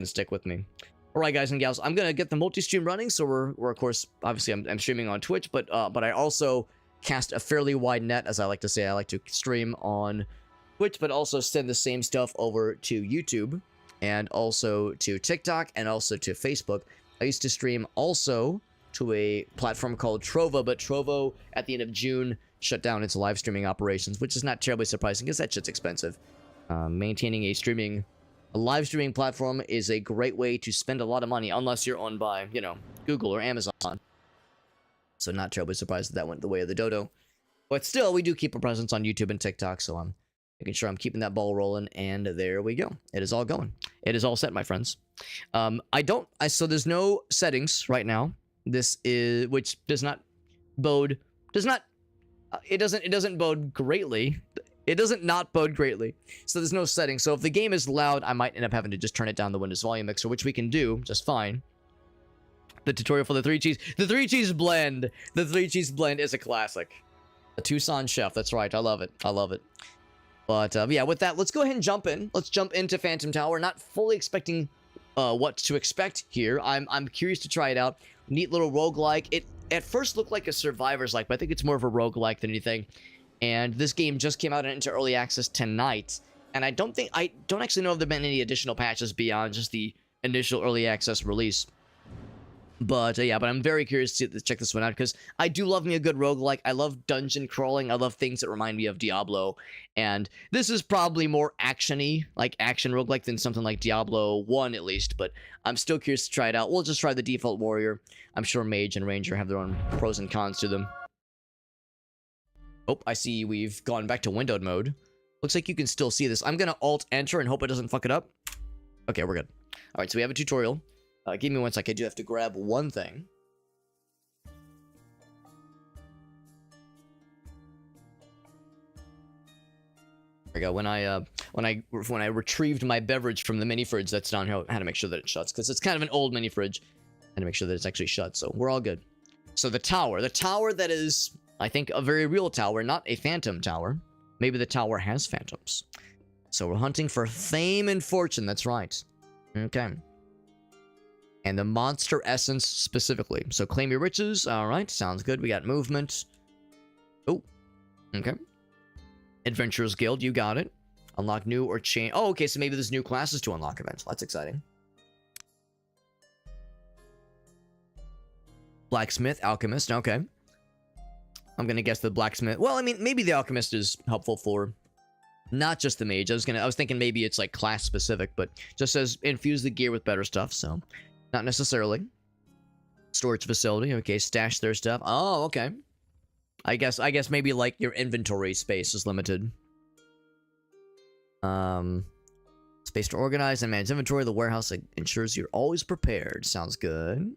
and stick with me. All right, guys and gals, I'm gonna get the multi-stream running. So we're of course, obviously, I'm streaming on Twitch, but I also cast a fairly wide net, as I like to say. I like to stream on Twitch, but also send the same stuff over to YouTube and also to TikTok and also to Facebook. I used to stream also to a platform called Trovo, but Trovo at the end of June shut down its live streaming operations, which is not terribly surprising because that shit's expensive. Maintaining a live streaming platform is a great way to spend a lot of money, unless you're owned by, you know, Google or Amazon. So not terribly surprised that went the way of the dodo. But still, we do keep a presence on YouTube and TikTok, so I'm making sure I'm keeping that ball rolling, and there we go. It is all going. It is all set, my friends. So there's no settings right now. Which does not bode, it doesn't bode greatly. It doesn't not bode greatly. So there's no settings. So if the game is loud, I might end up having to just turn it down the Windows volume mixer, which we can do just fine. The tutorial for the three cheese blend. The three cheese blend is a classic. A Tucson chef. That's right. I love it. I love it. But yeah, with that, let's go ahead and jump in. Let's jump into Phantom Tower. Not fully expecting what to expect here. I'm curious to try it out. Neat little roguelike. It at first looked like a Survivors-like, but I think it's more of a roguelike than anything. And this game just came out into early access tonight. And I don't actually know if there have been any additional patches beyond just the initial early access release. But yeah, but I'm very curious to check this one out because I do love me a good roguelike. I love dungeon crawling. I love things that remind me of Diablo. And this is probably more action-y, like action roguelike, than something like Diablo 1 at least. But I'm still curious to try it out. We'll just try the default warrior. I'm sure mage and ranger have their own pros and cons to them. Oh, I see we've gone back to windowed mode. Looks like you can still see this. I'm going to alt-enter and hope it doesn't fuck it up. Okay, we're good. All right, so we have a tutorial. Give me one sec. I do have to grab one thing. There we go. When I retrieved my beverage from the mini fridge that's down here, I had to make sure that it shuts because it's kind of an old mini fridge. I had to make sure that it's actually shut. So we're all good. So the tower that is, I think, a very real tower, not a phantom tower. Maybe the tower has phantoms. So we're hunting for fame and fortune. That's right. Okay. And the monster essence specifically. So claim your riches. All right. Sounds good. We got movement. Oh. Okay. Adventurers Guild. You got it. Unlock new or change. Oh, okay. So maybe there's new classes to unlock eventually. That's exciting. Blacksmith. Alchemist. Okay. I'm going to guess the blacksmith. Well, I mean, maybe the alchemist is helpful for not just the mage. I was thinking maybe it's like class specific, but just says infuse the gear with better stuff. So not necessarily. Storage facility. Okay, stash their stuff. Oh, okay. I guess maybe like your inventory space is limited. Space to organize and manage inventory. The warehouse ensures you're always prepared. Sounds good.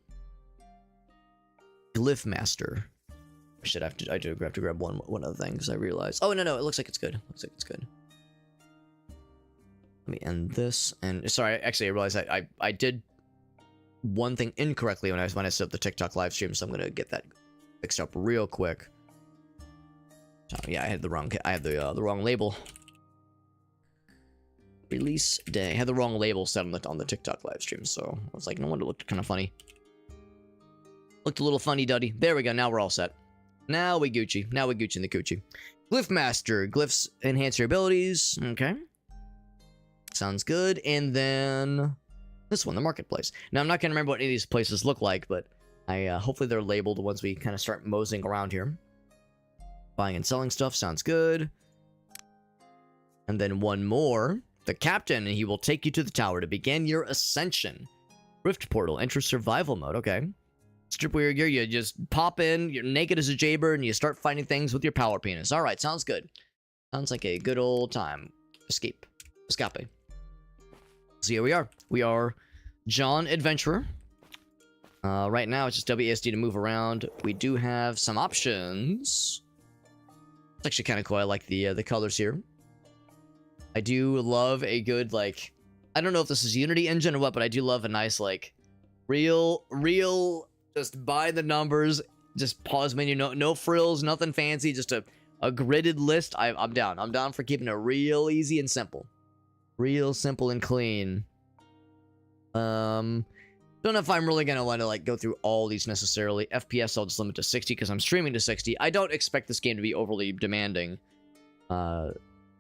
Glyph master. I do have to grab one other thing because I realized. Oh no, it looks like it's good. Looks like it's good. Let me end this. And sorry, actually I realized I did one thing incorrectly when I set up the TikTok live stream, so I'm gonna get that fixed up real quick. So, yeah, I had the wrong label. Release day. I had the wrong label set on the TikTok live stream, so I was like, no wonder it looked kind of funny. Looked a little funny, Duddy. There we go. Now we're all set. Now we Gucci. Now we Gucci in the Coochie. Glyph master. Glyphs enhance your abilities. Okay. Sounds good. And then this one, the marketplace. Now, I'm not going to remember what any of these places look like, but hopefully they're labeled once we kind of start moseying around here. Buying and selling stuff. Sounds good. And then one more. The captain, and he will take you to the tower to begin your ascension. Rift portal. Enter survival mode. Okay. Strip weird gear. You just pop in. You're naked as a jaybird, and you start fighting things with your power penis. All right. Sounds good. Sounds like a good old time. Escape. So here we are. We are John Adventurer. Right now, it's just WASD to move around. We do have some options. It's actually kind of cool. I like the colors here. I do love a good, like, I don't know if this is Unity engine or what, but I do love a nice, like, real, just by the numbers, just pause menu, no frills, nothing fancy, just a gridded list. I'm down. I'm down for keeping it real easy and simple. Real simple and clean. Don't know if I'm really gonna want to like go through all these necessarily. FPS I'll just limit to 60 because I'm streaming to 60. I don't expect this game to be overly demanding.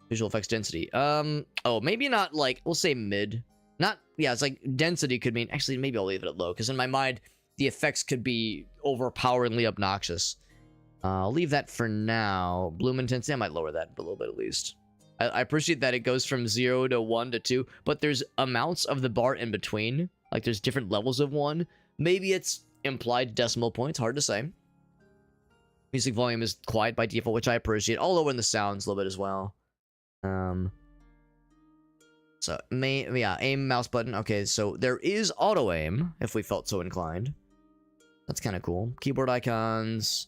Visual effects density. Oh, maybe not like, we'll say mid. Not, yeah, it's like density could mean, actually maybe I'll leave it at low because in my mind the effects could be overpoweringly obnoxious. I'll leave that for now. Bloom intensity, I might lower that a little bit at least. I appreciate that it goes from 0 to 1 to 2, but there's amounts of the bar in between. Like, there's different levels of 1. Maybe it's implied decimal points, hard to say. Music volume is quiet by default, which I appreciate. I'll lower in the sounds a little bit as well. So, yeah, aim mouse button. Okay, so there is auto-aim, if we felt so inclined. That's kind of cool. Keyboard icons.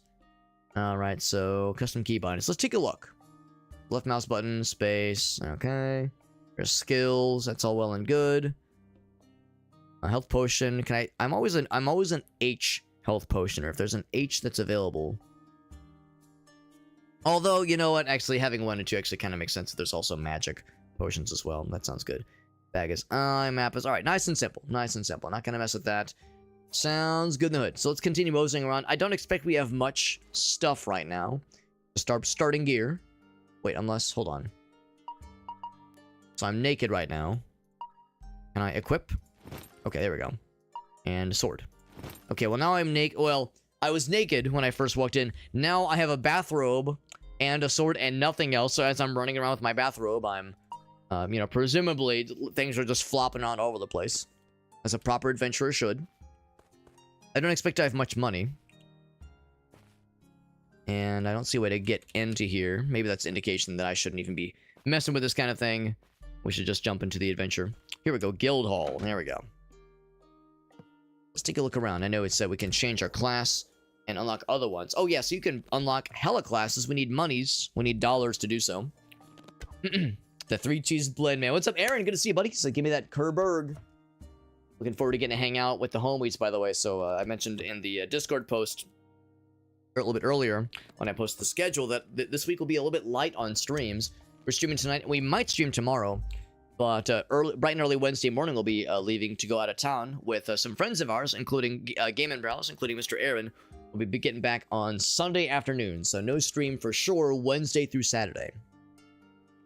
Alright, so custom keybinds. Let's take a look. Left mouse button, space. Okay. There's skills. That's all well and good. A health potion. Can I? I'm always an H health potioner. If there's an H that's available. Although, you know what? Actually, having 1 and 2 actually kind of makes sense. There's also magic potions as well. That sounds good. Bag is map is all right. Nice and simple. Nice and simple. Not gonna mess with that. Sounds good in the hood. So let's continue moseying around. I don't expect we have much stuff right now. Starting gear. Wait, unless, hold on. So I'm naked right now. Can I equip? Okay, there we go. And sword. Okay, well now I'm naked. Well, I was naked when I first walked in. Now I have a bathrobe and a sword and nothing else. So as I'm running around with my bathrobe, I'm, you know, presumably things are just flopping around all over the place. As a proper adventurer should. I don't expect to have much money. And I don't see a way to get into here. Maybe that's indication that I shouldn't even be messing with this kind of thing. We should just jump into the adventure. Here we go. Guild Hall. There we go. Let's take a look around. I know it said we can change our class and unlock other ones. Oh, yeah. So you can unlock hella classes. We need monies. We need dollars to do so. The 3 Cheese Blend Man. What's up, Aaron? Good to see you, buddy. So give me that Kerberg. Looking forward to getting to hang out with the homies, by the way. So I mentioned in the Discord post a little bit earlier when I posted the schedule that this week will be a little bit light on streams. We're streaming tonight. We might stream tomorrow, but bright and early Wednesday morning we'll be leaving to go out of town with some friends of ours, including Game and Browse, including Mr. Aaron. We'll be getting back on Sunday afternoon, so no stream for sure Wednesday through Saturday.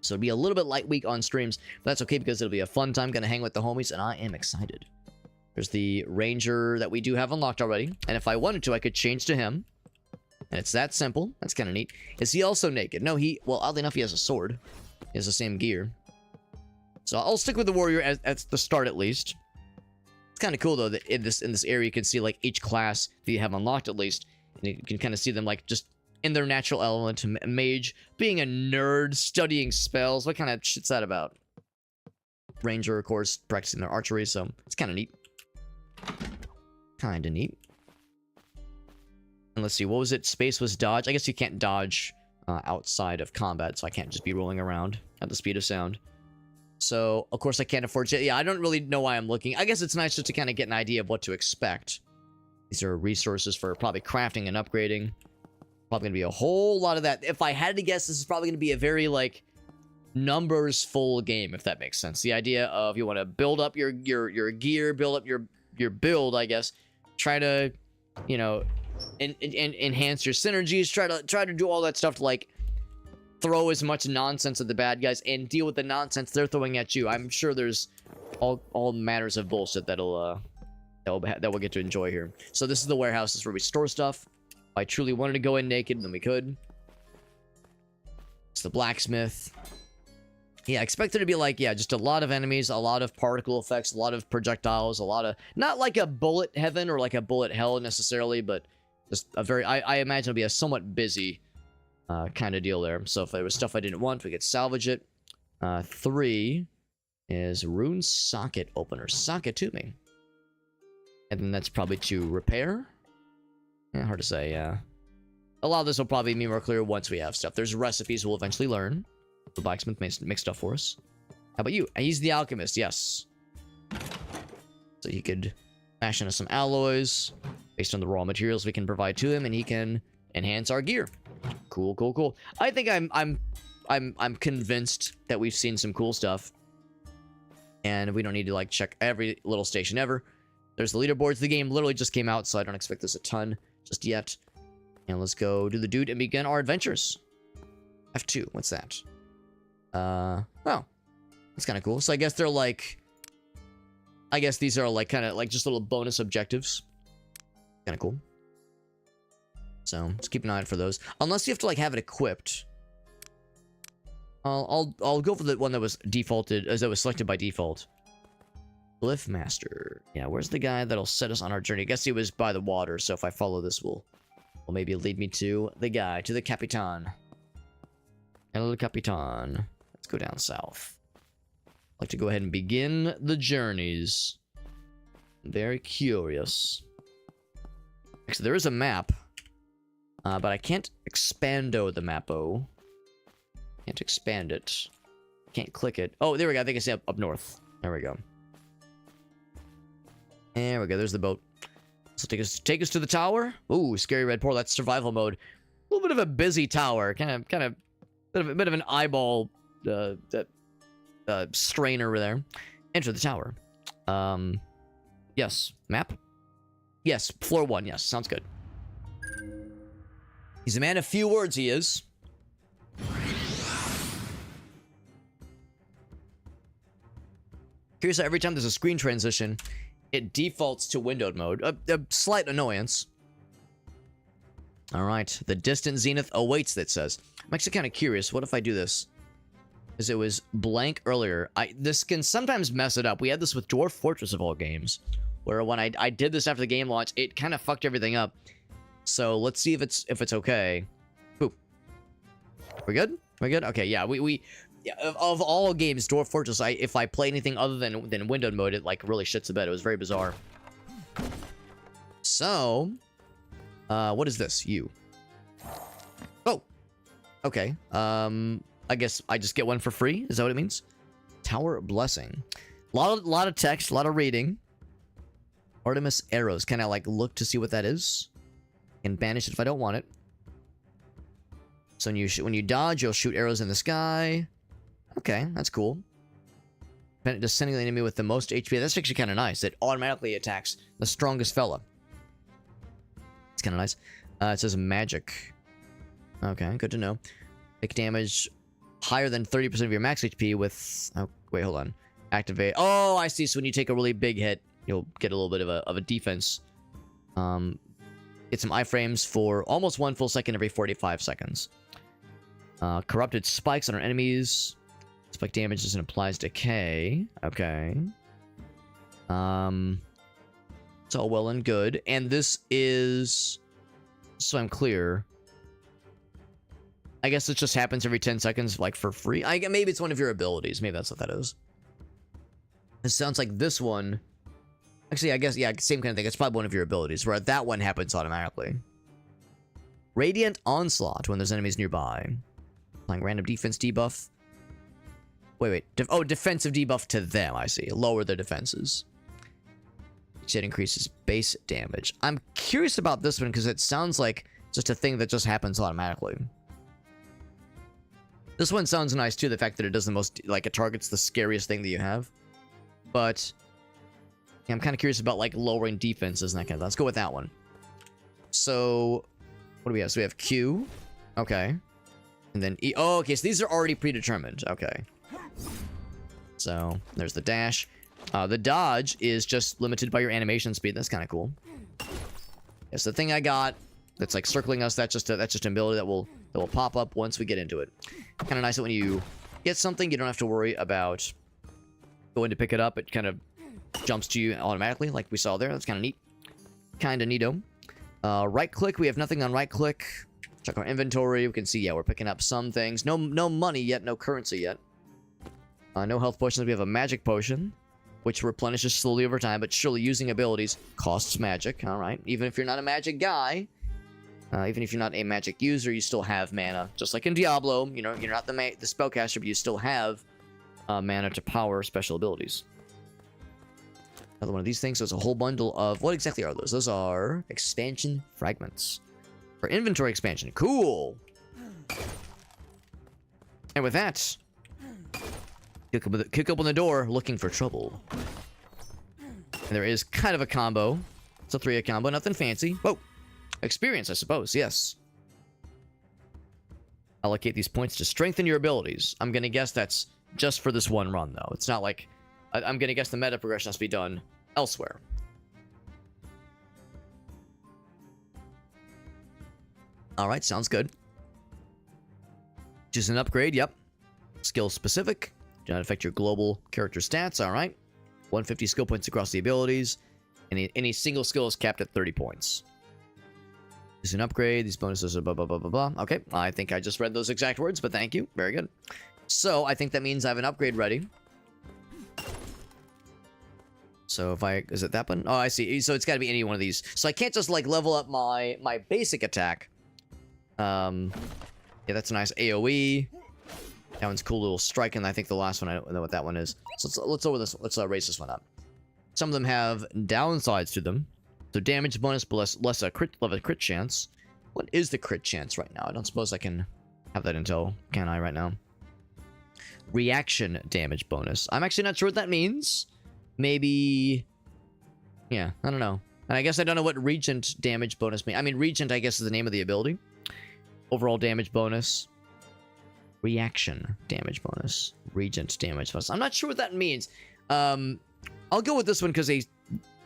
So it'll be a little bit light week on streams, but that's okay because it'll be a fun time. Gonna hang with the homies, and I am excited. There's the Ranger that we do have unlocked already, and if I wanted to, I could change to him. And it's that simple. That's kind of neat. Is he also naked? No, well, oddly enough, he has a sword. He has the same gear. So I'll stick with the warrior at the start, at least. It's kind of cool, though, that in this area, you can see, like, each class that you have unlocked, at least. And you can kind of see them, like, just in their natural element. Mage, being a nerd, studying spells. What kind of shit's that about? Ranger, of course, practicing their archery, so it's kind of neat. Kind of neat. And let's see, what was it? Space was dodge. I guess you can't dodge outside of combat, so I can't just be rolling around at the speed of sound. So, of course, I can't afford to... Yeah, I don't really know why I'm looking. I guess it's nice just to kind of get an idea of what to expect. These are resources for probably crafting and upgrading. Probably going to be a whole lot of that. If I had to guess, this is probably going to be a very, like, numbers-full game, if that makes sense. The idea of you want to build up your gear, build up your build, I guess. Try to, you know... And enhance your synergies, try to do all that stuff to like throw as much nonsense at the bad guys and deal with the nonsense they're throwing at you. I'm sure there's all matters of bullshit that we'll get to enjoy here. So this is the warehouse. This is where we store stuff. If I truly wanted to go in naked, then we could. It's the blacksmith. Yeah, I expect there to be like, yeah, just a lot of enemies, a lot of particle effects, a lot of projectiles, a lot of, not like a bullet heaven or like a bullet hell necessarily, but just a very, I imagine it'll be a somewhat busy kind of deal there. So if there was stuff I didn't want, we could salvage it. 3 is rune socket opener. Socket to me. And then that's probably to repair. Yeah, hard to say, yeah. A lot of this will probably be more clear once we have stuff. There's recipes we'll eventually learn. The blacksmith makes stuff for us. How about you? He's the alchemist, yes. So he could fashion us some alloys based on the raw materials we can provide to him, and he can enhance our gear. Cool, cool, cool. I think I'm convinced that we've seen some cool stuff. And we don't need to like check every little station ever. There's the leaderboards. The game literally just came out, so I don't expect this a ton just yet. And let's go do the dude and begin our adventures. F2, what's that? Oh, that's kind of cool. So I guess they're like, I guess these are like kind of like just little bonus objectives. Kind of cool. So let's keep an eye out for those. Unless you have to like have it equipped. I'll go for the one that was defaulted, as that was selected by default. Glyph Master. Yeah, where's the guy that'll set us on our journey? I guess he was by the water, so if I follow this, will maybe lead me to the guy, to the Capitan. El Capitan. Let's go down south. I'd like to go ahead and begin the journeys. I'm very curious. Actually, there is a map. But I can't expando the map-o. Can't expand it. Can't click it. Oh, there we go. I think it's up north. There we go. There we go. There's the boat. So take us to the tower. Ooh, scary red portal. That's survival mode. A little bit of a busy tower. Kind of bit of an eyeball strain over there. Enter the tower. Yes. Map? Yes. Floor 1. Yes. Sounds good. He's a man of few words, he is. Curious how every time there's a screen transition, it defaults to windowed mode. A slight annoyance. Alright, the distant zenith awaits, that says. I'm actually kind of curious. What if I do this? Because it was blank earlier. This can sometimes mess it up. We had this with Dwarf Fortress of all games, where when I did this after the game launch, it kind of fucked everything up. So let's see if it's okay. Ooh. We're good? We're good? Okay, yeah, of all games, Dwarf Fortress, if I play anything other than windowed mode, it like really shits the bed. It was very bizarre. So, what is this? You. Oh. Okay. I guess I just get one for free. Is that what it means? Tower Blessing. Lot of text, a lot of reading. Artemis Arrows. Can I like look to see what that is? And banish it if I don't want it. So when you dodge, you'll shoot arrows in the sky. Okay, that's cool. Just sending the enemy with the most HP. That's actually kind of nice. It automatically attacks the strongest fella. It's kind of nice. It says magic. Okay, good to know. Make damage higher than 30% of your max HP with... Oh, wait, hold on. Activate. Oh, I see. So when you take a really big hit, you'll get a little bit of a defense. Get some iframes for almost 1 full second every 45 seconds. Corrupted spikes on our enemies. Spike damage doesn't applies decay. Okay. It's all well and good. And this is... So I'm clear. I guess it just happens every 10 seconds, like, for free. Maybe it's one of your abilities. Maybe that's what that is. It sounds like this one... Actually, I guess, yeah, same kind of thing. It's probably one of your abilities, where that one happens automatically. Radiant Onslaught when there's enemies nearby. Applying random defense debuff. Wait. Defensive debuff to them, I see. Lower their defenses. It increases base damage. I'm curious about this one because it sounds like just a thing that just happens automatically. This one sounds nice too, the fact that it does the most, like, it targets the scariest thing that you have. But yeah, I'm kind of curious about, like, lowering defenses and that kind of thing. Let's go with that one. So, what do we have? So we have Q. Okay. And then E. Oh, okay, so these are already predetermined. Okay. So, there's the dash. The dodge is just limited by your animation speed. That's kind of cool. Yes, the thing I got that's like circling us, that's just an ability that will pop up once we get into it. Kind of nice that when you get something, you don't have to worry about going to pick it up. It kind of jumps to you automatically, like we saw there. That's kind of neat. Kind of neato. Right click, we have nothing on right click. Check our inventory. We can see, yeah, we're picking up some things. No money yet, no currency yet. No health potions. We have a magic potion, which replenishes slowly over time, but surely using abilities costs magic. All right. Even if you're not a magic guy, even if you're not a magic user, you still have mana. Just like in Diablo, you know, you're not the spellcaster, but you still have mana to power special abilities. Another one of these things. So it's a whole bundle of... What exactly are those? Those are expansion fragments. For inventory expansion. Cool! And with that... Kick open the door, looking for trouble. And there is kind of a combo. It's a 3-hit combo, nothing fancy. Whoa. Experience, I suppose, yes. Allocate these points to strengthen your abilities. I'm gonna guess that's just for this one run, though. It's not like... I'm gonna guess the meta progression has to be done elsewhere. Alright, sounds good. Just an upgrade, yep. Skill specific. Do not affect your global character stats, alright. 150 skill points across the abilities. Any single skill is capped at 30 points. Is an upgrade. These bonuses are blah, blah, blah, blah, blah. Okay, I think I just read those exact words, but thank you. Very good. So, I think that means I have an upgrade ready. So, if I... Is it that one? Oh, I see. So, it's got to be any one of these. So, I can't just, like, level up my basic attack. Yeah, that's a nice AoE. That one's cool little strike, and I think the last one, I don't know what that one is. So, let's over this. Let's raise this one up. Some of them have downsides to them. So damage bonus, but less a crit chance. What is the crit chance right now? I don't suppose I can have that until, can I, right now? Reaction damage bonus. I'm actually not sure what that means. Maybe... Yeah, I don't know. And I guess I don't know what regent damage bonus means. I mean, regent, I guess, is the name of the ability. Overall damage bonus. Reaction damage bonus. Regent damage bonus. I'm not sure what that means. I'll go with this one because they...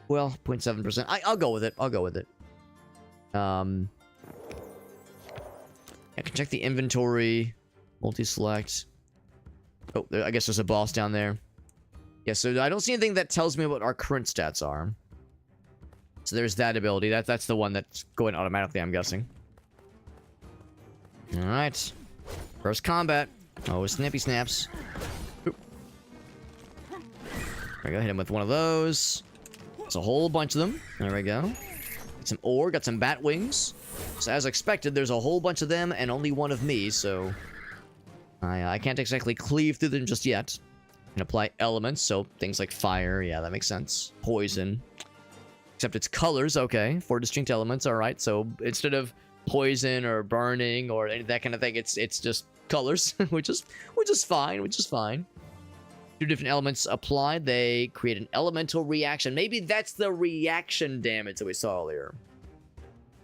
Well, 0.7%. I'll go with it. I'll go with it. I can check the inventory. Multi-select. Oh, I guess there's a boss down there. Yeah, so I don't see anything that tells me what our current stats are. So there's that ability. That's the one that's going automatically, I'm guessing. Alright. First combat. Oh, snappy snaps. Oop. There we go. Hit him with one of those. It's a whole bunch of them. There we go. Got some ore, got some bat wings. So as expected, there's a whole bunch of them and only one of me, so... I can't exactly cleave through them just yet. And apply elements, so things like fire, yeah, that makes sense. Poison. Except it's colors, okay. 4 distinct elements, alright. So instead of poison or burning or any that kind of thing, it's just colors, which is fine, which is fine. 2 different elements applied, they create an elemental reaction. Maybe that's the reaction damage that we saw earlier.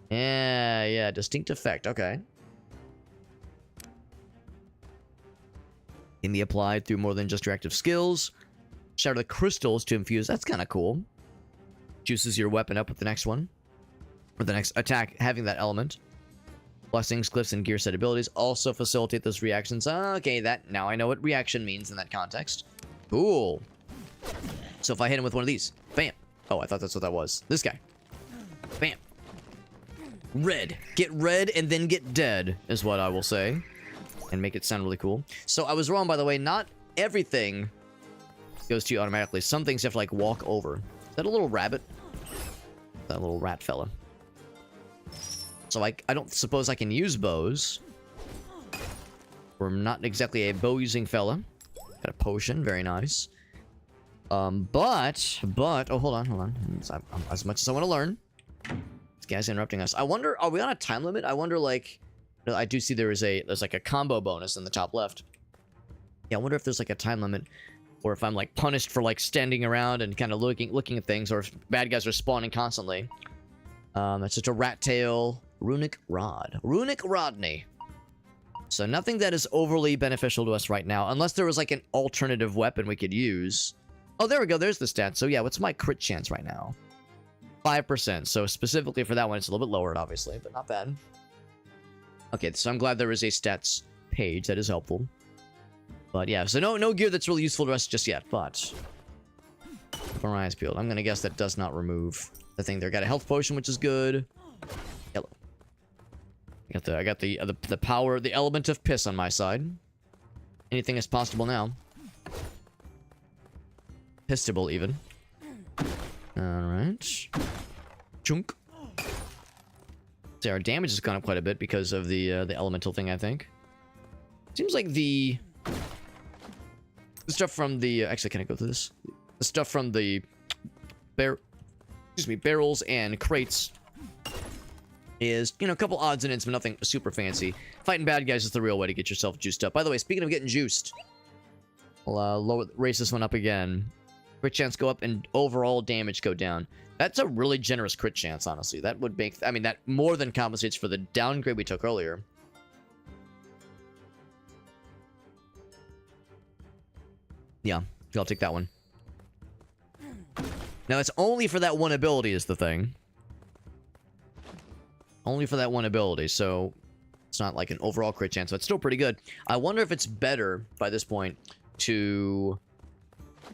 Yeah, distinct effect, okay. Can be applied through more than just your active skills. Shatter the crystals to infuse, that's kind of cool. Juices your weapon up with the next one. Or the next attack having that element. Blessings, glyphs, and gear set abilities also facilitate those reactions. Okay, now I know what reaction means in that context. Cool. So if I hit him with one of these, bam. Oh, I thought that's what that was. This guy. Bam. Red. Get red and then get dead, is what I will say. And make it sound really cool. So I was wrong, by the way. Not everything goes to you automatically. Some things you have to, like, walk over. Is that a little rabbit? That little rat fella. So I don't suppose I can use bows. We're not exactly a bow-using fella. Got a potion, very nice. But, oh, hold on. As much as I want to learn. This guy's interrupting us. I wonder, are we on a time limit? I wonder, like, I do see there's like a combo bonus in the top left. Yeah, I wonder if there's like a time limit, or if I'm like punished for like standing around and kind of looking at things, or if bad guys are spawning constantly. That's just a rat tail, runic rod, runic Rodney. So nothing that is overly beneficial to us right now, unless there was like an alternative weapon we could use. Oh, there we go. There's the stats. So yeah, what's my crit chance right now? 5%. So specifically for that one, it's a little bit lower, obviously, but not bad. Okay, so I'm glad there is a stats page. That is helpful. But yeah, so no gear that's really useful to us just yet, but... Eyes peeled. I'm gonna guess that does not remove the thing there. Got a health potion, which is good. Yellow. I got the power, the element of piss on my side. Anything is possible now. Pistable, even. Alright. Chunk. See, our damage has gone up quite a bit because of the elemental thing, I think. Seems like the stuff from the... Actually, can I go through this? The stuff from the barrels and crates is, you know, a couple odds and ends, but nothing super fancy. Fighting bad guys is the real way to get yourself juiced up. By the way, speaking of getting juiced, raise this one up again. Crit chance go up and overall damage go down. That's a really generous crit chance, honestly. That would make... I mean, that more than compensates for the downgrade we took earlier. Yeah, I'll take that one. Now, it's only for that one ability is the thing. Only for that one ability, so... It's not like an overall crit chance, but it's still pretty good. I wonder if it's better, by this point, to...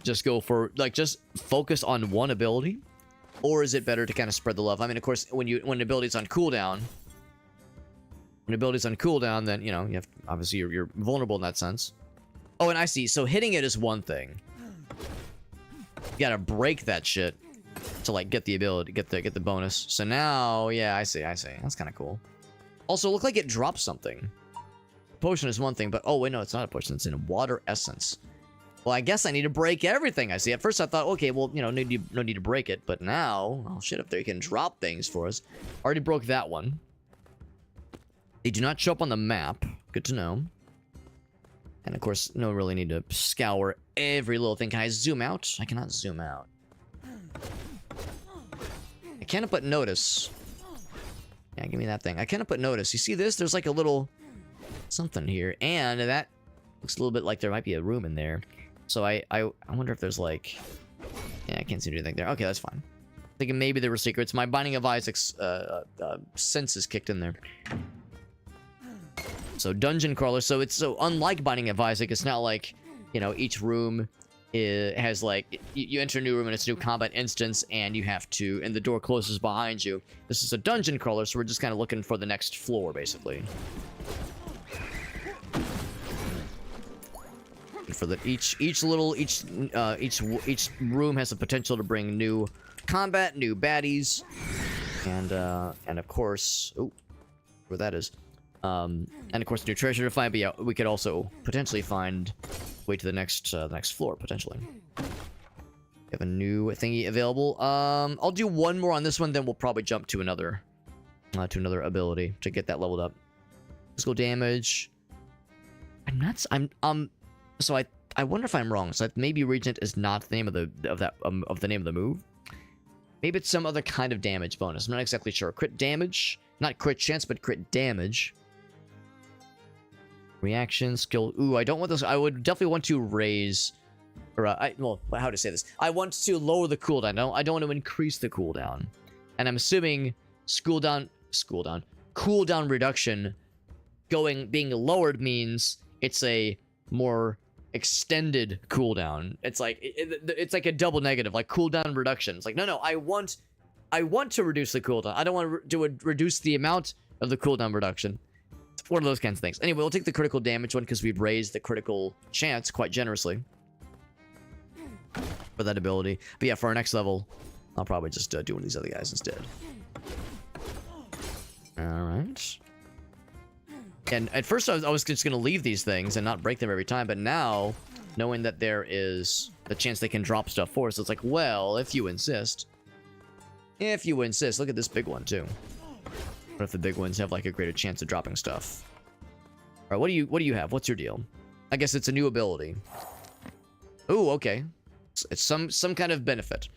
just go for... like, just focus on one ability? Or is it better to kind of spread the love? I mean, of course, when an ability's on cooldown... When an ability's on cooldown, then, you know, you have... Obviously, you're vulnerable in that sense. Oh, and I see. So hitting it is one thing. You gotta break that shit to, like, get the ability, get the bonus. So now, yeah, I see. That's kind of cool. Also, it looked like it dropped something. Potion is one thing, but... Oh, wait, no, it's not a potion. It's in water essence. Well, I guess I need to break everything. I see. At first, I thought, okay, well, you know, no need to break it. But now... Oh, shit, if they can drop things for us. Already broke that one. They do not show up on the map. Good to know. And, of course, no really need to scour every little thing. Can I zoom out? I cannot zoom out. I cannot put notice. Yeah, give me that thing. I cannot put notice. You see this? There's like a little something here. And that looks a little bit like there might be a room in there. So I wonder if there's like... Yeah, I can't see anything there. Okay, that's fine. Thinking maybe there were secrets. My Binding of Isaac's senses kicked in there. So dungeon crawler. So it's so unlike Binding of Isaac. It's not like, you know, each room has like you enter a new room and it's a new combat instance and you have to, and the door closes behind you. This is a dungeon crawler, so we're just kind of looking for the next floor basically. And for the each room has the potential to bring new combat, new baddies, and of course, oh, where that is. And of course, new treasure to find. But yeah, we could also potentially find way to the next floor potentially. We have a new thingy available. I'll do one more on this one, then we'll probably jump to another ability to get that leveled up. Physical damage. So I wonder if I'm wrong. So maybe Regent is not the name of the name of the move. Maybe it's some other kind of damage bonus. I'm not exactly sure. Crit damage, not crit chance, but crit damage. Reaction, skill. Ooh, I don't want this. I would definitely want to raise... Or, well, how to say this? I want to lower the cooldown. I don't want to increase the cooldown. And I'm assuming cooldown reduction being lowered means it's a more extended cooldown. It's like it's like a double negative, like cooldown reduction. It's like, no, I want to reduce the cooldown. I don't want to reduce the amount of the cooldown reduction. It's one of those kinds of things. Anyway, we'll take the critical damage one because we've raised the critical chance quite generously for that ability. But yeah, for our next level, I'll probably just do one of these other guys instead. Alright. And at first I was just going to leave these things and not break them every time, but now, knowing that there is the chance they can drop stuff for us, it's like, well, if you insist. If you insist. Look at this big one, too. What if the big ones have, like, a greater chance of dropping stuff? Alright, what do you have? What's your deal? I guess it's a new ability. Ooh, okay. It's some kind of benefit.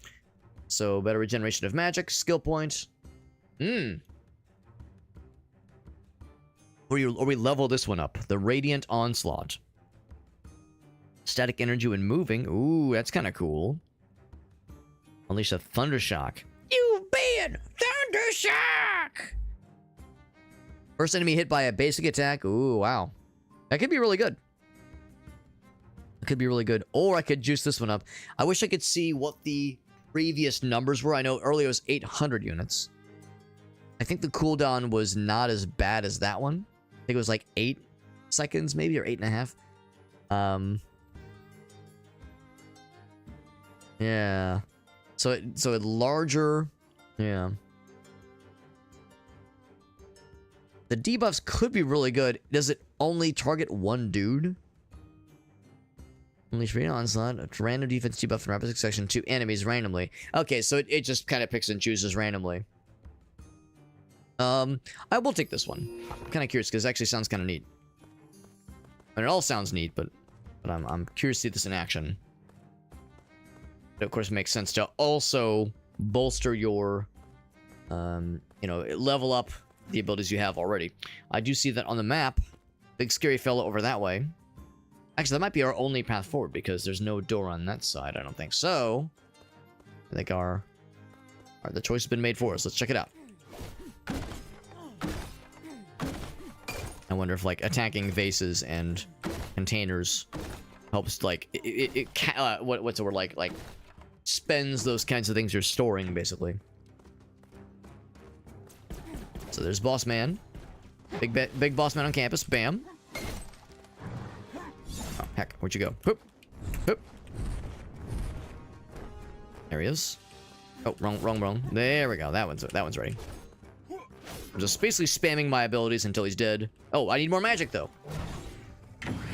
So, better regeneration of magic, skill point. Or we level this one up. The Radiant Onslaught. Static energy when moving. Ooh, that's kind of cool. Unleash a Thundershock. You've been Thundershock! First enemy hit by a basic attack. Ooh, wow. That could be really good. It could be really good. Or I could juice this one up. I wish I could see what the previous numbers were. I know earlier it was 800 units. I think the cooldown was not as bad as that one. I think it was like 8 seconds maybe, or 8.5. Yeah. So it larger. Yeah. The debuffs could be really good. Does it only target one dude? Unleash Radiant Onslaught. Random defense debuff in rapid succession to enemies randomly. Okay, so it just kind of picks and chooses randomly. I will take this one. I'm kind of curious because it actually sounds kind of neat. And it all sounds neat, but But I'm curious to see this in action. It, of course, makes sense to also bolster your, you know, level up the abilities you have already. I do see that on the map. Big scary fella over that way. Actually, that might be our only path forward because there's no door on that side. I don't think so. I think the choice has been made for us. Let's check it out. I wonder if like attacking vases and containers helps like what's the word, like spends those kinds of things you're storing basically. So there's boss man, big boss man on campus. Bam. Oh heck, where'd you go? Whoop, whoop. There he is. Oh, wrong. There we go. That one's ready. I'm just basically spamming my abilities until he's dead. Oh, I need more magic though.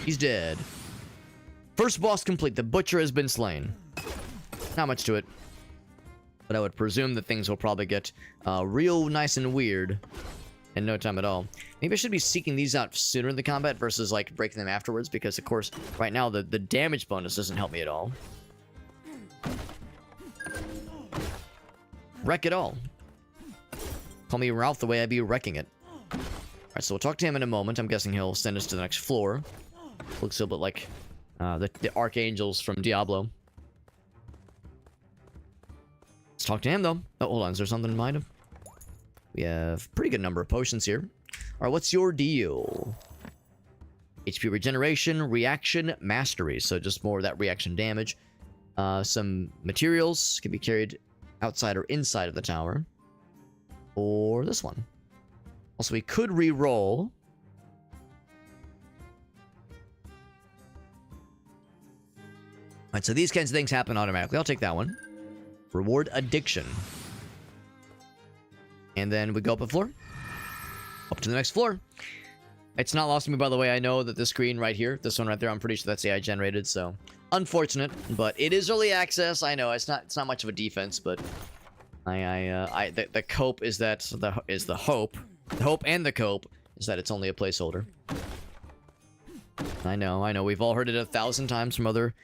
He's dead. First boss complete. The butcher has been slain. Not much to it. But I would presume that things will probably get real nice and weird in no time at all. Maybe I should be seeking these out sooner in the combat versus like breaking them afterwards, because of course right now the damage bonus doesn't help me at all. Wreck it all. Call me Ralph the way I be wrecking it. Alright, so we'll talk to him in a moment. I'm guessing he'll send us to the next floor. Looks a bit like the archangels from Diablo. Let's talk to him though. Oh, hold on, is there something in mind? We have a pretty good number of potions here. Alright, what's your deal? HP regeneration, reaction, mastery. So just more of that reaction damage. Some materials can be carried outside or inside of the tower. Or this one. Also, we could re-roll. Alright, so these kinds of things happen automatically. I'll take that one. Reward addiction. And then we go up a floor. Up to the next floor. It's not lost to me, by the way. I know that the screen right here, this one right there, I'm pretty sure that's AI generated, so unfortunate, but it is early access. I know it's not much of a defense, but the cope is that the hope and the cope is that it's only a placeholder. I know. We've all heard it 1,000 times from other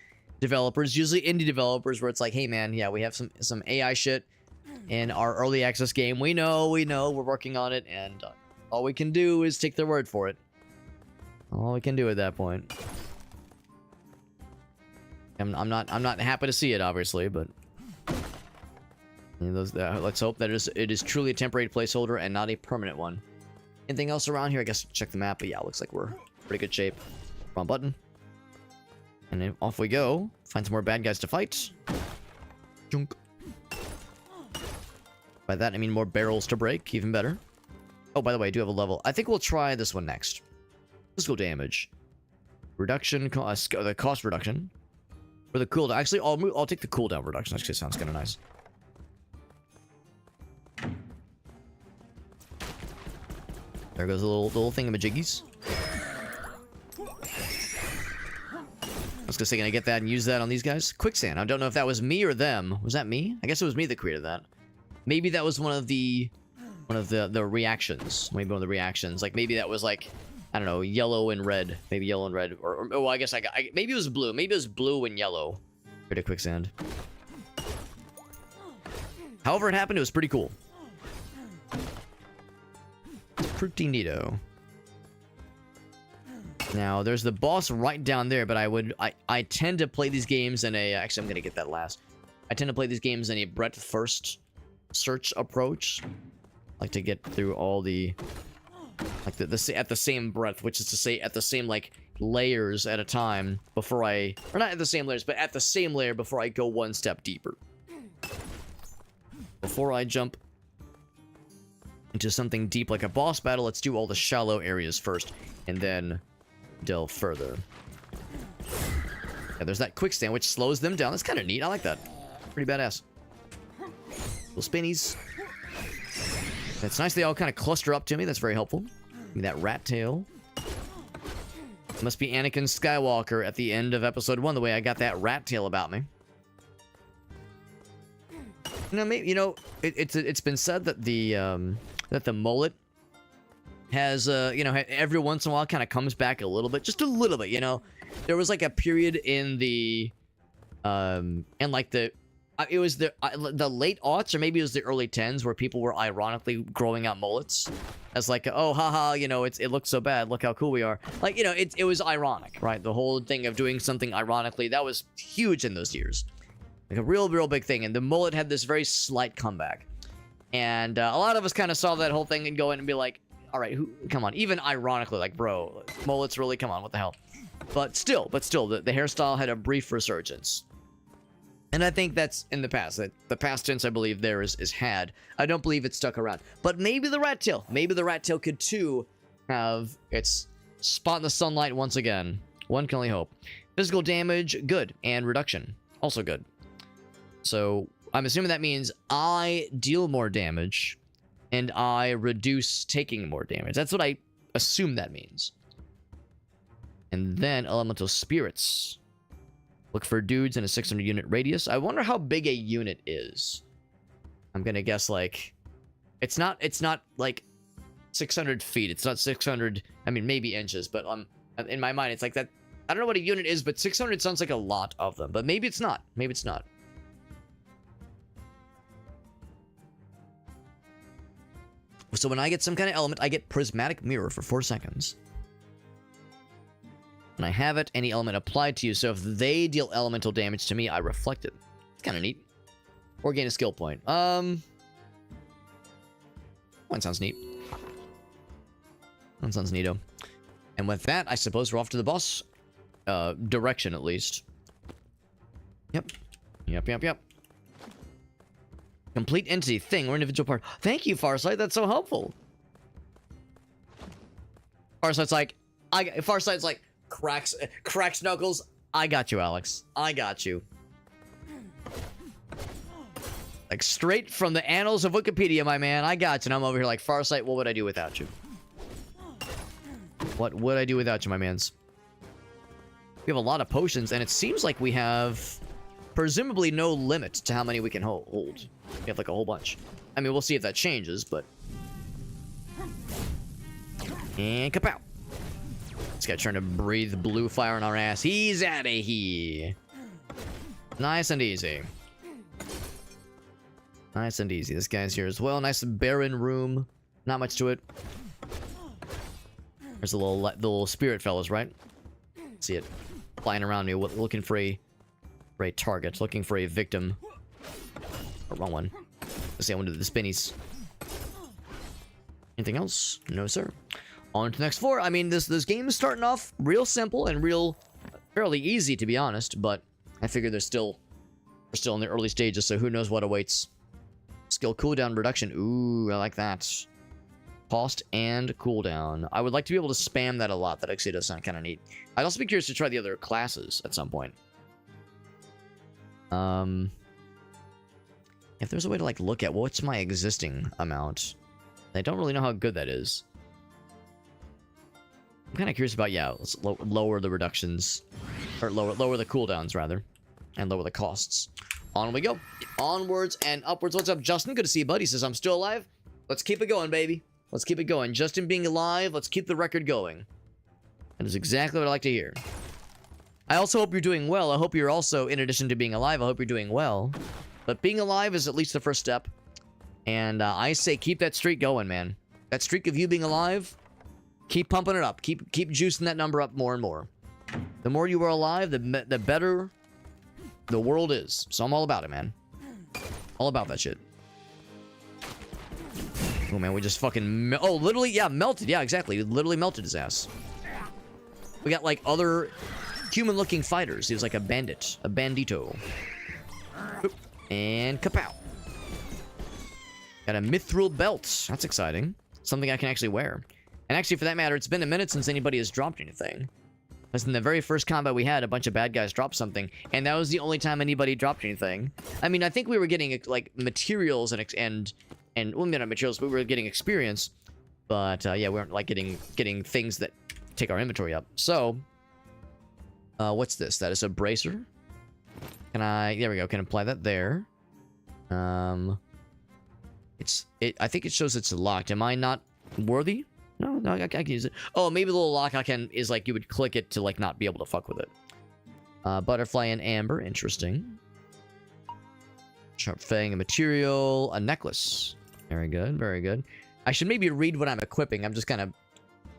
developers, usually indie developers, where it's like, hey man, yeah, we have some AI shit in our early access game. We know, we're working on it, and all we can do is take their word for it. All we can do at that point. I'm not happy to see it, obviously, but let's hope that it is truly a temporary placeholder and not a permanent one. Anything else around here? I guess check the map, but yeah, looks like we're in pretty good shape. Wrong button. And then off we go. Find some more bad guys to fight. Junk. By that, I mean more barrels to break. Even better. Oh, by the way, I do have a level. I think we'll try this one next. Physical damage. Reduction. The cost reduction. Or the cooldown. Actually, I'll take the cooldown reduction. Actually, sounds kind of nice. There goes the little thingamajiggies. I was gonna say, can I get that and use that on these guys? Quicksand. I don't know if that was me or them. Was that me? I guess it was me that created that. Maybe that was one of the reactions. Maybe one of the reactions. Like maybe that was like, I don't know, yellow and red. Maybe yellow and red. Or oh, I guess maybe it was blue. Maybe it was blue and yellow. Pretty quicksand. However it happened, it was pretty cool. Pretty neato. Now, there's the boss right down there, but I tend to play these games in a... Actually, I'm going to get that last. I tend to play these games in a breadth-first search approach. Like to get through all the... Like at the same breadth, which is to say at the same, like, layers at a time before I... Or not at the same layers, but at the same layer before I go one step deeper. Before I jump into something deep like a boss battle, let's do all the shallow areas first, and then delve further. Yeah, there's that quicksand, which slows them down. That's kind of neat. I like that. Pretty badass. Little spinnies. It's nice they all kind of cluster up to me. That's very helpful. Give me that rat tail. It must be Anakin Skywalker at the end of episode 1, the way I got that rat tail about me. You know, maybe, you know, it's been said that the mullet has, you know, every once in a while kind of comes back a little bit, just a little bit, you know. There was like a period in the, in like the, it was the late aughts, or maybe it was the early 10s, where people were ironically growing out mullets as like, oh, haha, you know, it looks so bad, look how cool we are. Like, you know, it was ironic, right? The whole thing of doing something ironically, that was huge in those years. Like a real big thing. And the mullet had this very slight comeback. And a lot of us kind of saw that whole thing and go in and be like, all right, come on. Even ironically, like, bro, mullets really, come on, what the hell? But still, the hairstyle had a brief resurgence. And I think that's in the past. That the past tense, I believe, there is had. I don't believe it stuck around. But maybe the rat tail. Maybe the rat tail could, too, have its spot in the sunlight once again. One can only hope. Physical damage, good. And reduction, also good. So, I'm assuming that means I deal more damage, and I reduce taking more damage. That's what I assume that means. And then elemental spirits. Look for dudes in a 600 unit radius. I wonder how big a unit is. I'm gonna guess like, it's not like 600 feet. It's not 600, I mean, maybe inches, but in my mind, it's like that. I don't know what a unit is, but 600 sounds like a lot of them, but maybe it's not. Maybe it's not. So when I get some kind of element, I get prismatic mirror for 4 seconds. When I have it, any element applied to you. So if they deal elemental damage to me, I reflect it. It's kind of neat. Or gain a skill point. One sounds neat. One sounds neato. And with that, I suppose we're off to the boss. Direction, at least. Yep. Complete entity, thing, or individual part. Thank you, Farsight. That's so helpful. Farsight's like, Farsight's like, cracks knuckles. I got you, Alex. I got you. Like, straight from the annals of Wikipedia, my man. I got you. And I'm over here like, Farsight, what would I do without you? What would I do without you, my mans? We have a lot of potions, and it seems like we have presumably no limit to how many we can hold. We have like a whole bunch. I mean, we'll see if that changes, but... And kapow! This guy trying to breathe blue fire on our ass. He's out of here. Nice and easy. Nice and easy. This guy's here as well. Nice barren room. Not much to it. There's the little spirit fellas, right? See it flying around me, looking for a target, looking for a victim. Oh, wrong one. Let's see, I went to the spinnies. Anything else? No, sir. On to the next floor. I mean, this game is starting off real simple and fairly easy, to be honest, but I figure we're still in the early stages, so who knows what awaits. Skill cooldown reduction. Ooh, I like that. Cost and cooldown. I would like to be able to spam that a lot. That actually does sound kind of neat. I'd also be curious to try the other classes at some point. If there's a way to like look at what's my existing amount, I don't really know how good that is. I'm kind of curious about, yeah, let's lower the reductions, or lower the cooldowns rather, and lower the costs. On we go. Onwards and upwards. What's up, Justin? Good to see you, buddy. He says, I'm still alive. Let's keep it going, baby. Let's keep it going. Justin being alive, let's keep the record going. That is exactly what I like to hear. I also hope you're doing well. I hope you're also, in addition to being alive, I hope you're doing well. But being alive is at least the first step. And I say keep that streak going, man. That streak of you being alive, keep pumping it up. Keep juicing that number up more and more. The more you are alive, the better the world is. So I'm all about it, man. All about that shit. Oh, man, we just fucking... Oh, literally, yeah, melted. Yeah, exactly. Literally melted his ass. We got, like, other human-looking fighters. He was like a bandit. A bandito. And kapow. Got a mithril belt. That's exciting. Something I can actually wear. And actually, for that matter, it's been a minute since anybody has dropped anything. Because in the very first combat we had, a bunch of bad guys dropped something. And that was the only time anybody dropped anything. I mean, I think we were getting, like, materials and well, not materials, but we were getting experience. But, yeah, we weren't, like, getting things that take our inventory up. So, what's this? That is a bracer. Can I... There we go. Can apply that there. I think it shows it's locked. Am I not worthy No, I can use it. Oh, maybe the little lock icon is like you would click it to like not be able to fuck with it. Butterfly and amber, interesting. Sharp fang, a material, a necklace. Very good, very good. I should maybe read what I'm equipping. I'm just kind of...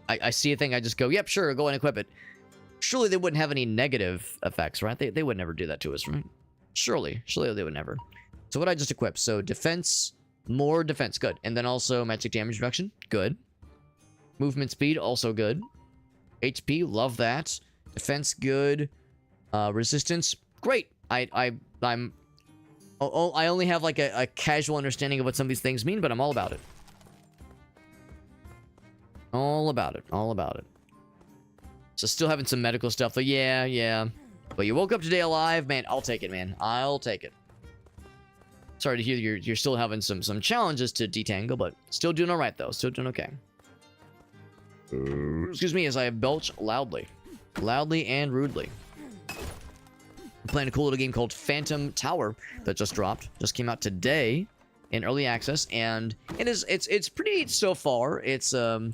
I see a thing, I just go, yep, sure, go and equip it. Surely they wouldn't have any negative effects, right? They would never do that to us, right? Surely they would never. So what I just equipped? So defense, more defense, good. And then also magic damage reduction, good. Movement speed, also good. HP, love that. Defense, good. Resistance, great. I only have like a casual understanding of what some of these things mean, but I'm all about it. All about it. All about it. So still having some medical stuff, though. Yeah. But you woke up today alive, man. I'll take it, man. I'll take it. Sorry to hear you're still having some challenges to detangle, but still doing all right, though. Still doing okay. Excuse me as I belch loudly. Loudly and rudely. I'm playing a cool little game called Phantom Tower that just dropped. Just came out today in early access, and it's pretty neat so far. It's kind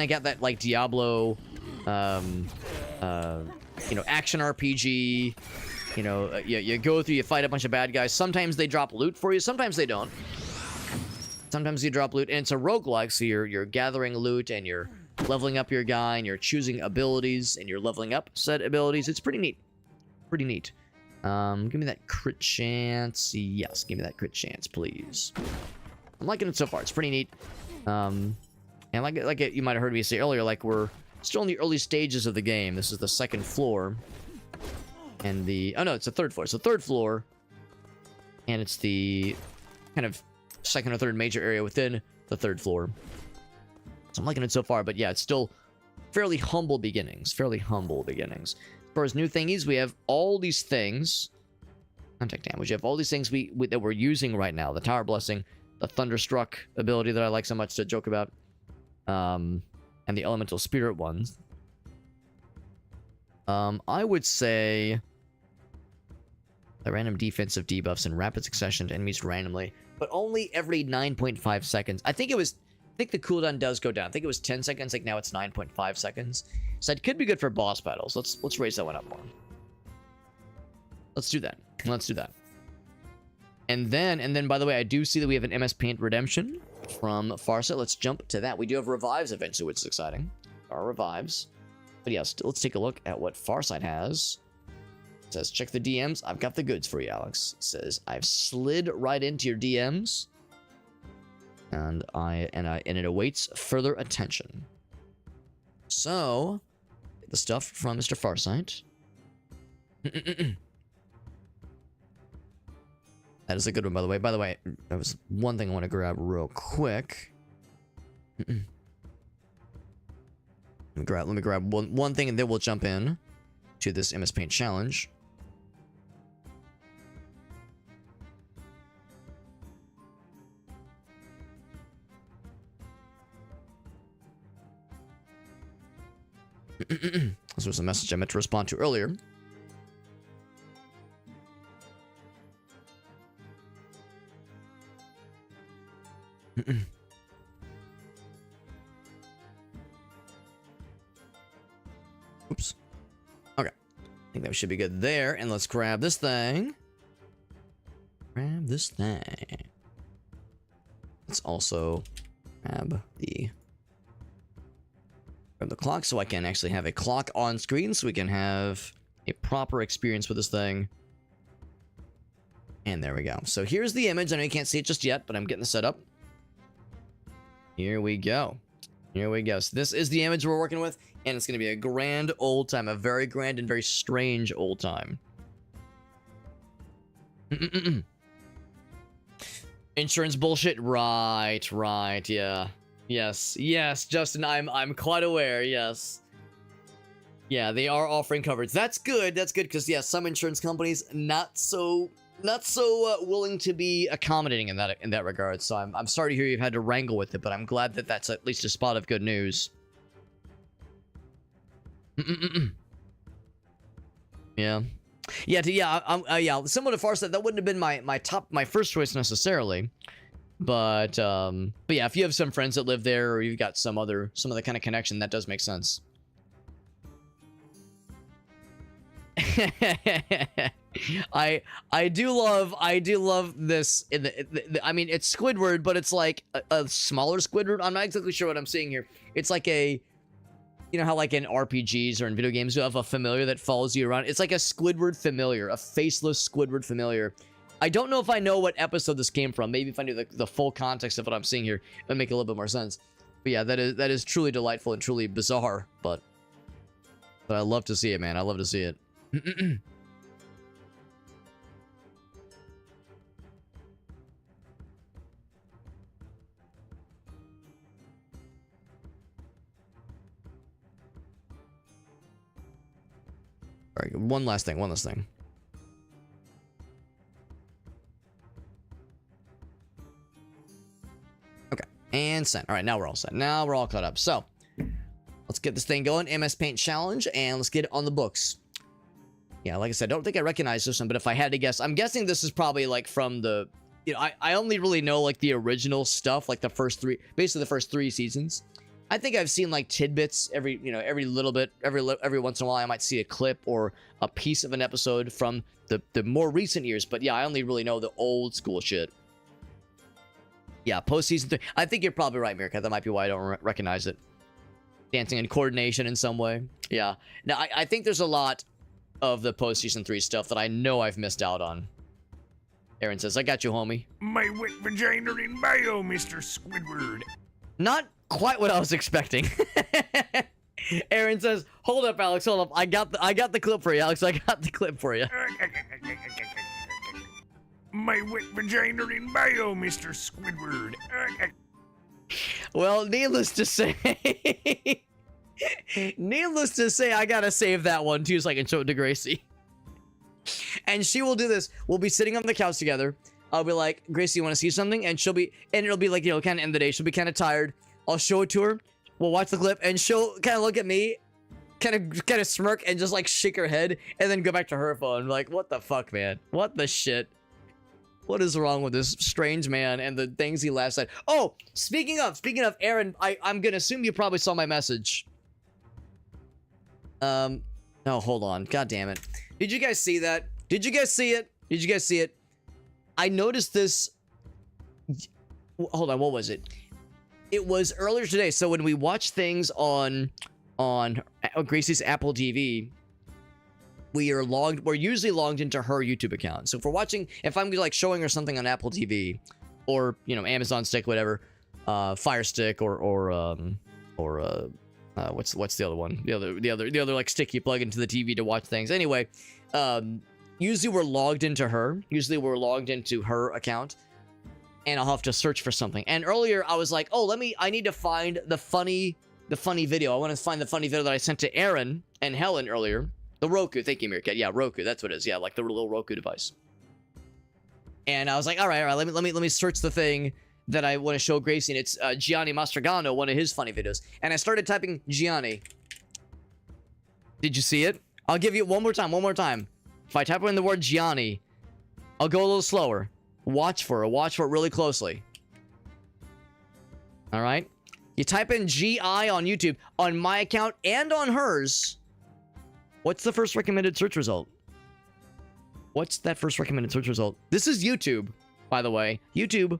of got that like Diablo, action RPG. You go through, you fight a bunch of bad guys. Sometimes they drop loot for you. Sometimes they don't. Sometimes you drop loot, and it's a roguelike, so you're gathering loot and you're leveling up your guy, and you're choosing abilities and you're leveling up said abilities. It's pretty neat. Pretty neat. Give me that crit chance. Yes, give me that crit chance, please. I'm liking it so far. It's pretty neat. And like you might have heard me say earlier, like we're still in the early stages of the game. This is the second floor. And it's the third floor. It's the third floor. And it's the kind of second or third major area within the third floor. So I'm liking it so far, but yeah, it's still fairly humble beginnings. Fairly humble beginnings. As far as new thingies, we have all these things. Contact damage. We have all these things that we're using right now. The Tower Blessing, the Thunderstruck ability that I like so much to joke about, and the Elemental Spirit ones. I would say the random defensive debuffs in rapid succession to enemies randomly, but only every 9.5 seconds. I think the cooldown does go down. I think it was 10 seconds. Like now it's 9.5 seconds. So it could be good for boss battles. Let's raise that one up more. Let's do that. Let's do that. And then by the way, I do see that we have an MS Paint Redemption from Farsight. Let's jump to that. We do have revives eventually, which is exciting. Our revives. But yes, let's take a look at what Farsight has. It says, check the DMs. I've got the goods for you, Alex. It says, I've slid right into your DMs. And it awaits further attention. So, the stuff from Mr. Farsight. That is a good one, by the way. By the way, that was one thing I want to grab real quick. Let me grab one thing, and then we'll jump in to this MS Paint challenge. This was a message I meant to respond to earlier. Oops. Okay. I think that should be good there. And let's grab this thing. Grab this thing. Let's also grab the clock so I can actually have a clock on screen so we can have a proper experience with this thing. And there we go. So here's the image. I know you can't see it just yet, but I'm getting the setup. Here we go. Here we go. So this is the image we're working with, and it's going to be a grand old time. A very grand and very strange old time. Insurance bullshit? Right, yeah. Yes, Justin, I'm quite aware, yes. Yeah, they are offering coverage. That's good, because, yeah, some insurance companies not so willing to be accommodating in that regard. So I'm sorry to hear you've had to wrangle with it, but I'm glad that that's at least a spot of good news. Yeah. Yeah, similar to Farsight, that wouldn't have been my first choice necessarily. But yeah, if you have some friends that live there, or you've got some other kind of connection, that does make sense. I do love this. I mean, it's Squidward, but it's like a smaller Squidward. I'm not exactly sure what I'm seeing here. It's like a, you know how like in RPGs or in video games you have a familiar that follows you around. It's like a Squidward familiar, a faceless Squidward familiar. I don't know if I know what episode this came from. Maybe if I knew the full context of what I'm seeing here, it would make a little bit more sense. But yeah, that is truly delightful and truly bizarre. But I love to see it, man. I love to see it. All right, one last thing. Okay, and send. All right, now we're all set. Now we're all caught up. So let's get this thing going. MS Paint Challenge, and let's get it on the books. Yeah, like I said, I don't think I recognize this one, but if I had to guess, I'm guessing this is probably like from the, you know, I only really know like the original stuff, like the first three, basically the first 3 seasons. I think I've seen like tidbits every little bit, every once in a while I might see a clip or a piece of an episode from the more recent years, but yeah, I only really know the old school shit. Yeah, post-season 3. I think you're probably right, Mirka. That might be why I don't recognize it. Dancing in coordination in some way. Yeah. Now, I think there's a lot of the post-season 3 stuff that I know I've missed out on. Aaron says, I got you, homie. My wet vagina in bio, Mr. Squidward. Not quite what I was expecting. Aaron says, hold up, Alex, hold up. I got the clip for you, Alex. I got the clip for you. My wet vagina in bio, Mr. Squidward. Well, needless to say, I gotta save that one too so I can show it to Gracie. And she will do this. We'll be sitting on the couch together. I'll be like, Gracie, you want to see something? And it'll be like, you know, kind of end the day. She'll be kind of tired. I'll show it to her. We'll watch the clip and she'll kind of look at me, kind of smirk and just like shake her head and then go back to her phone. Like, what the fuck, man? What the shit? What is wrong with this strange man and the things he laughs at? Oh, speaking of Aaron, I'm gonna assume you probably saw my message. No, hold on. God damn it. Did you guys see that? Did you guys see it? I noticed this. Hold on, what was it? It was earlier today. So when we watch things on Gracie's Apple TV, we're usually logged into her YouTube account. So if I'm like showing her something on Apple TV or, you know, Amazon Stick, whatever, Fire Stick or what's the other one? The other like stick you plug into the TV to watch things. Anyway, usually we're logged into her account, and I'll have to search for something. And earlier I was like, oh, I need to find the funny video. I want to find the funny video that I sent to Aaron and Helen earlier. The Roku, thank you, Meerkat. Yeah, Roku, that's what it is. Yeah, like the little Roku device. And I was like, all right, let me search the thing that I want to show Gracie, and it's Gianni Mastragano, one of his funny videos. And I started typing Gianni. Did you see it? I'll give you one more time. If I type in the word Gianni, I'll go a little slower. Watch for it really closely. All right? You type in G-I on YouTube, on my account and on hers. What's the first recommended search result? What's that first recommended search result? This is YouTube, by the way. YouTube,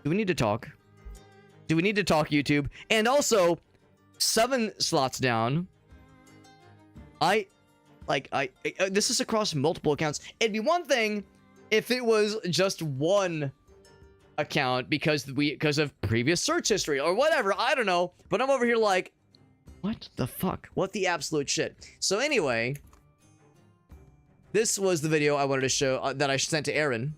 do we need to talk? Do we need to talk, YouTube? And also, 7 slots down, this is across multiple accounts. It'd be one thing if it was just one account because of previous search history or whatever. I don't know. But I'm over here like, what the fuck? What the absolute shit? So anyway, this was the video I wanted to show that I sent to Aaron.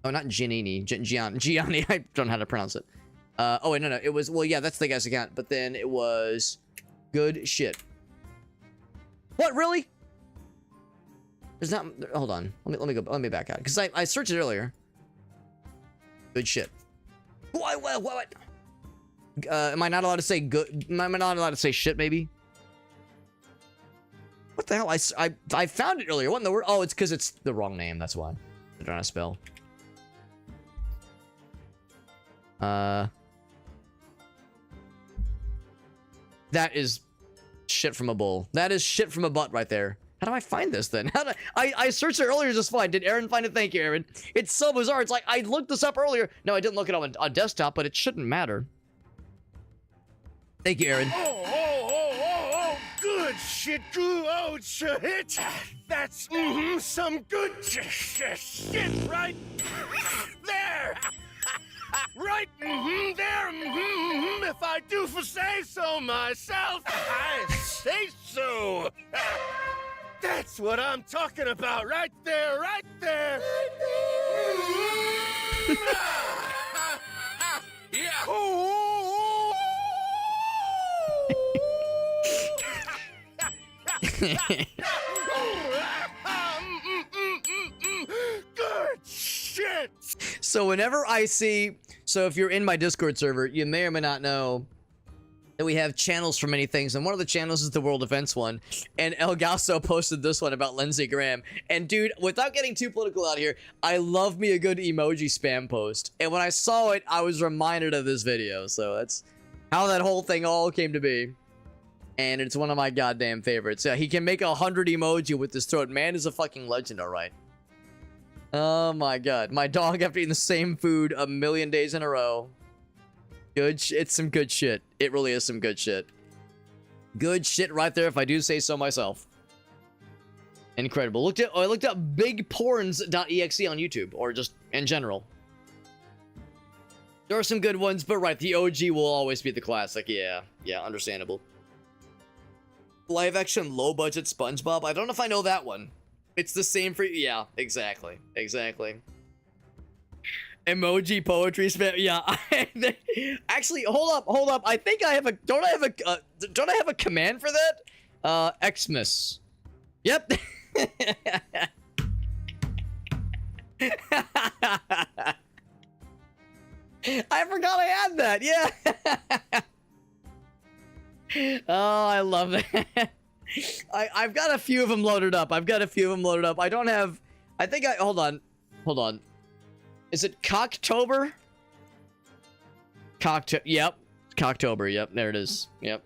Oh, not Giannini. Gianni. I don't know how to pronounce it. Oh, wait, no. It was, well, yeah, that's the guy's account. But then it was good shit. What, really? There's not, hold on. Let me back out. Because I searched it earlier. Good shit. What? Am I not allowed to say good? Am I not allowed to say shit, maybe? What the hell? I found it earlier. What in the world? Oh, it's because it's the wrong name. That's why. I'm trying to spell. That is shit from a bull. That is shit from a butt right there. How do I find this then? How do I searched it earlier just fine. Did Aaron find it? Thank you, Aaron. It's so bizarre. It's like I looked this up earlier. No, I didn't look it up on desktop, but it shouldn't matter. Thank you, Aaron. Oh, good shit, good old shit. That's some good shit right there. Right there, if I do for say so myself, I say so. That's what I'm talking about, right there, right there. Yeah. Good shit. So whenever I see, so if you're in my Discord server, you may or may not know that we have channels for many things, and one of the channels is the World Events one, and El Gaso posted this one about Lindsey Graham, and dude, without getting too political out here, I love me a good emoji spam post, and when I saw it, I was reminded of this video, so that's how that whole thing all came to be, and it's one of my goddamn favorites. Yeah, he can make 100 emoji with his throat. Man is a fucking legend, alright. Oh my god, my dog after eating the same food a million days in a row. It's some good shit. It really is some good shit. Good shit right there, if I do say so myself. Incredible. I looked up bigporns.exe on YouTube, or just in general. There are some good ones, but right, the OG will always be the classic. Yeah, understandable. Live action low budget SpongeBob. I don't know if I know that one. It's the same for, yeah, exactly. Emoji poetry spam. Yeah. Actually, hold up. I think I have a. Don't I have a command for that? Xmas. Yep. I forgot I had that. Yeah. Oh, I love that. I've got a few of them loaded up. I don't have. I think I. Hold on. Is it Cocktober? Yep. Cocktober. Yep. There it is. Yep.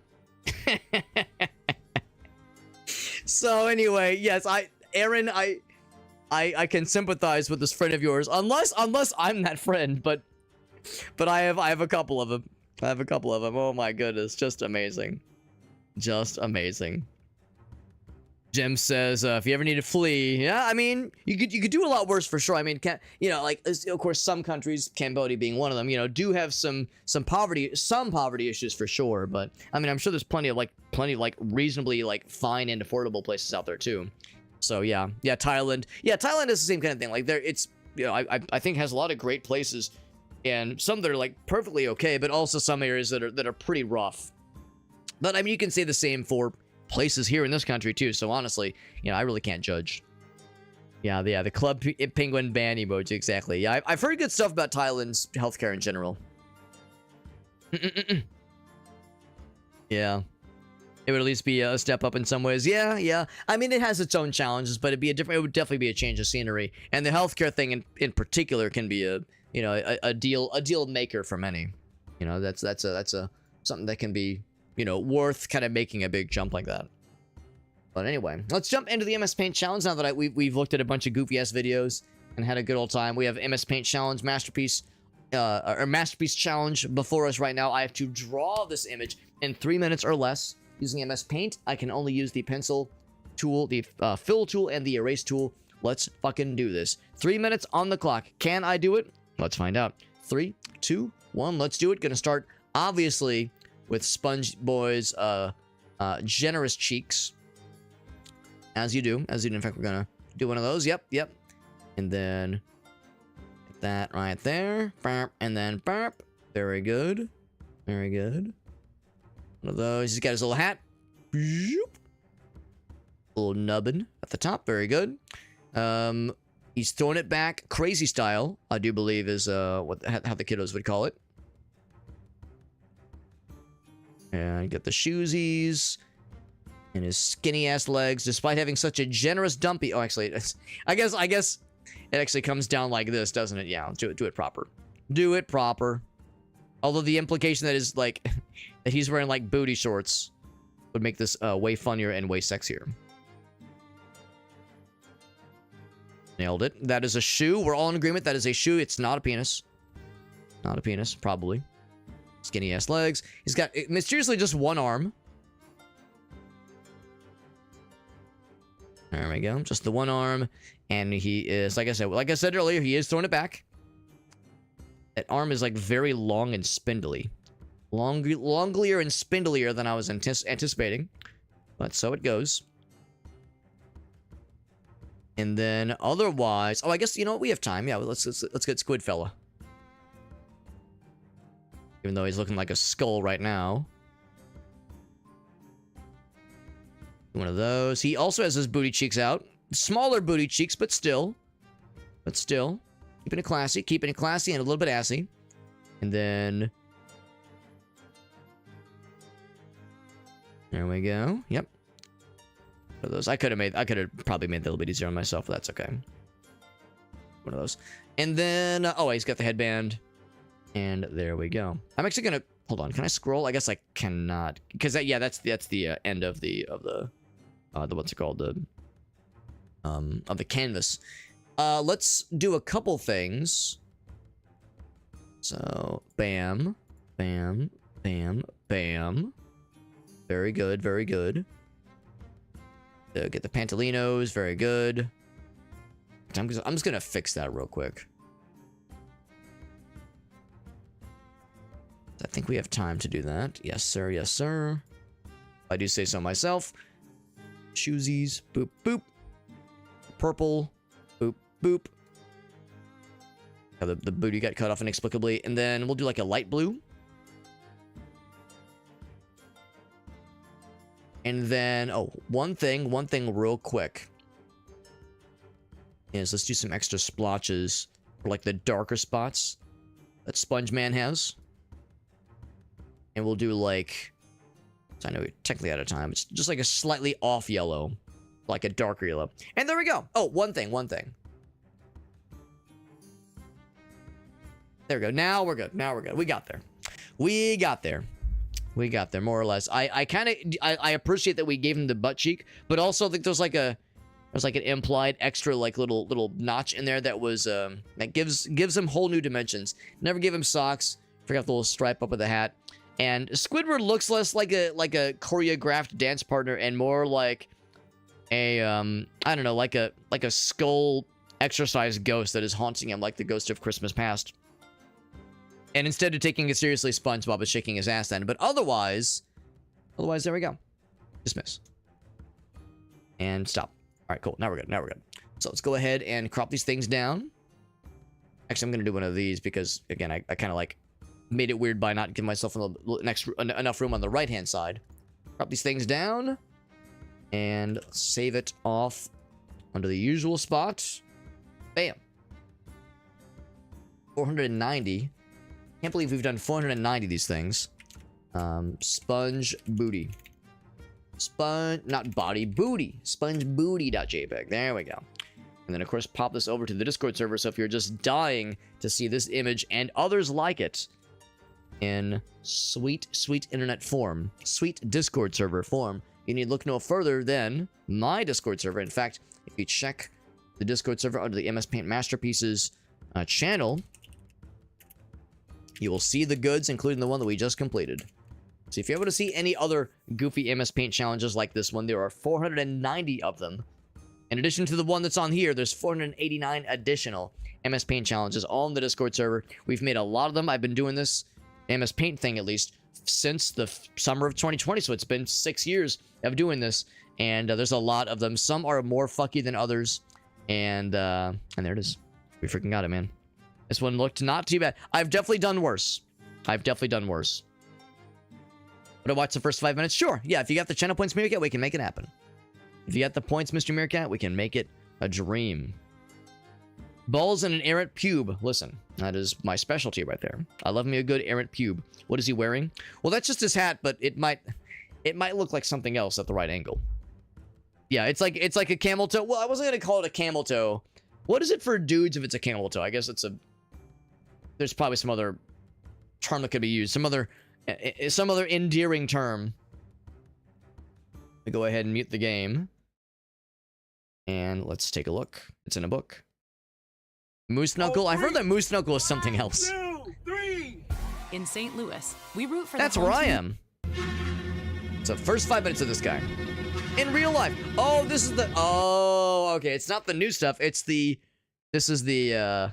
So anyway, yes, Aaron, I can sympathize with this friend of yours, unless I'm that friend, but I have a couple of them. Oh my goodness, just amazing. Jim says, if you ever need to flee, yeah, I mean, you could do a lot worse for sure. I mean, like, of course, some countries, Cambodia being one of them, do have some poverty issues for sure. But I mean, I'm sure there's plenty of reasonably fine and affordable places out there too. So yeah, Thailand. Yeah, Thailand is the same kind of thing. Like it's I think has a lot of great places, and some that are perfectly okay, but also some areas that are pretty rough. But I mean, you can say the same for places here in this country too, so honestly, I really can't judge. Yeah, the Club Penguin ban emoji, exactly. Yeah, I've heard good stuff about Thailand's healthcare in general. Yeah, it would at least be a step up in some ways. Yeah. I mean, it has its own challenges, but it would definitely be a change of scenery, and the healthcare thing in particular can be a deal maker for many. That's something that can be worth kind of making a big jump like that. But anyway, let's jump into the MS Paint Challenge now that we've looked at a bunch of goofy-ass videos and had a good old time. We have MS Paint Challenge, Masterpiece Challenge before us right now. I have to draw this image in 3 minutes or less using MS Paint. I can only use the pencil tool, the fill tool, and the erase tool. Let's fucking do this. 3 minutes on the clock. Can I do it? Let's find out. 3, 2, 1, let's do it. Gonna start, obviously, with Sponge Boy's generous cheeks. As you do. In fact, we're gonna do one of those. Yep. And then like that right there. And then very good. One of those. He's got his little hat. Little nubbin at the top. Very good. He's throwing it back crazy style, I do believe is how the kiddos would call it. And get the shoesies and his skinny ass legs, despite having such a generous dumpy. Oh, actually, I guess it actually comes down like this, doesn't it? Yeah, do it proper. Although the implication that is like that he's wearing like booty shorts would make this way funnier and way sexier. Nailed it. That is a shoe. We're all in agreement. That is a shoe. It's not a penis. Not a penis, probably. Skinny ass legs. He's got mysteriously just one arm. There we go. Just the one arm. And he is, like I said earlier, he is throwing it back. That arm is like very long and spindly. Longlier and spindlier than I was anticipating. But so it goes. And then otherwise, oh, I guess, you know what? We have time. Yeah, let's get Squid Fella. Even though he's looking like a skull right now. One of those. He also has his booty cheeks out. Smaller booty cheeks, but still. Keeping it classy and a little bit assy. And then... there we go. Yep. One of those. I could have probably made that a little bit easier on myself, but that's okay. One of those. And then, oh, he's got the headband. And there we go. I'm actually gonna, hold on, can I scroll? I guess I cannot. Because that, yeah, that's the end of the what's it called? Of the canvas. Let's do a couple things. So, bam, bam, bam, bam. Very good, very good. Get the pantalinos, very good. I'm just gonna fix that real quick. I think we have time to do that. Yes, sir, yes, sir. I do say so myself. Shoesies, boop, boop. Purple, boop, boop. The booty got cut off inexplicably. And then we'll do like a light blue. And then, oh, one thing real quick. Is let's do some extra splotches for like the darker spots that Sponge Man has. And we'll do like, so I know we're technically out of time. It's just like a slightly off yellow. Like a darker yellow. And there we go. Oh, one thing. There we go. Now we're good. We got there. More or less. I appreciate that we gave him the butt cheek, but also I think there's like an implied extra like little notch in there that was that gives him whole new dimensions. Never give him socks. Forgot the little stripe up of the hat. And Squidward looks less like a choreographed dance partner and more like a I don't know, like a skull exercise ghost that is haunting him like the ghost of Christmas past. And instead of taking it seriously, SpongeBob is shaking his ass then. But otherwise, there we go. Dismiss. And stop. All right, cool. Now we're good. So let's go ahead and crop these things down. Actually, I'm going to do one of these because, again, I kind of like made it weird by not giving myself enough room on the right-hand side. Crop these things down. And save it off under the usual spot. Bam. 490. Can't believe we've done 490 of these things. Sponge booty. Not body, booty. Sponge booty.jpg. There we go. And then, of course, pop this over to the Discord server. So if you're just dying to see this image and others like it in sweet, sweet internet form, sweet Discord server form, you need look no further than my Discord server. In fact, if you check the Discord server under the MS Paint Masterpieces channel, you will see the goods, including the one that we just completed. So if you're able to see any other goofy MS Paint challenges like this one, there are 490 of them. In addition to the one that's on here, there's 489 additional MS Paint challenges all on the Discord server. We've made a lot of them. I've been doing this MS Paint thing, at least, since the summer of 2020, so it's been 6 years of doing this, and there's a lot of them. Some are more fucky than others, and there it is. We freaking got it, man. This one looked not too bad. I've definitely done worse. Would I watch the first 5 minutes? Sure. Yeah, if you got the channel points, Meerkat, we can make it happen. If you got the points, Mr. Meerkat, we can make it a dream. Balls and an errant pube. Listen, that is my specialty right there. I love me a good errant pube. What is he wearing? Well, that's just his hat, but it might look like something else at the right angle. Yeah, it's like a camel toe. Well, I wasn't gonna call it a camel toe. What is it for dudes if it's a camel toe? I guess it's a... There's probably some other term that could be used. Some other endearing term. Let me go ahead and mute the game. And let's take a look. It's in a book. Moose Knuckle? I've heard that Moose Knuckle is something else. 2, 3. In St. Louis, we root for That's the where home I team. am. So first 5 minutes of this guy. In real life. Oh, this is the... Oh, okay. It's not the new stuff. It's the... This is the...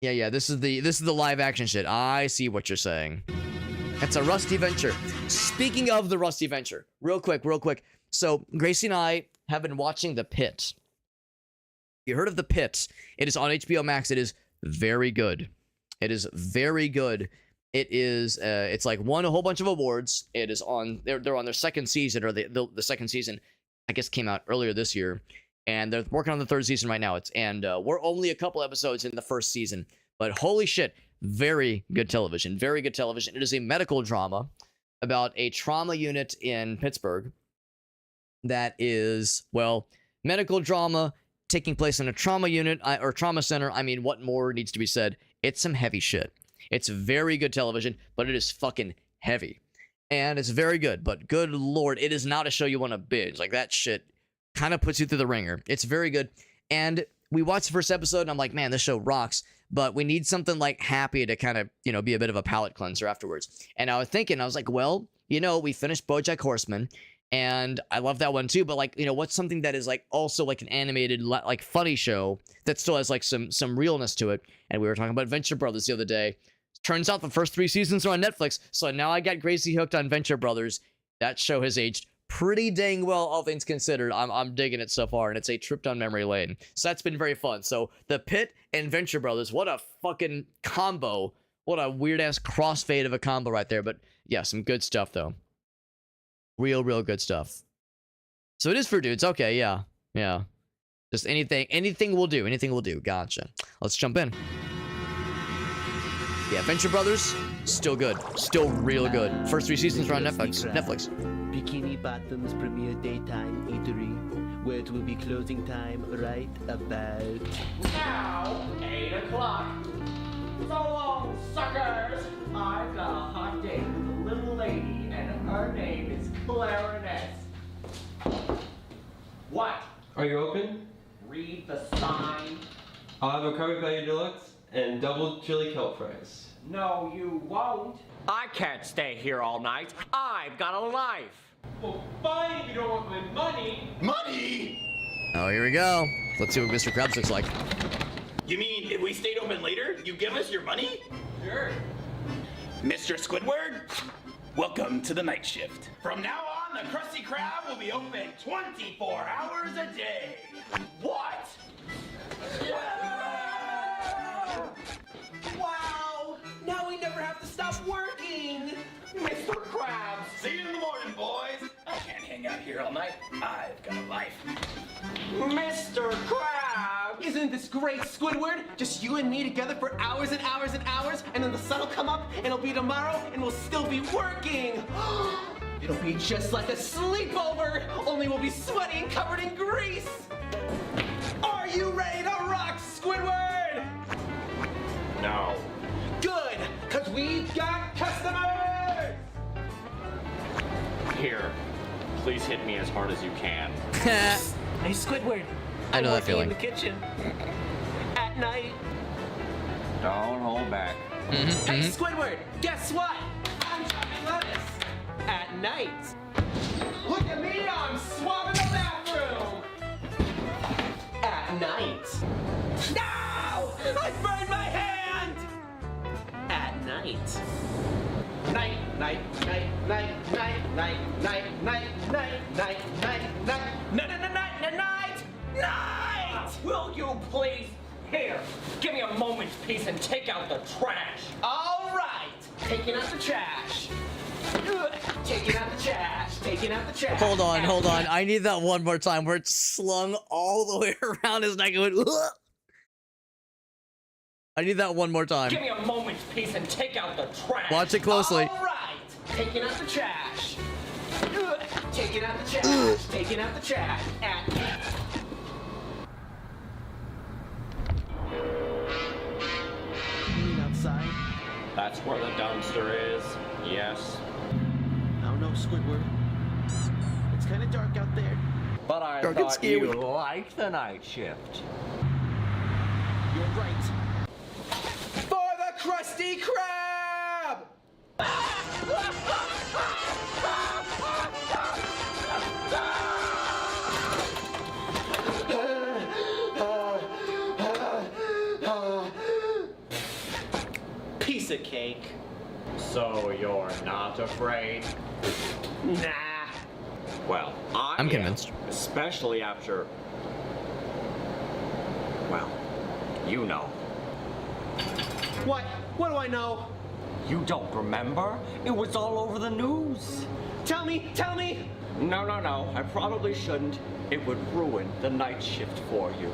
Yeah, this is the live action shit. I see what you're saying. It's a Rusty Venture. Speaking of the Rusty Venture, real quick. So Gracie and I have been watching The Pit. You heard of The Pit? It is on HBO Max. It is very good. It is very good. It is. It's like won a whole bunch of awards. It is on. They're on their second season, or the second season, I guess, came out earlier this year, and they're working on the third season right now. We're only a couple episodes in the first season, but holy shit, very good television. Very good television. It is a medical drama about a trauma unit in Pittsburgh that is, well, medical drama taking place in a trauma unit or trauma center. I mean, what more needs to be said? It's some heavy shit. It's very good television, but it is fucking heavy. And it's very good, but good lord, it is not a show you want to binge. Like, that shit kind of puts you through the ringer. It's very good. And we watched the first episode, and I'm like, man, this show rocks. But we need something, like, happy to kind of, be a bit of a palate cleanser afterwards. And I was thinking, I was like, well, we finished BoJack Horseman, and I love that one too. But, like, what's something that is, like, also, like, an animated, like, funny show that still has, like, some realness to it? And we were talking about Venture Brothers the other day. Turns out the first 3 seasons are on Netflix, so now I got Gracie hooked on Venture Brothers. That show has aged pretty dang well, all things considered. I'm digging it so far, and it's a trip down memory lane. So that's been very fun. So The Pit and Venture Brothers, what a fucking combo. What a weird-ass crossfade of a combo right there. But yeah, some good stuff, though. Real good stuff. So it is for dudes. Okay, yeah. Just anything will do. Anything will do. Gotcha. Let's jump in. Yeah, Venture Brothers, still good. Still real good. First 3 seasons are on Netflix. Bikini Bottom's premier daytime eatery, where it will be closing time right about Now, 8 o'clock. So long, suckers! I've got a hot date with a little lady, and her name is Clarinet. What? Are you open? Read the sign. I'll have a curry patty deluxe and double chili kelp fries. No, you won't. I can't stay here all night. I've got a life. Well, fine if you don't want my money. Money? Oh, here we go. Let's see what Mr. Krabs looks like. You mean if we stayed open later, you give us your money? Sure. Mr. Squidward, welcome to the night shift. From now on, the Krusty Krab will be open 24 hours a day. What? Wow! Now we never have to stop working! Mr. Krabs! See you in the morning, boys. I can't hang out here all night. I've got a life. Mr. Krabs! Isn't this great, Squidward? Just you and me together for hours and hours and hours, and then the sun will come up, and it'll be tomorrow, and we'll still be working! It'll be just like a sleepover, only we'll be sweaty and covered in grease! Are you ready to rock, Squidward? No. Good, because we've got customers! Here, please hit me as hard as you can. Hey, Squidward. I know that I'm working feeling. in the kitchen. At night. Don't hold back. Hey, Squidward, guess what? I'm chopping lettuce. At night. Look at me, I'm swabbing the bathroom. At night. No! I burned my hand! At night. Night, night, night, night, night, night, night, night, night, night, night, night, night, night! Will you please? Here, give me a moment's peace and take out the trash. All right, taking out the trash. Taking out the trash, taking out the trash. Hold on. I need that one more time where it's slung all the way around his neck. I need that one more time. Give me a moment's peace and take out the trash. Watch it closely. All right, taking out the trash. Taking out the trash, taking out the trash. You mean outside? That's where the dumpster is. Yes. I don't know, Squidward. It's kind of dark out there. But I Dark and thought scary. you liked the night shift. You're right. For the Krusty Krab! Piece of cake. So you're not afraid? Nah. Well, I'm convinced. Especially after... Well, you know. What? What do I know? You don't remember? It was all over the news. Tell me! Tell me! No, I probably shouldn't. It would ruin the night shift for you.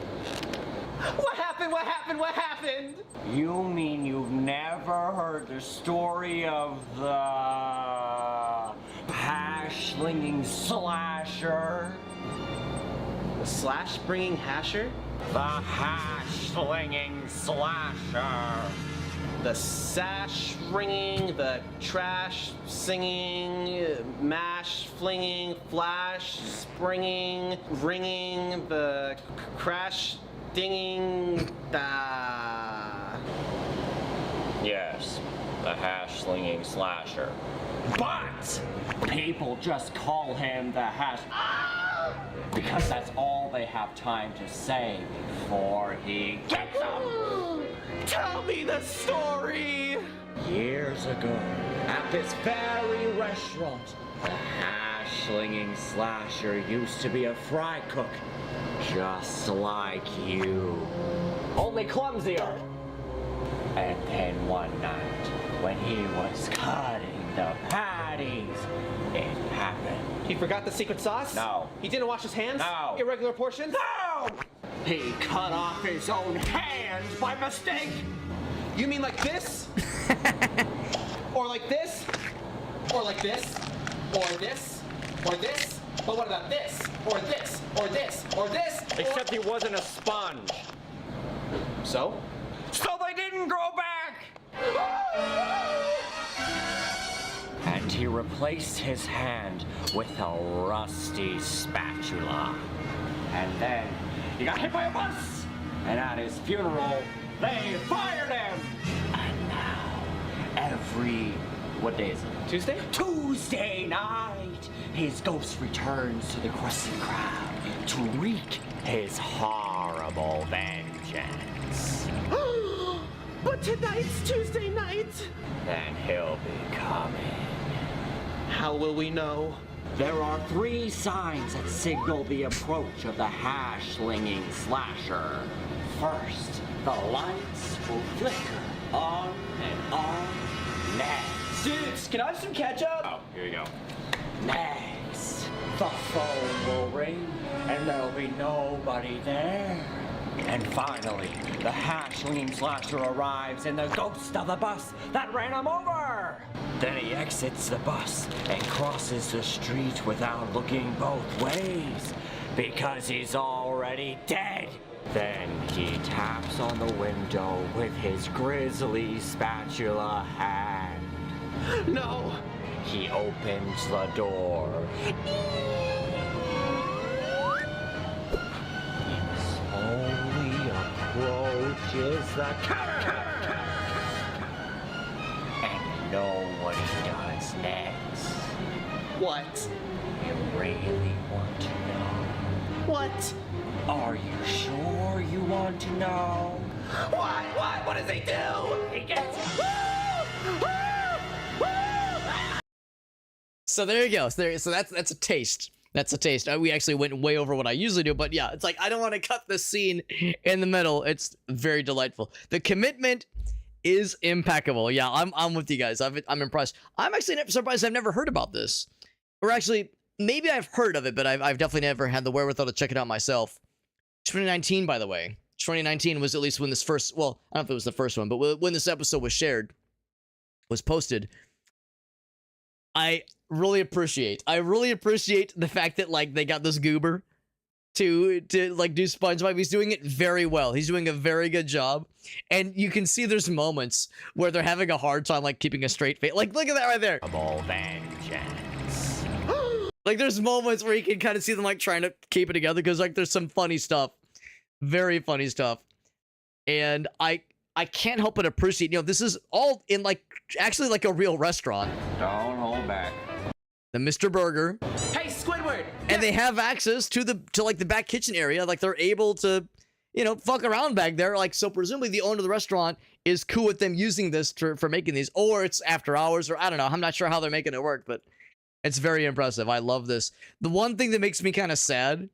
What happened? What happened? What happened? You mean you've never heard the story of the hash-slinging slasher? The slash-bringing hasher? The hash-slinging slasher. The sash ringing, the trash singing, mash flinging, flash springing, ringing, the crash dinging, Yes, the hash-slinging slasher. But people just call him the hash... because that's all they have time to say before he gets them. Tell me the story! Years ago, at this very restaurant, the hash-slinging slasher used to be a fry cook, just like you. Only clumsier. And then one night, when he was cutting the patties, it happened. He forgot the secret sauce? No. He didn't wash his hands? No. Irregular portions? No! He cut off his own hand by mistake! You mean like this? Or like this? Or like this? Or this? Or this? But what about this? Or this? Or this? Or this? Except he wasn't a sponge. So? So they didn't grow back! And he replaced his hand with a rusty spatula. And then he got hit by a bus! And at his funeral, they fired him! And now, what day is it? Tuesday? Tuesday night, his ghost returns to the Krusty Krab to wreak his horrible vengeance. But tonight's Tuesday night! Then he'll be coming. How will we know? There are 3 signs that signal the approach of the hash-slinging slasher. First, the lights will flicker on and on. Next. Dudes, can I have some ketchup? Oh, here you go. Next, the phone will ring and there'll be nobody there. And finally, the hash-slinging slasher arrives in the ghost of the bus that ran him over. Then he exits the bus and crosses the street without looking both ways because he's already dead. Then he taps on the window with his grisly spatula hand. No! He opens the door. And slowly approaches the counter. And you know what he does next. What? You really want to know? What? Are you sure you want to know? What? What? What does he do? He gets So there you go. So that's a taste. That's a taste. We actually went way over what I usually do, but yeah, it's like I don't want to cut the scene in the middle. It's very delightful. The commitment is impeccable. Yeah, I'm with you guys. I'm impressed. I'm actually surprised I've never heard about this, or actually maybe I've heard of it, but I've definitely never had the wherewithal to check it out myself. 2019, by the way. 2019 was at least when this first. Well, I don't know if it was the first one, but when this episode was shared, was posted. I really appreciate the fact that like they got this goober to like do SpongeBob. He's doing it very well. He's doing a very good job. And you can see there's moments where they're having a hard time like keeping a straight face. Like look at that right there. Like there's moments where you can kind of see them like trying to keep it together because like there's some funny stuff. Very funny stuff. And I can't help but appreciate, you know, this is all in like actually like a real restaurant. Don't hold back. The Mr. Burger. Hey, Squidward! And they have access to like the back kitchen area. Like they're able to, you know, fuck around back there. Like, so presumably the owner of the restaurant is cool with them using this for making these, or it's after hours, or I don't know. I'm not sure how they're making it work, but it's very impressive. I love this. The one thing that makes me kind of sad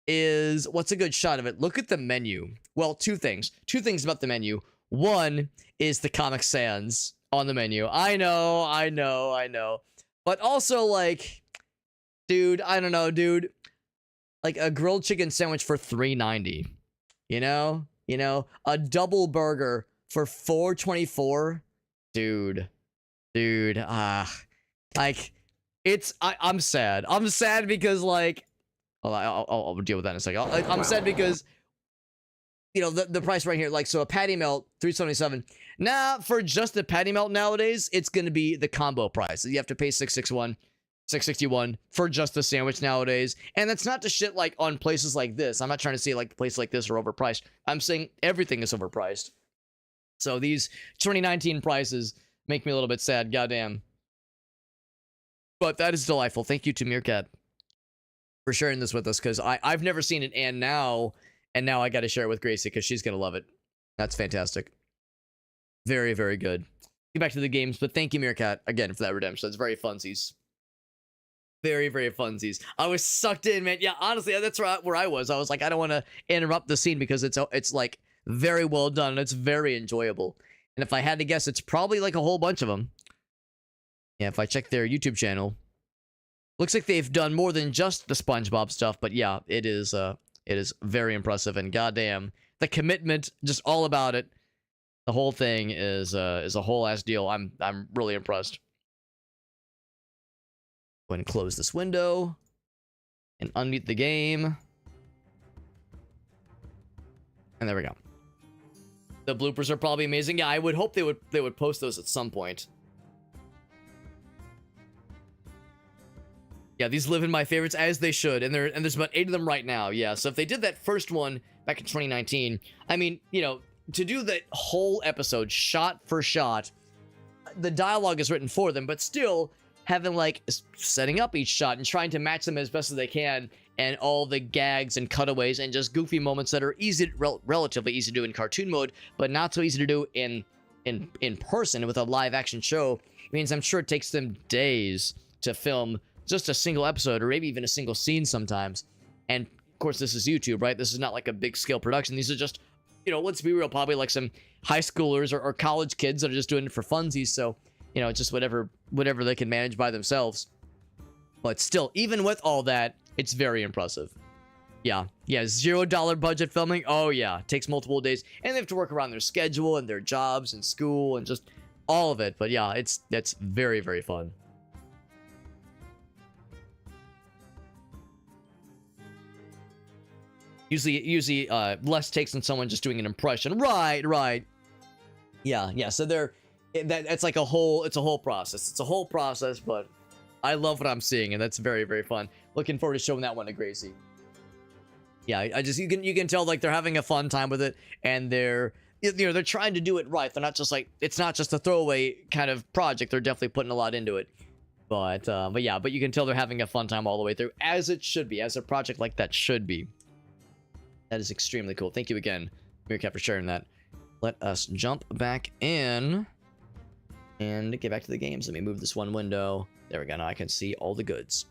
is, what's a good shot of it? Look at the menu. Well, two things about the menu. One is the Comic Sans on the menu. I know. But also, like, dude, I don't know, dude. Like a grilled chicken sandwich for $3.90. You know, a double burger for $4.24. Dude, like, I'm sad. I'm sad because like, I'll deal with that in a second. I'm sad because, you know, the price right here, like, so a patty melt, $3.77. Nah, for just the patty melt nowadays, it's gonna be the combo price. You have to pay $6.61 for just the sandwich nowadays. And that's not to shit like on places like this. I'm not trying to say like places like this are overpriced. I'm saying everything is overpriced. So these 2019 prices make me a little bit sad. Goddamn. But that is delightful. Thank you to Meerkat for sharing this with us, because I've never seen it, and now I got to share it with Gracie because she's gonna love it. That's fantastic. Very, very good. Get back to the games, but thank you, Meerkat, again for that redemption. That's very funsies. Very, very funsies. I was sucked in, man. Yeah, honestly, that's where I was. I was like, I don't want to interrupt the scene because it's like very well done and it's very enjoyable. And if I had to guess, it's probably like a whole bunch of them. Yeah, if I check their YouTube channel, looks like they've done more than just the SpongeBob stuff. But yeah, it is very impressive, and goddamn, the commitment, just all about it. The whole thing is a whole ass deal. I'm really impressed. Go ahead and close this window and unmute the game. And there we go. The bloopers are probably amazing. Yeah, I would hope they would post those at some point. Yeah, these live in my favorites, as they should, and there's about 8 of them right now. Yeah, so if they did that first one back in 2019, I mean, you know, to do that whole episode shot for shot, the dialogue is written for them, but still having like setting up each shot and trying to match them as best as they can, and all the gags and cutaways and just goofy moments that are easy, relatively easy to do in cartoon mode, but not so easy to do in person with a live action show. It means I'm sure it takes them days to film just a single episode, or maybe even a single scene sometimes. And of course, this is YouTube, right? This is not like a big scale production. These are just, you know, let's be real, probably like some high schoolers or college kids that are just doing it for funsies. So, you know, just whatever they can manage by themselves. But still, even with all that, it's very impressive. Yeah, $0 budget filming. Oh yeah, takes multiple days, and they have to work around their schedule and their jobs and school and just all of it. But yeah, that's very, very fun. Usually less takes than someone just doing an impression. Right. Yeah. So it's like a whole process. It's a whole process, but I love what I'm seeing, and that's very, very fun. Looking forward to showing that one to Gracie. Yeah, you can tell like they're having a fun time with it, and they're trying to do it right. They're not just like, it's not just a throwaway kind of project. They're definitely putting a lot into it. But you can tell they're having a fun time all the way through, as it should be, as a project like that should be. That is extremely cool. Thank you again, Meerkat, for sharing that. Let us jump back in and get back to the games. Let me move this one window. There we go. Now I can see all the goods.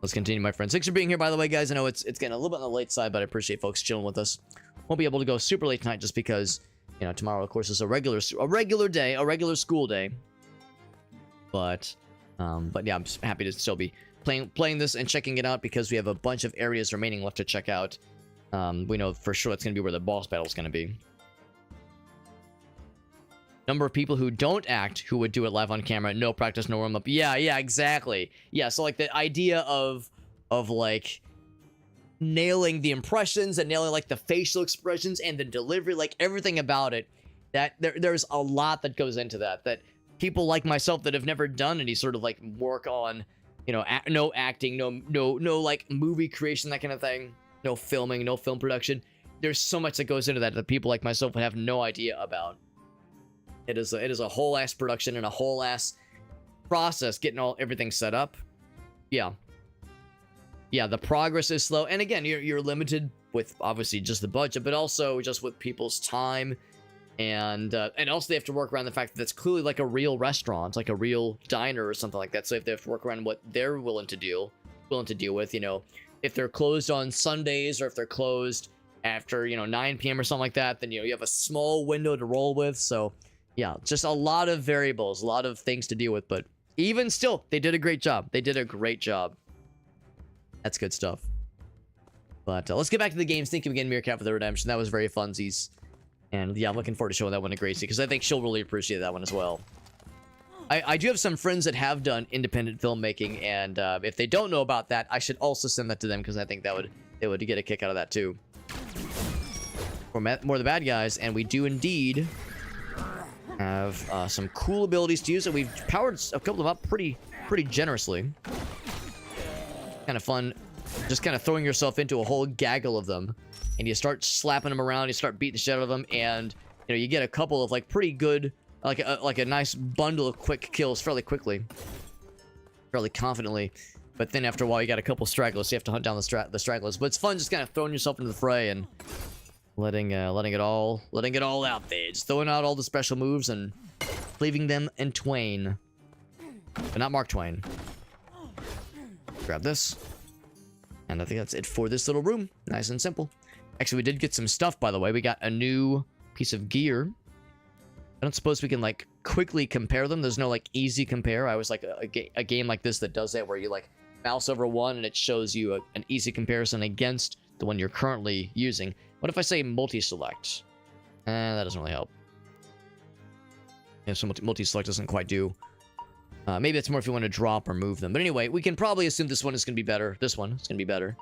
Let's continue, my friends. Thanks for being here, by the way, guys. I know it's getting a little bit on the late side, but I appreciate folks chilling with us. Won't be able to go super late tonight just because, you know, tomorrow, of course, is a regular day, a regular school day. But yeah, I'm just happy to still be playing this and checking it out, because we have a bunch of areas remaining left to check out. We know for sure that's going to be where the boss battle is going to be. Number of people who don't act, who would do it live on camera, no practice, no warm up. Yeah, exactly. Yeah, so like the idea of like nailing the impressions and nailing like the facial expressions and the delivery, like everything about it. That there's a lot that goes into that people like myself that have never done any sort of like work on, you know, no acting, no like movie creation, that kind of thing, no filming, no film production. There's so much that goes into that people like myself would have no idea about. It is a whole ass production and a whole ass process getting everything set up. Yeah, the progress is slow, and again, you're limited with obviously just the budget, but also just with people's time, and also they have to work around the fact that it's clearly like a real restaurant, like a real diner or something like that. So if they have to work around what they're willing to deal with, you know, if they're closed on Sundays or if they're closed after, you know, 9 p.m. or something like that, then, you know, you have a small window to roll with. So yeah, just a lot of variables, a lot of things to deal with, but even still, they did a great job. They did a great job. That's good stuff. But let's get back to the games. Thank you again, Meerkat, for the redemption. That was very funsies. And yeah, I'm looking forward to showing that one to Gracie, because I think she'll really appreciate that one as well. I do have some friends that have done independent filmmaking, and if they don't know about that, I should also send that to them, because I think they would get a kick out of that too. More of the bad guys, and we do indeed have some cool abilities to use, and we've powered a couple of them up pretty generously. Kind of fun, just kind of throwing yourself into a whole gaggle of them, and you start slapping them around, you start beating the shit out of them, and you know, you get a couple of like pretty good, like a nice bundle of quick kills fairly quickly, fairly confidently. But then after a while, you got a couple stragglers, so you have to hunt down the stragglers. But it's fun just kind of throwing yourself into the fray and letting it all out there, just throwing out all the special moves and leaving them in twain, but not Mark Twain. Grab this, and I think that's it for this little room. Nice and simple. Actually, we did get some stuff, by the way. We got a new piece of gear. I don't suppose we can like quickly compare them. There's no like easy compare. I was like a game like this that does that, where you like mouse over one and it shows you an easy comparison against the one you're currently using. What if I say multi-select? That doesn't really help. Yeah, so multi-select doesn't quite do. Maybe it's more if you want to drop or move them. But anyway, we can probably assume this one is going to be better. This one is going to be better.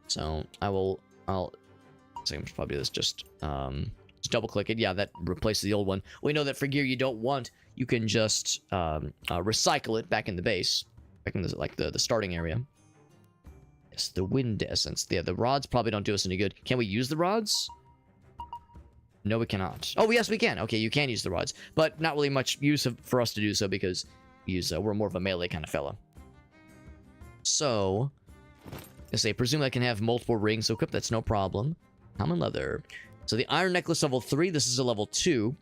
So I'll probably do this. Just double click it. Yeah, that replaces the old one. We know that for gear you don't want, you can just recycle it back in the base, back in the starting area. Yes, the wind essence. Yeah, the rods probably don't do us any good. Can we use the rods? No, we cannot. Oh, yes, we can. Okay, you can use the rods, but not really much use for us to do so, because we're more of a melee kind of fella. So, I presume I can have multiple rings equipped. That's no problem. Common leather. So the iron necklace level 3. This is a level 2.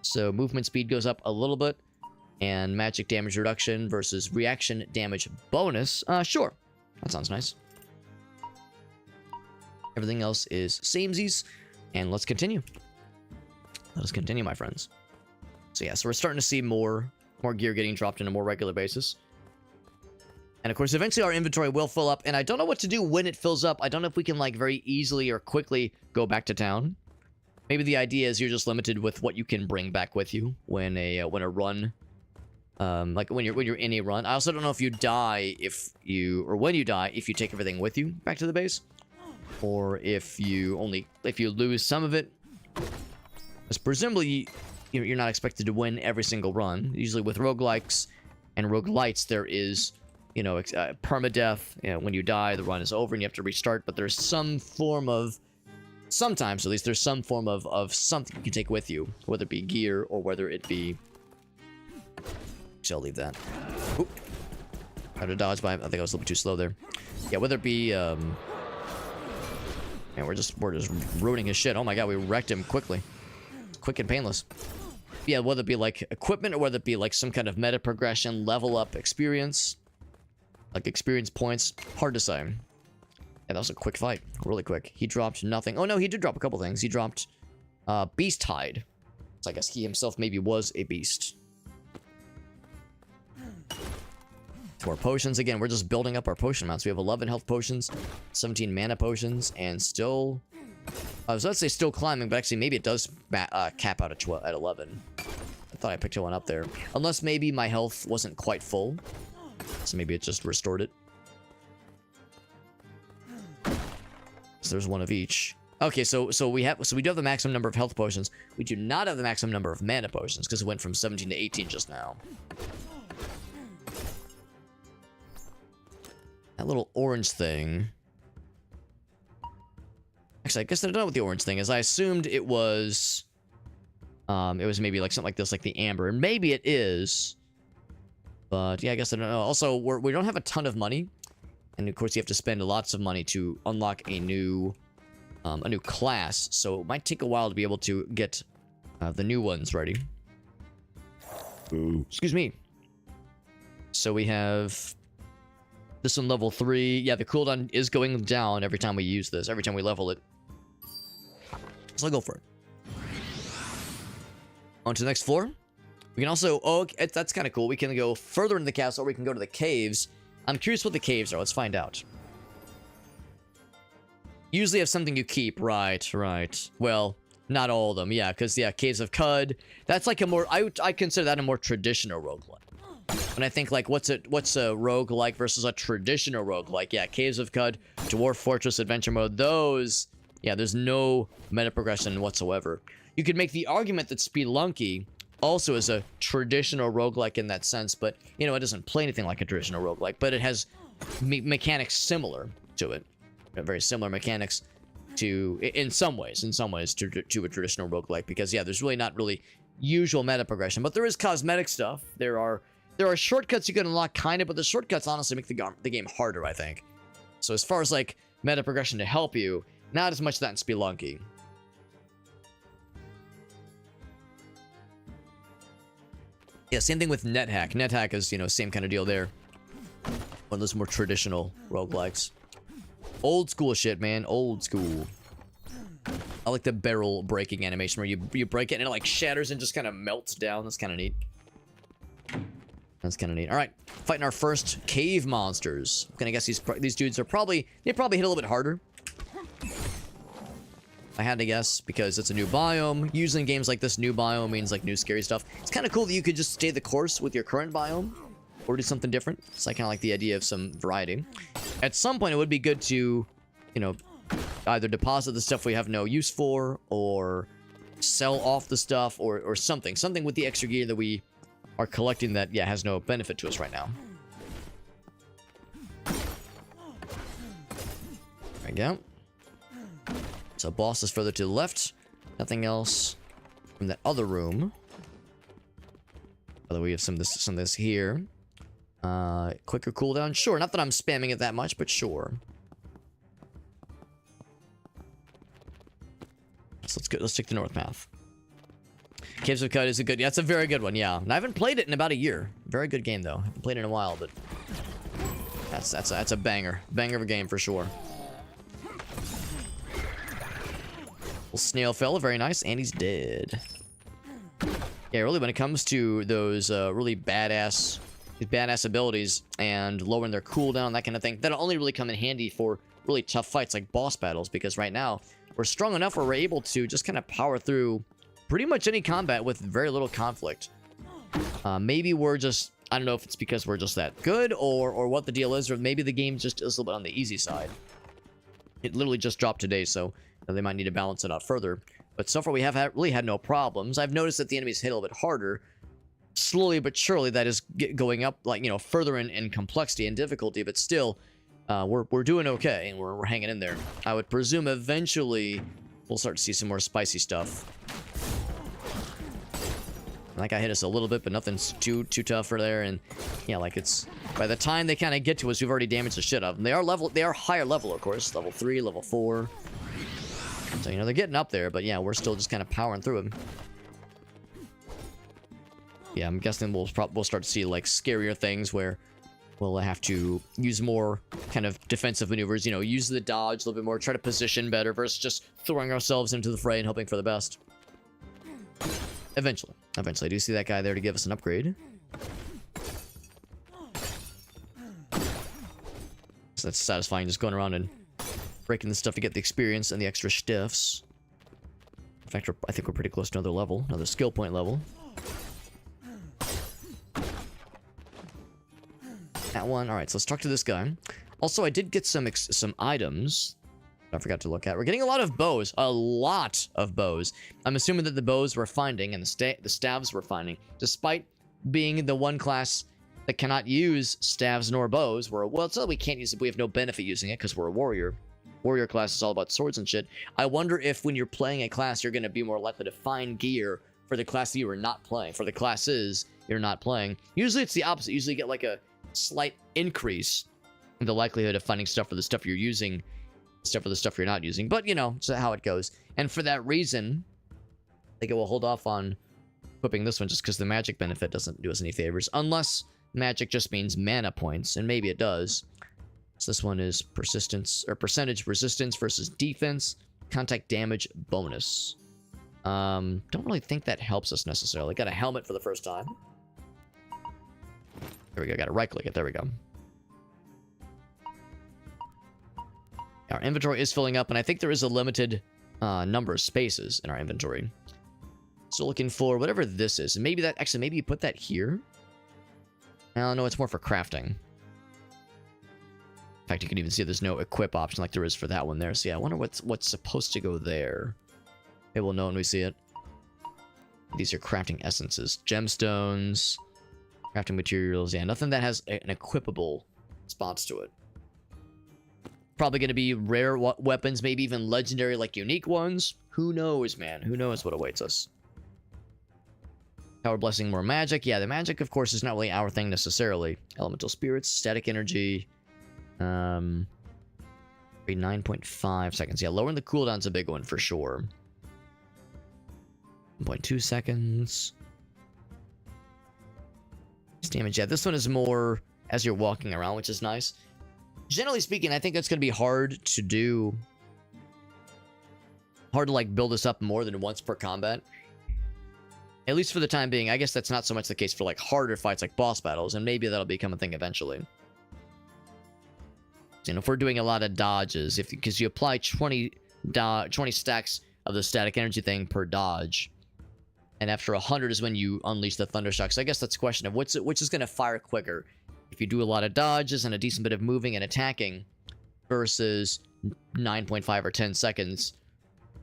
So movement speed goes up a little bit, and magic damage reduction versus reaction damage bonus. Sure, that sounds nice. Everything else is samesies, and let's continue. Let us continue, my friends. So yeah, so we're starting to see more gear getting dropped on a more regular basis. And of course, eventually our inventory will fill up, and I don't know what to do when it fills up. I don't know if we can like very easily or quickly go back to town. Maybe the idea is you're just limited with what you can bring back with you when a run, like when you're in a run. I also don't know if you die when you die if you take everything with you back to the base, or if you lose some of it. Because presumably you're not expected to win every single run. Usually with roguelikes and roguelites, there is, you know, permadeath. You know, when you die, the run is over and you have to restart. But there's some form of, sometimes at least, there's some form of something you can take with you, whether it be gear or whether it be. I'll leave that. Oop. Tried to dodge by. I think I was a little bit too slow there. Yeah, whether it be. Man, we're just ruining his shit. Oh my god, we wrecked him quickly. Quick and painless. Yeah, whether it be like equipment or whether it be like some kind of meta progression, level up experience, like experience points, hard to say. Yeah, that was a quick fight, really quick. He dropped nothing. Oh no, he did drop a couple things. He dropped beast hide. So I guess he himself maybe was a beast. To our potions again, we're just building up our potion amounts. We have 11 health potions, 17 mana potions, and still. I was about to say still climbing, but actually maybe it does cap out at 11. I thought I picked one up there. Unless maybe my health wasn't quite full. So maybe it just restored it. So there's one of each. Okay, so we do have the maximum number of health potions. We do not have the maximum number of mana potions because it went from 17 to 18 just now. That little orange thing. Actually, I guess I don't know what the orange thing is. I assumed it was maybe like something like this, like the amber, and maybe it is. But yeah, I guess I don't know. Also, we don't have a ton of money, and of course you have to spend lots of money to unlock a new class. So it might take a while to be able to get the new ones ready. Ooh. Excuse me. So we have this one, level 3. Yeah, the cooldown is going down every time we use this, every time we level it. So I'll go for it. On to the next floor. We can also, that's kind of cool. We can go further into the castle, or we can go to the caves. I'm curious what the caves are. Let's find out. Usually have something you keep. Right. Well, not all of them. Yeah, because, yeah, Caves of Cud. That's like a more, I consider that a more traditional roguelike. And I think, like, what's a roguelike versus a traditional roguelike? Yeah, Caves of Cud, Dwarf Fortress Adventure Mode. Those, yeah, there's no meta progression whatsoever. You could make the argument that Spelunky also is a traditional roguelike in that sense, but, you know, it doesn't play anything like a traditional roguelike, but it has mechanics similar to it. Very similar mechanics to, in some ways, to a traditional roguelike, because, yeah, there's really not really usual meta progression, but there is cosmetic stuff. There are shortcuts you can unlock, kind of, but the shortcuts honestly make the game harder, I think. So as far as, like, meta progression to help you, not as much that in Spelunky. Yeah, same thing with NetHack. NetHack is, you know, same kind of deal there. One of those more traditional roguelikes. Old school shit, man. Old school. I like the barrel breaking animation where you break it and it, like, shatters and just kind of melts down. That's kind of neat. That's kind of neat. All right, fighting our first cave monsters. I'm gonna guess these dudes are probably hit a little bit harder. I had to guess because it's a new biome. Usually in games like this, new biome means like new scary stuff. It's kind of cool that you could just stay the course with your current biome or do something different. It's like kind of like the idea of some variety. At some point, it would be good to, you know, either deposit the stuff we have no use for or sell off the stuff or something with the extra gear that we are collecting that, yeah, has no benefit to us right now. There we go. So boss is further to the left. Nothing else from that other room. Although we have some of this here. Quicker cooldown. Sure, not that I'm spamming it that much, but sure. So let's take the north path. Caves of Cud is a good... Yeah, it's a very good one, yeah. And I haven't played it in about a year. Very good game, though. I haven't played it in a while, but... That's a banger. Banger of a game, for sure. Little snail fella, very nice. And he's dead. Yeah, really, when it comes to those really badass abilities and lowering their cooldown, that kind of thing, that'll only really come in handy for really tough fights like boss battles, because right now, we're strong enough where we're able to just kind of power through pretty much any combat with very little conflict. Maybe we're just... I don't know if it's because we're just that good or what the deal is, or maybe the game just is a little bit on the easy side. It literally just dropped today, so they might need to balance it out further. But so far, we have really had no problems. I've noticed that the enemies hit a little bit harder. Slowly but surely, that is going up, like, you know, further in complexity and difficulty, but still, we're doing okay, and we're hanging in there. I would presume eventually we'll start to see some more spicy stuff. That guy hit us a little bit, but nothing's too tough for there. And yeah, like, it's by the time they kind of get to us, we've already damaged the shit out of them. They are higher level, of course, level 3, level 4. So, you know, they're getting up there, but yeah, we're still just kind of powering through them. Yeah, I'm guessing we'll start to see, like, scarier things where we'll have to use more kind of defensive maneuvers, you know, use the dodge a little bit more, try to position better versus just throwing ourselves into the fray and hoping for the best. Eventually. I do see that guy there to give us an upgrade. So that's satisfying, just going around and breaking the stuff to get the experience and the extra stiffs. In fact, I think we're pretty close to another level, another skill point level. That one. All right, so let's talk to this guy. Also, I did get some items I forgot to look at. We're getting a lot of bows. A lot of bows. I'm assuming that the bows we're finding and the staves we're finding, despite being the one class that cannot use staves nor bows, well, it's not that we can't use it, we have no benefit using it because we're a warrior. Warrior class is all about swords and shit. I wonder if when you're playing a class, you're going to be more likely to find gear for the class that you are not playing. For the classes you're not playing. Usually it's the opposite. Usually you get like a slight increase in the likelihood of finding stuff for the stuff you're using, stuff for the stuff you're not using. But, you know, that's how it goes. And for that reason, I think it will hold off on equipping this one just because the magic benefit doesn't do us any favors. Unless magic just means mana points, and maybe it does. So this one is persistence, or percentage resistance versus defense, contact damage bonus. Don't really think that helps us necessarily. Got a helmet for the first time. There we go, gotta right click it, there we go. Our inventory is filling up, and I think there is a limited number of spaces in our inventory. So looking for whatever this is, and maybe that, actually, maybe you put that here? No, it's more for crafting. In fact, you can even see there's no equip option like there is for that one there. So yeah, I wonder what's supposed to go there. Maybe we'll know when we see it. These are crafting essences. Gemstones, crafting materials. Yeah, nothing that has an equipable spots to it. Probably going to be rare weapons, maybe even legendary, like unique ones. Who knows, man? Who knows what awaits us? Power blessing, more magic. Yeah, the magic, of course, is not really our thing necessarily. Elemental spirits, static energy. 9.5 seconds. Yeah, lowering the cooldown's a big one for sure. 1.2 seconds. Damage. Yeah, this one is more as you're walking around, which is nice. Generally speaking, I think that's going to be hard to do. Hard to, like, build this up more than once per combat. At least for the time being. I guess that's not so much the case for, like, harder fights like boss battles, and maybe that'll become a thing eventually. You know, if we're doing a lot of dodges, because you apply 20 stacks of the static energy thing per dodge, and after 100 is when you unleash the Thundershock. So I guess that's a question of which is going to fire quicker. If you do a lot of dodges and a decent bit of moving and attacking versus 9.5 or 10 seconds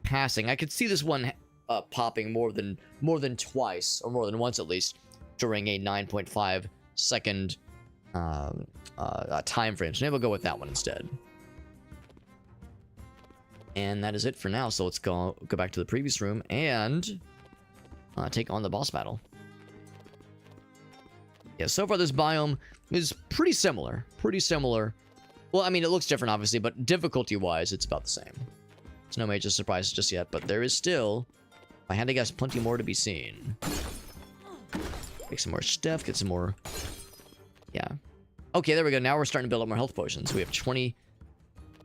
passing. I could see this one popping more than twice, or more than once at least, during a 9.5 second time frame. So maybe we'll go with that one instead. And that is it for now. So let's go back to the previous room and take on the boss battle. Yeah, so far this biome is pretty similar. Pretty similar. Well, I mean, it looks different, obviously, but difficulty-wise, it's about the same. There's no major surprises just yet, but there is still, if I had to guess, plenty more to be seen. Make some more stuff, get some more... Yeah. Okay, there we go. Now we're starting to build up more health potions. We have 20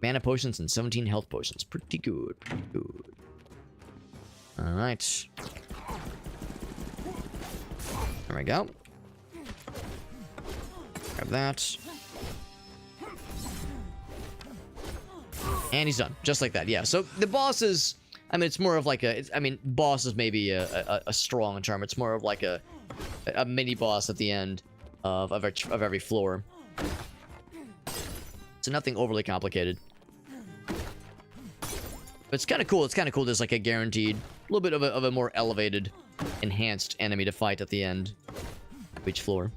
mana potions and 17 health potions. Pretty good, pretty good. Alright. There we go. Grab that. And he's done. Just like that, yeah. So the boss is... I mean, it's more of like a... I mean, boss is maybe a strong term. It's more of like a mini-boss at the end of every floor. So nothing overly complicated. But it's kind of cool. It's kind of cool. There's like a guaranteed... A little bit of a more elevated, enhanced enemy to fight at the end of each floor.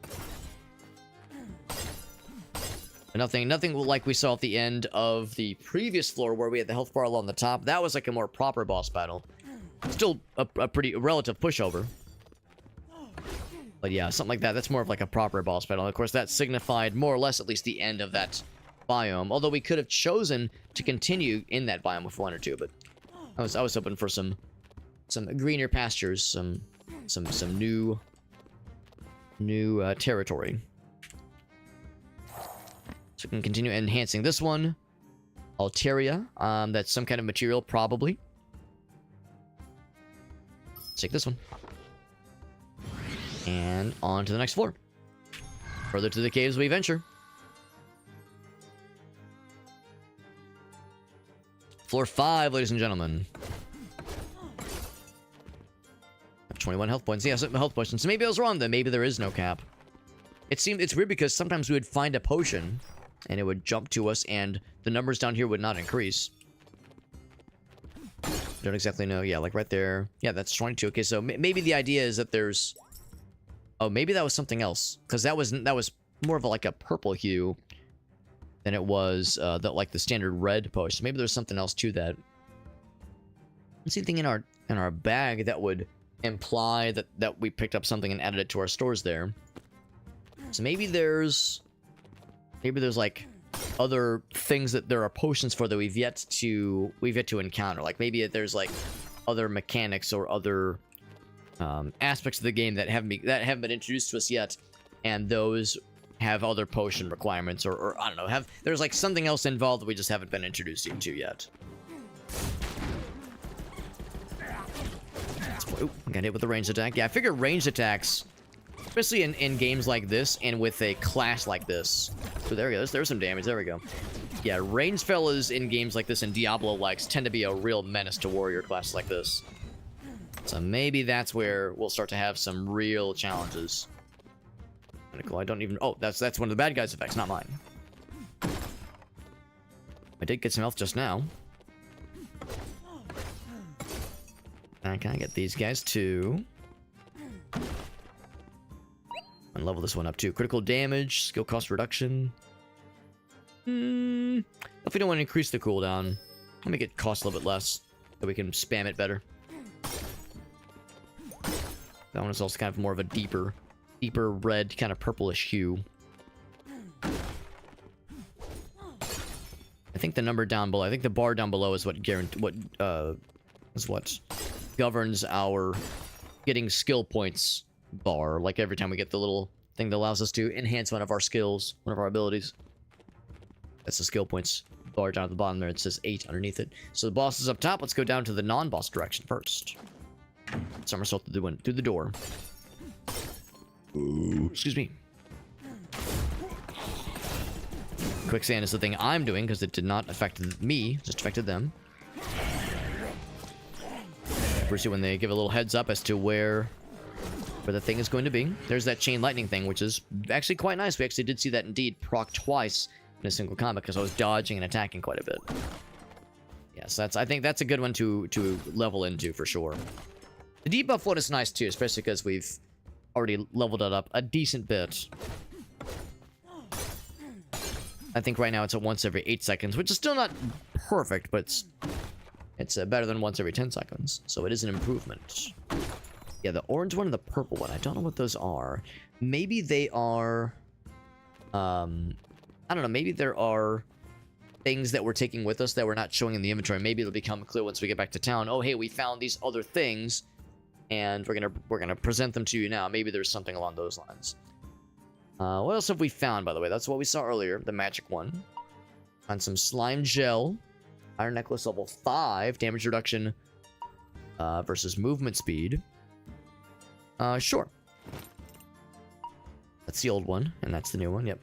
Nothing like we saw at the end of the previous floor where we had the health bar along the top. That was like a more proper boss battle. Still a pretty relative pushover. But yeah, something like that. That's more of like a proper boss battle. And of course, that signified more or less at least the end of that biome. Although we could have chosen to continue in that biome if we wanted to. But I was hoping for some greener pastures, some new territory. So we can continue enhancing this one. Alteria. That's some kind of material, probably. Let's take this one. And on to the next floor. Further to the caves we venture. Floor 5, ladies and gentlemen. 21 health points. Yeah, some health potions. So maybe I was wrong then. Maybe there is no cap. It's weird because sometimes we would find a potion and it would jump to us and the numbers down here would not increase. don't exactly know. Yeah, like right there. Yeah, that's 22. Okay, so maybe the idea is that there's... Oh, maybe that was something else. Because that was more of like a purple hue than it was like the standard red post. Maybe there's something else to that. Is anything in our bag that would imply that we picked up something and added it to our stores there? So maybe there's like other things that there are potions for that we've yet to encounter. Like maybe there's like other mechanics or other aspects of the game that haven't been introduced to us yet, and those have other potion requirements, or I don't know, there's like something else involved that we just haven't been introduced to yet. Ooh, I got hit with a ranged attack. Yeah, I figure ranged attacks, especially in games like this and with a class like this. So there we go. There's some damage. There we go. Yeah, ranged fellas in games like this and Diablo-likes tend to be a real menace to warrior classes like this. So maybe that's where we'll start to have some real challenges. Cool. I don't even... Oh, that's one of the bad guys' effects, not mine. I did get some health just now. And can I get these guys too? And level this one up too. Critical damage, skill cost reduction. If we don't want to increase the cooldown, let me get cost a little bit less, so we can spam it better. That one is also kind of more of a deeper red, kind of purplish hue. I think the number down below, I think the bar down below is what governs our getting skill points bar. Like every time we get the little thing that allows us to enhance one of our skills, one of our abilities. That's the skill points bar down at the bottom there. It says 8 underneath it. So the boss is up top. Let's go down to the non-boss direction first. Somersault through the door. Ooh, excuse me. Quicksand is the thing I'm doing because it did not affect me, just affected them. First, when they give a little heads up as to where the thing is going to be. There's that chain lightning thing, which is actually quite nice. We actually did see that indeed proc twice in a single combat because I was dodging and attacking quite a bit. Yes, I think that's a good one to level into for sure. The debuff one is nice too, especially because we've already leveled it up a decent bit. I think right now it's at once every 8 seconds, which is still not perfect, but it's better than once every 10 seconds, so it is an improvement. Yeah, the orange one and the purple one, I don't know what those are. Maybe they are... I don't know, maybe there are things that we're taking with us that we're not showing in the inventory. Maybe it'll become clear once we get back to town. Oh, hey, we found these other things, and we're gonna present them to you now. Maybe there's something along those lines. What else have we found, by the way? That's what we saw earlier, the magic one. Found some slime gel. Iron necklace level 5. Damage reduction versus movement speed. Sure. That's the old one, and that's the new one, yep.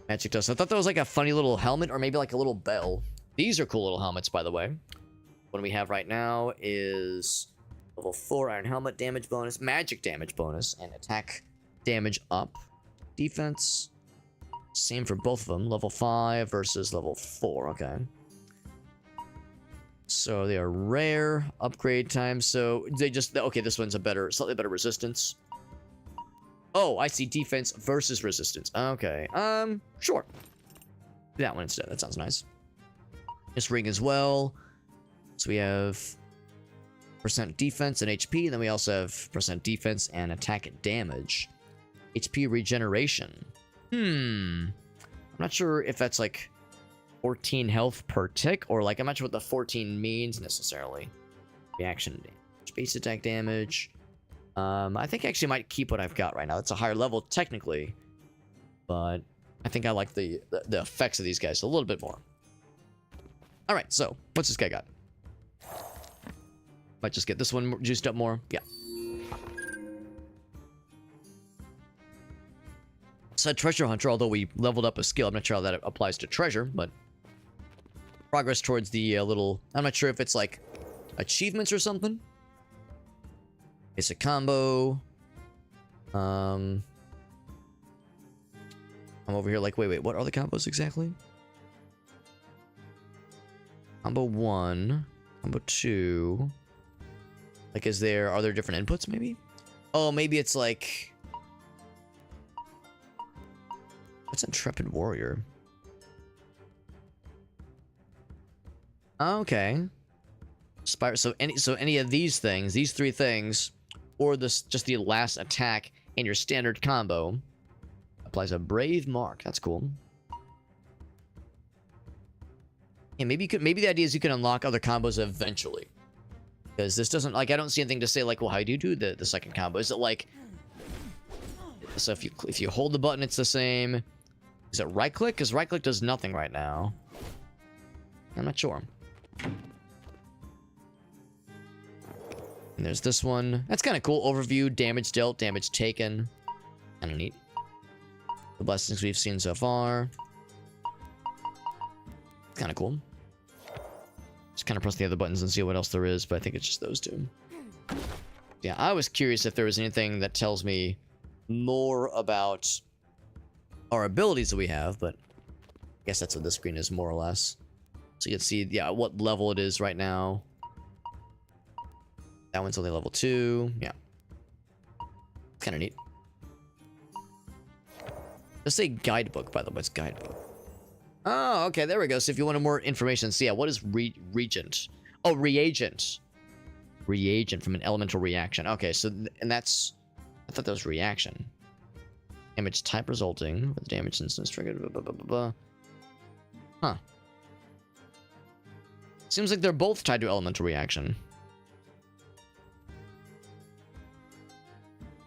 Magic dust. I thought that was like a funny little helmet, or maybe like a little bell. These are cool little helmets, by the way. What we have right now is level 4 iron helmet damage bonus, magic damage bonus, and attack damage up. Defense, same for both of them. Level 5 versus level 4, okay. So they are rare. Upgrade time, so they just... Okay, this one's a slightly better resistance. Oh, I see. Defense versus resistance. Okay. Sure. That one instead. That sounds nice. This ring as well. So we have % defense and HP, and then we also have % defense and attack damage. HP regeneration. I'm not sure if that's like 14 health per tick, or like, I'm not sure what the 14 means necessarily. Reaction damage. Base attack damage. I think I actually might keep what I've got right now. It's a higher level technically, but I think I like the effects of these guys a little bit more. All right, so what's this guy got? Might just get this one juiced up more. Yeah. Said treasure hunter, although we leveled up a skill. I'm not sure how that applies to treasure, but progress towards the little... I'm not sure if it's like achievements or something. It's a combo. I'm over here like, wait, what are the combos exactly? Combo 1, Combo 2. Like, are there different inputs, maybe? Oh, maybe it's like... What's Intrepid Warrior? Okay. So any of these things, these 3 things, or just the last attack in your standard combo applies a Brave Mark. That's cool. Yeah, maybe the idea is you can unlock other combos eventually. Because this doesn't, like, I don't see anything to say, like, well, how do you do the second combo? Is it like, so if you hold the button, it's the same. Is it right click? Because right click does nothing right now. I'm not sure. And there's this one. That's kind of cool. Overview, damage dealt, damage taken. Kind of neat. The blessings we've seen so far. Kind of cool. Just kind of press the other buttons and see what else there is, but I think it's just those 2. Yeah, I was curious if there was anything that tells me more about our abilities that we have, but I guess that's what this screen is, more or less. So you can see, yeah, what level it is right now. That one's only level 2. Yeah. Kind of neat. Let's say guidebook, by the way. It's guidebook. Oh, okay, there we go. So if you wanted more information, so yeah, what is regent? Oh, reagent. Reagent from an elemental reaction. Okay, so, and that's, I thought that was reaction. Damage type resulting with damage instance triggered, blah, blah, blah, blah, blah. Huh. Seems like they're both tied to elemental reaction.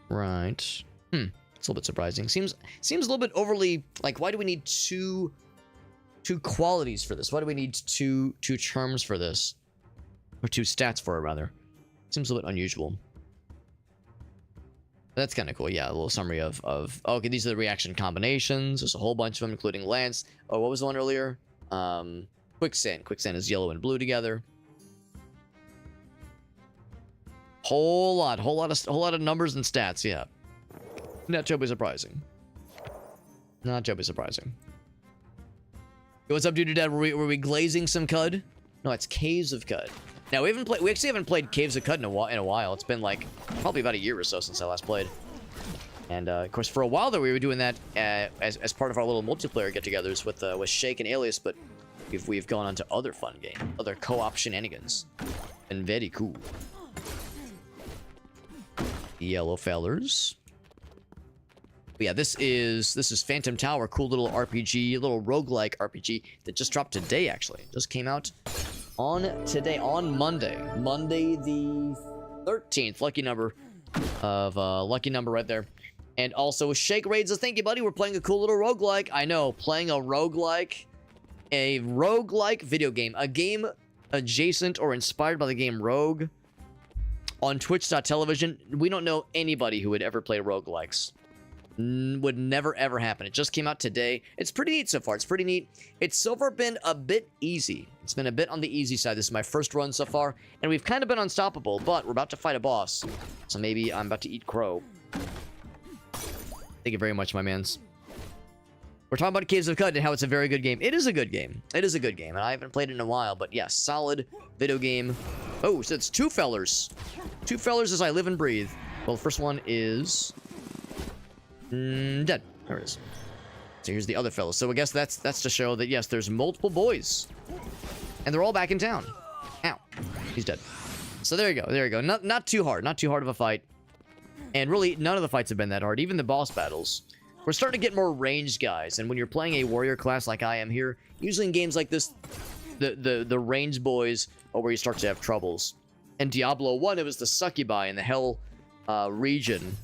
Right. It's a little bit surprising. Seems a little bit overly, like, why do we need two qualities for this? Why do we need two charms for this? Or 2 stats for it, rather. Seems a little bit unusual. That's kind of cool. Yeah, a little summary of okay, these are the reaction combinations. There's a whole bunch of them, including Lance. Oh, what was the one earlier? Quicksand. Quicksand is yellow and blue together. Whole lot of numbers and stats. Yeah, not terribly surprising. Not terribly surprising. Yo, what's up, dude? Dad? Were we glazing some Cud? No, it's Caves of Cud. Now we actually haven't played Caves of Cud in a while. It's been like probably about a year or so since I last played. And of course, for a while there, we were doing that as part of our little multiplayer get-togethers with Shake and Alias. But we've gone on to other fun games, other co-op shenanigans, and very cool. Yellow fellers. But yeah, this is Phantom Tower, cool little RPG, little roguelike RPG that just dropped today. Actually, just came out on Monday the 13th. Lucky number right there. And also Shake Raids says, thank you, buddy. We're playing a cool little roguelike. I know, playing a roguelike video game, a game adjacent or inspired by the game Rogue on Twitch.television. We don't know anybody who would ever play roguelikes. Would never ever happen. It just came out today. It's pretty neat so far. It's pretty neat. It's so far been a bit easy. It's been a bit on the easy side. This is my first run so far, and we've kind of been unstoppable, but we're about to fight a boss. So maybe I'm about to eat crow. Thank you very much, my mans. We're talking about Caves of Cud and how it's a very good game. It is a good game. It is a good game, and I haven't played it in a while, but yeah, solid video game. Oh, so it's 2 fellers. 2 fellers as I live and breathe. Well, the first one is dead. There it is. So here's the other fellow. So I guess that's to show that yes, there's multiple boys, and they're all back in town. Ow, he's dead. So there you go. There you go. Not too hard. Not too hard of a fight. And really, none of the fights have been that hard. Even the boss battles. We're starting to get more ranged guys, and when you're playing a warrior class like I am here, usually in games like this, the ranged boys are where you start to have troubles. In Diablo 1, it was the succubi in the Hell region.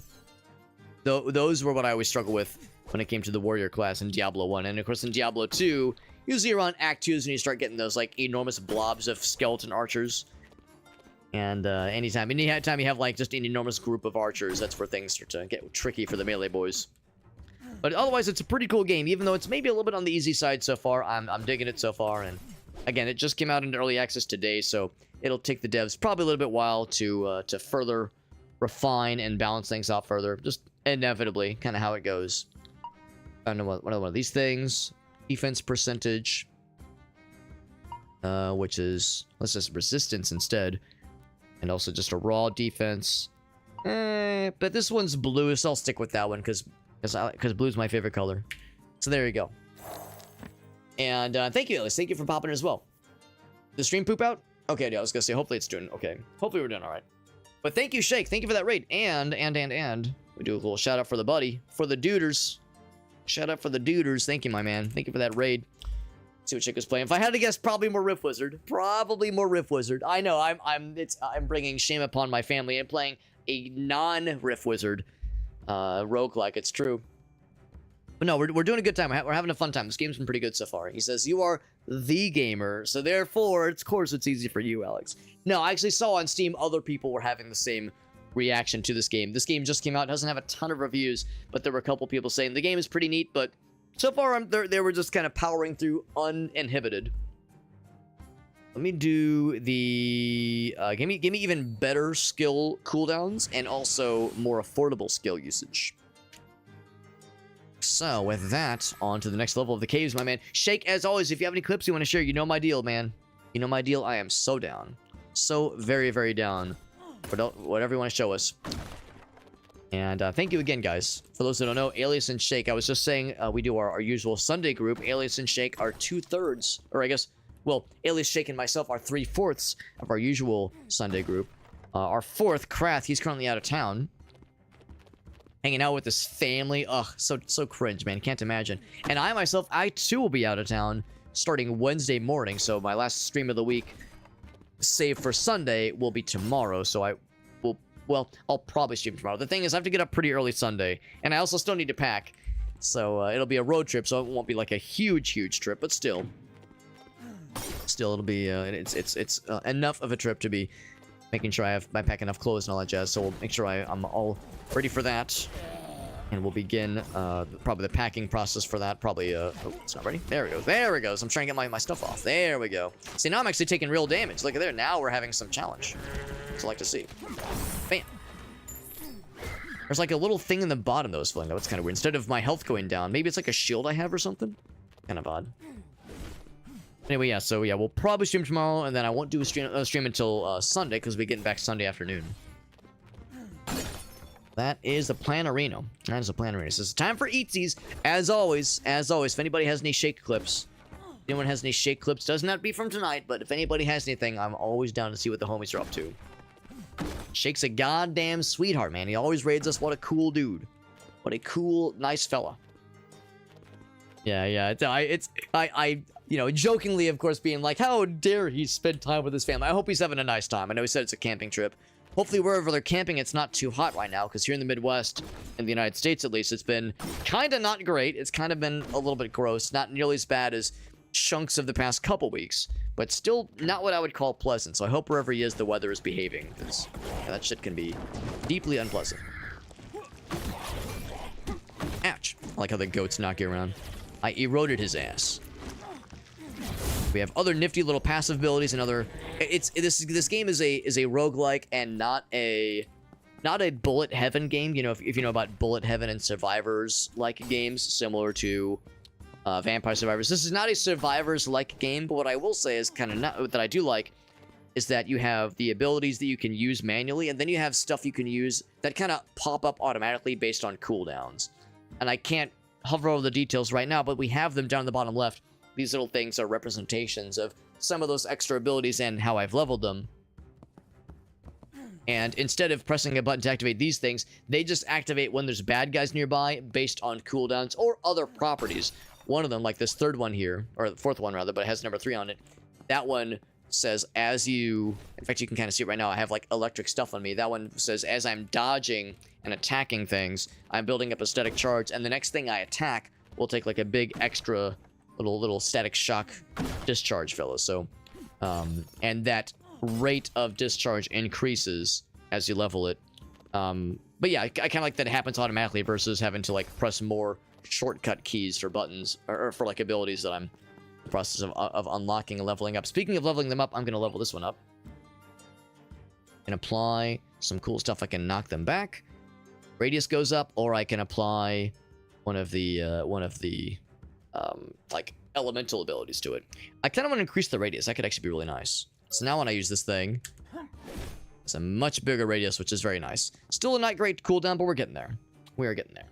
Those were what I always struggle with when it came to the warrior class in Diablo 1. And of course in Diablo 2, usually around Act 2 is when you start getting those like enormous blobs of skeleton archers. And anytime you have like just an enormous group of archers, that's where things start to get tricky for the melee boys. But otherwise, it's a pretty cool game, even though it's maybe a little bit on the easy side so far. I'm digging it so far, and again, it just came out into early access today, so it'll take the devs probably a little bit while to further refine and balance things out further. Just inevitably, kind of how it goes. I don't know what one of these things. Defense percentage. which is, let's just resistance instead. And also just a raw defense. But this one's blue, so I'll stick with that one because blue's my favorite color. So there you go. And thank you, Alice. Thank you for popping in as well. The stream poop out? Okay, yeah, I was gonna say hopefully it's doing okay. Hopefully we're doing all right. But thank you, Shake. Thank you for that raid. And we do a little shout out for the buddy, for the duders. Shout out for the duders. Thank you, my man. Thank you for that raid. See what Shake was playing. If I had to guess, probably more Rift Wizard. Probably more Rift Wizard. I know. I'm bringing shame upon my family and playing a non-Rift Wizard roguelike. It's true. But no, we're doing a good time. We're having a fun time. This game's been pretty good so far. He says, you are the gamer, so therefore, of course, it's easy for you, Alex. No, I actually saw on Steam other people were having the same reaction to this game. This game just came out. It doesn't have a ton of reviews, but there were a couple people saying the game is pretty neat, but so far, they were just kind of powering through uninhibited. Let me do the... give me even better skill cooldowns and also more affordable skill usage. So, with that, on to the next level of the caves, my man. Shake, as always, if you have any clips you want to share, you know my deal, man. You know my deal. I am so down. So very, very down. Whatever you want to show us. And thank you again, guys. For those that don't know, Alias and Shake, I was just saying we do our usual Sunday group. Alias and Shake are 2/3, or I guess, well, Alias, Shake, and myself are 3/4 of our usual Sunday group. Our fourth, Krath, he's currently out of town. Hanging out with his family. Ugh, so cringe, man. Can't imagine. And I myself, I too will be out of town starting Wednesday morning. So my last stream of the week, save for Sunday, will be tomorrow. So well, I'll probably stream tomorrow. The thing is, I have to get up pretty early Sunday, and I also still need to pack. So it'll be a road trip, so it won't be like a huge trip, but still it'll be it's enough of a trip to be making sure I pack enough clothes and all that jazz. So we'll make sure I'm all ready for that, and we'll begin probably the packing process for that. Probably oh, it's not ready. There it goes. I'm trying to get my stuff off. There we go. See, now I'm actually taking real damage. Look at there. Now we're having some challenge. That's what I like to see. Bam. There's like a little thing in the bottom that was filling. That's kind of weird. Instead of my health going down, maybe it's like a shield I have or something. Kind of odd. Anyway, yeah. So yeah, we'll probably stream tomorrow, and then I won't do a stream until Sunday because we're getting back Sunday afternoon. That is the plan, Areno. That is the plan, Areno. So it's time for Eatsies. As always, if anybody has any Shake clips, anyone has any Shake clips, doesn't have to be from tonight, but if anybody has anything, I'm always down to see what the homies are up to. Shake's a goddamn sweetheart, man. He always raids us. What a cool dude. What a cool, nice fella. Yeah. I you know, jokingly, of course, being like, how dare he spend time with his family? I hope he's having a nice time. I know he said it's a camping trip. Hopefully, wherever they're camping, it's not too hot right now, because here in the Midwest, in the United States at least, it's been kind of not great. It's kind of been a little bit gross. Not nearly as bad as chunks of the past couple weeks, but still not what I would call pleasant. So I hope wherever he is, the weather is behaving, because yeah, that shit can be deeply unpleasant. Ouch. I like how the goats knock you around. I eroded his ass. We have other nifty little passive abilities and other... This game is a roguelike and not a bullet heaven game. You know, if you know about bullet heaven and survivors-like games, similar to Vampire Survivors. This is not a survivors-like game, but what I will say is kind of not that I do like is that you have the abilities that you can use manually, and then you have stuff you can use that kind of pop up automatically based on cooldowns. And I can't hover over the details right now, but we have them down in the bottom left. These little things are representations of some of those extra abilities and how I've leveled them. And instead of pressing a button to activate these things, they just activate when there's bad guys nearby based on cooldowns or other properties. One of them, like this third one here, or the fourth one rather, but it has number 3 on it. That one says as you... In fact, you can kind of see it right now. I have like electric stuff on me. That one says as I'm dodging and attacking things, I'm building up a static charge, and the next thing I attack will take like a big extra... little static shock discharge, fellas. So, and that rate of discharge increases as you level it. But yeah, I kind of like that it happens automatically versus having to like press more shortcut keys for buttons or for like abilities that I'm in the process of unlocking and leveling up. Speaking of leveling them up, I'm gonna level this one up and apply some cool stuff. I can knock them back. Radius goes up, or I can apply one of the like elemental abilities to it. I kind of want to increase the radius. That could actually be really nice. So now when I use this thing, it's a much bigger radius, which is very nice. Still a not great cooldown, but we're getting there. We are getting there.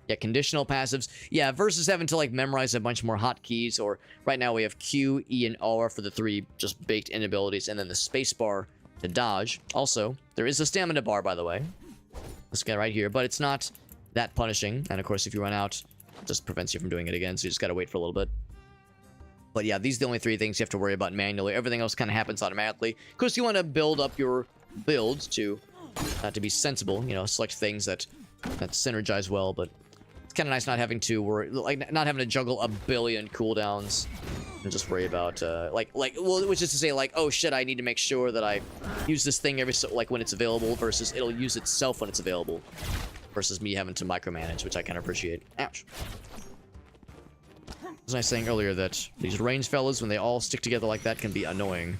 Yeah, conditional passives. Yeah, versus having to like memorize a bunch more hotkeys, or right now we have Q, E, and R for the 3 just baked in abilities, and then the space bar to dodge. Also, there is a stamina bar, by the way. This guy right here, but it's not that punishing. And of course, if you run out, it just prevents you from doing it again, so you just gotta wait for a little bit. But yeah, these are the only 3 things you have to worry about manually. Everything else kind of happens automatically. Of course, you want to build up your builds to be sensible, you know, select things that synergize well, but it's kind of nice not having to worry, like not having to juggle a billion cooldowns and just worry about well, which is to say, like, oh shit, I need to make sure that I use this thing every like when it's available, versus it'll use itself when it's available, versus me having to micromanage, which I kind of appreciate. Ouch. As I was saying earlier, that these range fellas, when they all stick together like that, can be annoying.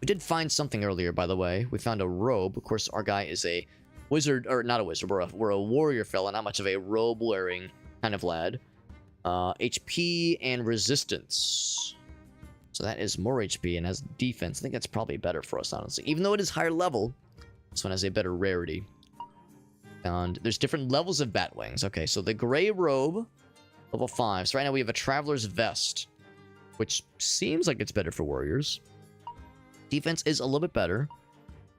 We did find something earlier, by the way. We found a robe. Of course, our guy is a wizard, or not a wizard. We're a warrior fella, not much of a robe-wearing kind of lad. HP and resistance. So that is more HP and has defense. I think that's probably better for us, honestly. Even though it is higher level, this one has a better rarity. And there's different levels of bat wings. Okay, so the gray robe, level 5. So right now we have a traveler's vest, which seems like it's better for warriors. Defense is a little bit better.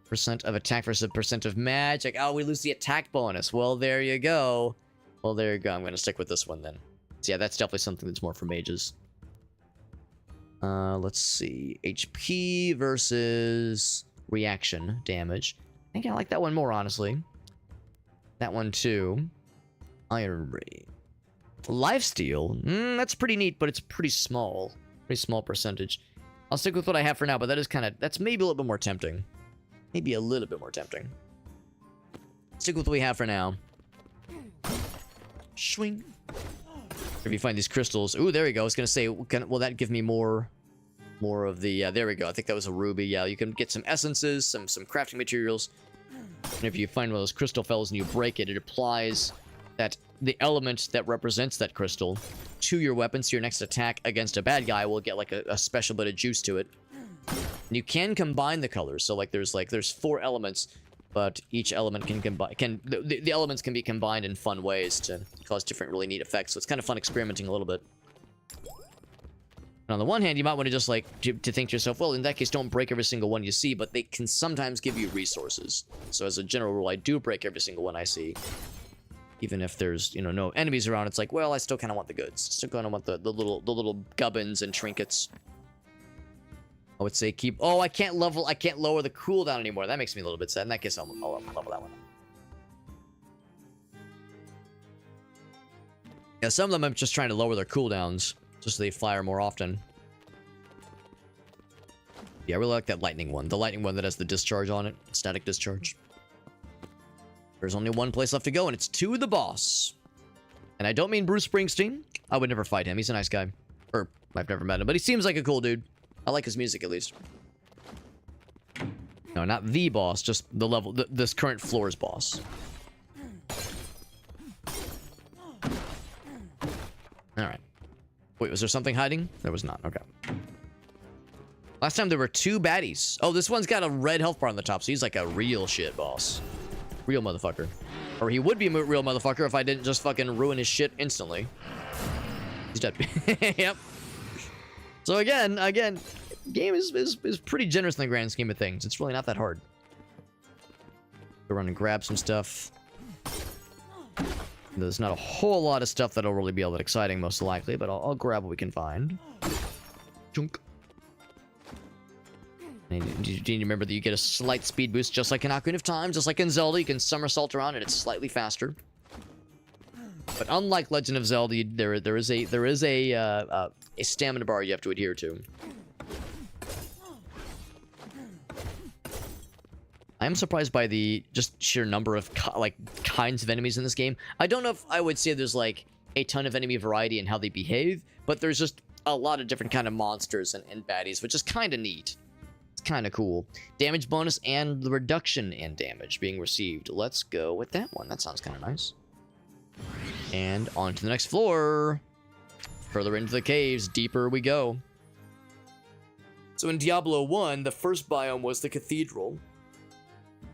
Percent of attack versus percent of magic. Oh, we lose the attack bonus. Well, there you go. Well, there you go. I'm going to stick with this one then. So yeah, that's definitely something that's more for mages. Let's see. HP versus reaction damage. I think I like that one more, honestly. That one too. Iron Ray. Lifesteal. That's pretty neat, but it's pretty small. Pretty small percentage. I'll stick with what I have for now, but that is kind of... That's maybe a little bit more tempting. Maybe a little bit more tempting. Stick with what we have for now. Swing. If you find these crystals... Ooh, there we go. I was going to say, will that give me more of the... Yeah, there we go. I think that was a ruby. Yeah, you can get some essences, some crafting materials. And if you find one of those crystal fellas and you break it, it applies that the element that represents that crystal to your weapon, so your next attack against a bad guy will get like a special bit of juice to it. And you can combine the colors, so like there's 4 elements, but each element can combine. The elements can be combined in fun ways to cause different really neat effects. So it's kind of fun experimenting a little bit. And on the one hand, you might want to just like to think to yourself, well, in that case, don't break every single one you see, but they can sometimes give you resources. So as a general rule, I do break every single one I see. Even if there's, you know, no enemies around, it's like, well, I still kind of want the goods. Still kind of want the little gubbins and trinkets. I would say keep... Oh, I can't lower the cooldown anymore. That makes me a little bit sad. In that case, I'll level that one. Yeah, some of them I'm just trying to lower their cooldowns, just so they fire more often. Yeah, I really like that lightning one. The lightning one that has the discharge on it. Static discharge. There's only one place left to go, and it's to the boss. And I don't mean Bruce Springsteen. I would never fight him. He's a nice guy. Or, I've never met him, but he seems like a cool dude. I like his music, at least. No, not the boss, just the level, this current floor's boss. Alright. Wait, was there something hiding? There was not. Okay. Last time there were 2 baddies. Oh, this one's got a red health bar on the top, so he's like a real shit boss. Real motherfucker. Or he would be a real motherfucker if I didn't just fucking ruin his shit instantly. He's dead. Yep. So again, game is pretty generous in the grand scheme of things. It's really not that hard. Go run and grab some stuff. There's not a whole lot of stuff that'll really be all that exciting, most likely, but I'll grab what we can find. Chunk. And you need to remember that you get a slight speed boost, just like in Ocarina of Time, just like in Zelda. You can somersault around, and it's slightly faster. But unlike Legend of Zelda, there is a stamina bar you have to adhere to. I am surprised by the just sheer number of kinds of enemies in this game. I don't know if I would say there's like a ton of enemy variety in how they behave, but there's just a lot of different kind of monsters and baddies, which is kind of neat. It's kind of cool. Damage bonus and the reduction in damage being received. Let's go with that one. That sounds kind of nice. And on to the next floor. Further into the caves, deeper we go. So in Diablo 1, the first biome was the cathedral.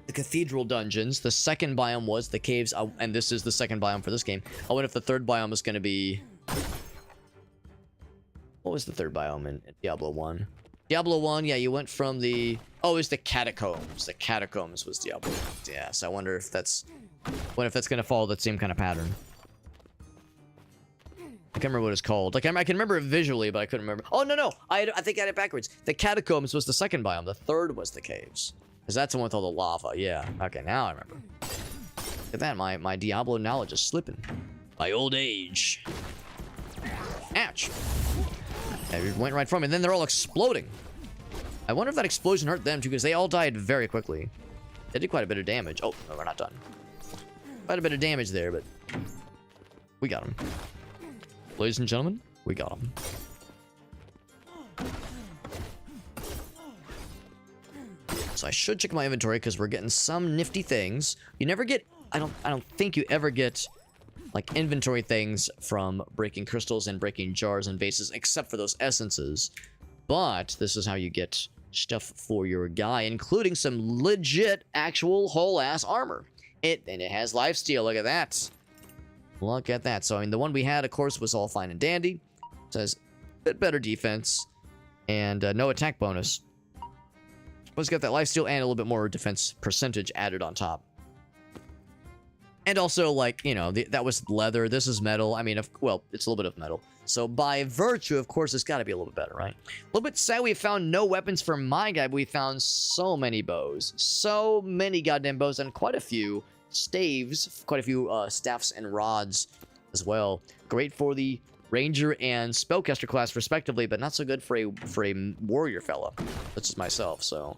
The cathedral dungeons. The second biome was the caves, and this is the second biome for this game. I wonder if the third biome is going to be... What was the third biome in Diablo 1? Diablo 1, yeah, you went from the... Oh, it was the catacombs. The catacombs was Diablo 1. Yeah, so I wonder if that's... What if that's going to follow that same kind of pattern? I can't remember what it's called. Like, I can remember it visually, but I couldn't remember. Oh, no. I think I had it backwards. The catacombs was the second biome. The third was the caves. Because that's the one with all the lava. Yeah. Okay, now I remember. Look at that. My Diablo knowledge is slipping. My old age. Ouch. It went right from me. And then they're all exploding. I wonder if that explosion hurt them, too, because they all died very quickly. They did quite a bit of damage. Oh, no, we're not done. Quite a bit of damage there, but... We got them. Ladies and gentlemen, we got them. So I should check my inventory because we're getting some nifty things. You never get... I don't think you ever get like inventory things from breaking crystals and breaking jars and vases, except for those essences. But this is how you get stuff for your guy, including some legit actual whole ass armor. And it has lifesteal. Look at that. Look at that. So, I mean, the one we had, of course, was all fine and dandy. It says a bit better defense and no attack bonus. But it's got that lifesteal and a little bit more defense percentage added on top. And also, like, you know, that was leather. This is metal. I mean, well, it's a little bit of metal. So, by virtue, of course, it's got to be a little bit better, right? A little bit sad we found no weapons for my guy, but we found so many bows. So many goddamn bows and quite a few staves, quite a few staffs and rods as well. Great for the ranger and spellcaster class respectively, but not so good for a warrior fella such as myself. So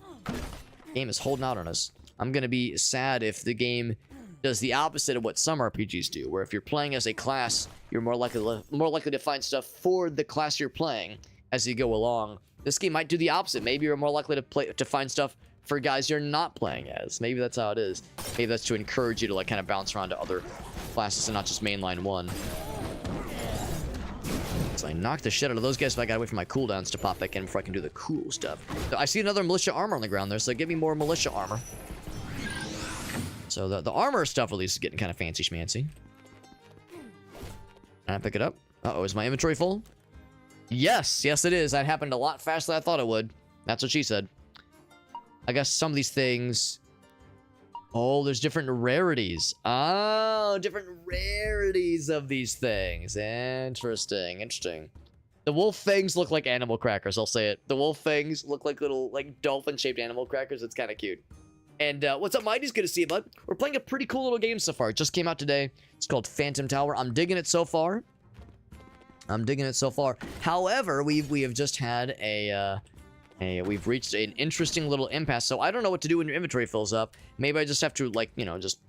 game is holding out on us. I'm gonna be sad if the game does the opposite of what some RPGs do, where if you're playing as a class, you're more likely to find stuff for the class you're playing as you go along. This game might do the opposite. Maybe you're more likely to find stuff for guys you're not playing as. Maybe that's how it is. Maybe that's to encourage you to like kind of bounce around to other classes and not just mainline one. So I knocked the shit out of those guys, so I gotta wait for my cooldowns to pop back in before I can do the cool stuff. So I see another militia armor on the ground there, so give me more militia armor. So the armor stuff at least is getting kind of fancy schmancy. Can I pick it up? Uh-oh, is my inventory full? Yes, yes it is. That happened a lot faster than I thought it would. That's what she said. I guess some of these things... Oh, there's different rarities. Oh, different rarities of these things. Interesting, interesting. The wolf fangs look like animal crackers, I'll say it. The wolf fangs look like little, like, dolphin-shaped animal crackers. It's kind of cute. And what's up, Mighty's good to see you, bud. We're playing a pretty cool little game so far. It just came out today. It's called Phantom Tower. I'm digging it so far. However, we have just had we've reached an interesting little impasse. So I don't know what to do when your inventory fills up. Maybe I just have to, like, you know, just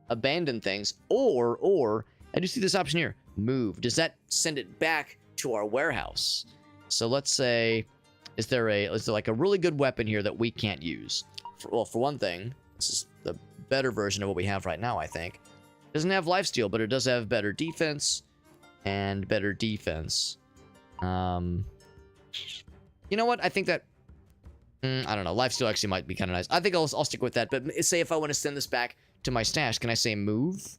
abandon things. Or I do see this option here. Move. Does that send it back to our warehouse? So let's say, is there like a really good weapon here that we can't use? Well, for one thing, this is the better version of what we have right now, I think. It doesn't have lifesteal, but it does have better defense and better defense. You know what? I think that... I don't know. Lifesteal actually might be kind of nice. I think I'll stick with that. But say if I want to send this back to my stash, can I say move? Is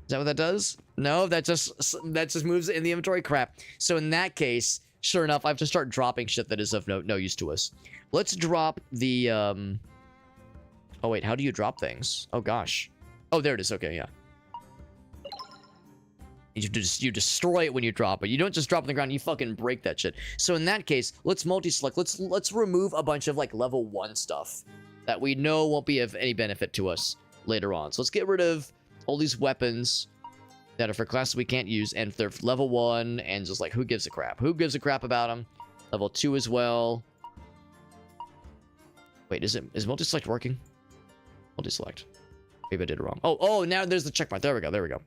that what that does? No, that just moves it in the inventory. Crap. So in that case, sure enough, I have to start dropping shit that is of no use to us. Let's drop the... Oh, wait. How do you drop things? Oh, gosh. Oh, there it is. Okay, yeah. You destroy it when you drop it. You don't just drop it on the ground, you fucking break that shit. So in that case, let's multi-select. Let's remove a bunch of like level 1 stuff that we know won't be of any benefit to us later on. So let's get rid of all these weapons that are for classes we can't use, and if they're level 1 and just like who gives a crap? Who gives a crap about them? Level 2 as well. Wait, is multi-select working? Multi-select. Maybe I did it wrong. Oh, now there's the check mark. There we go.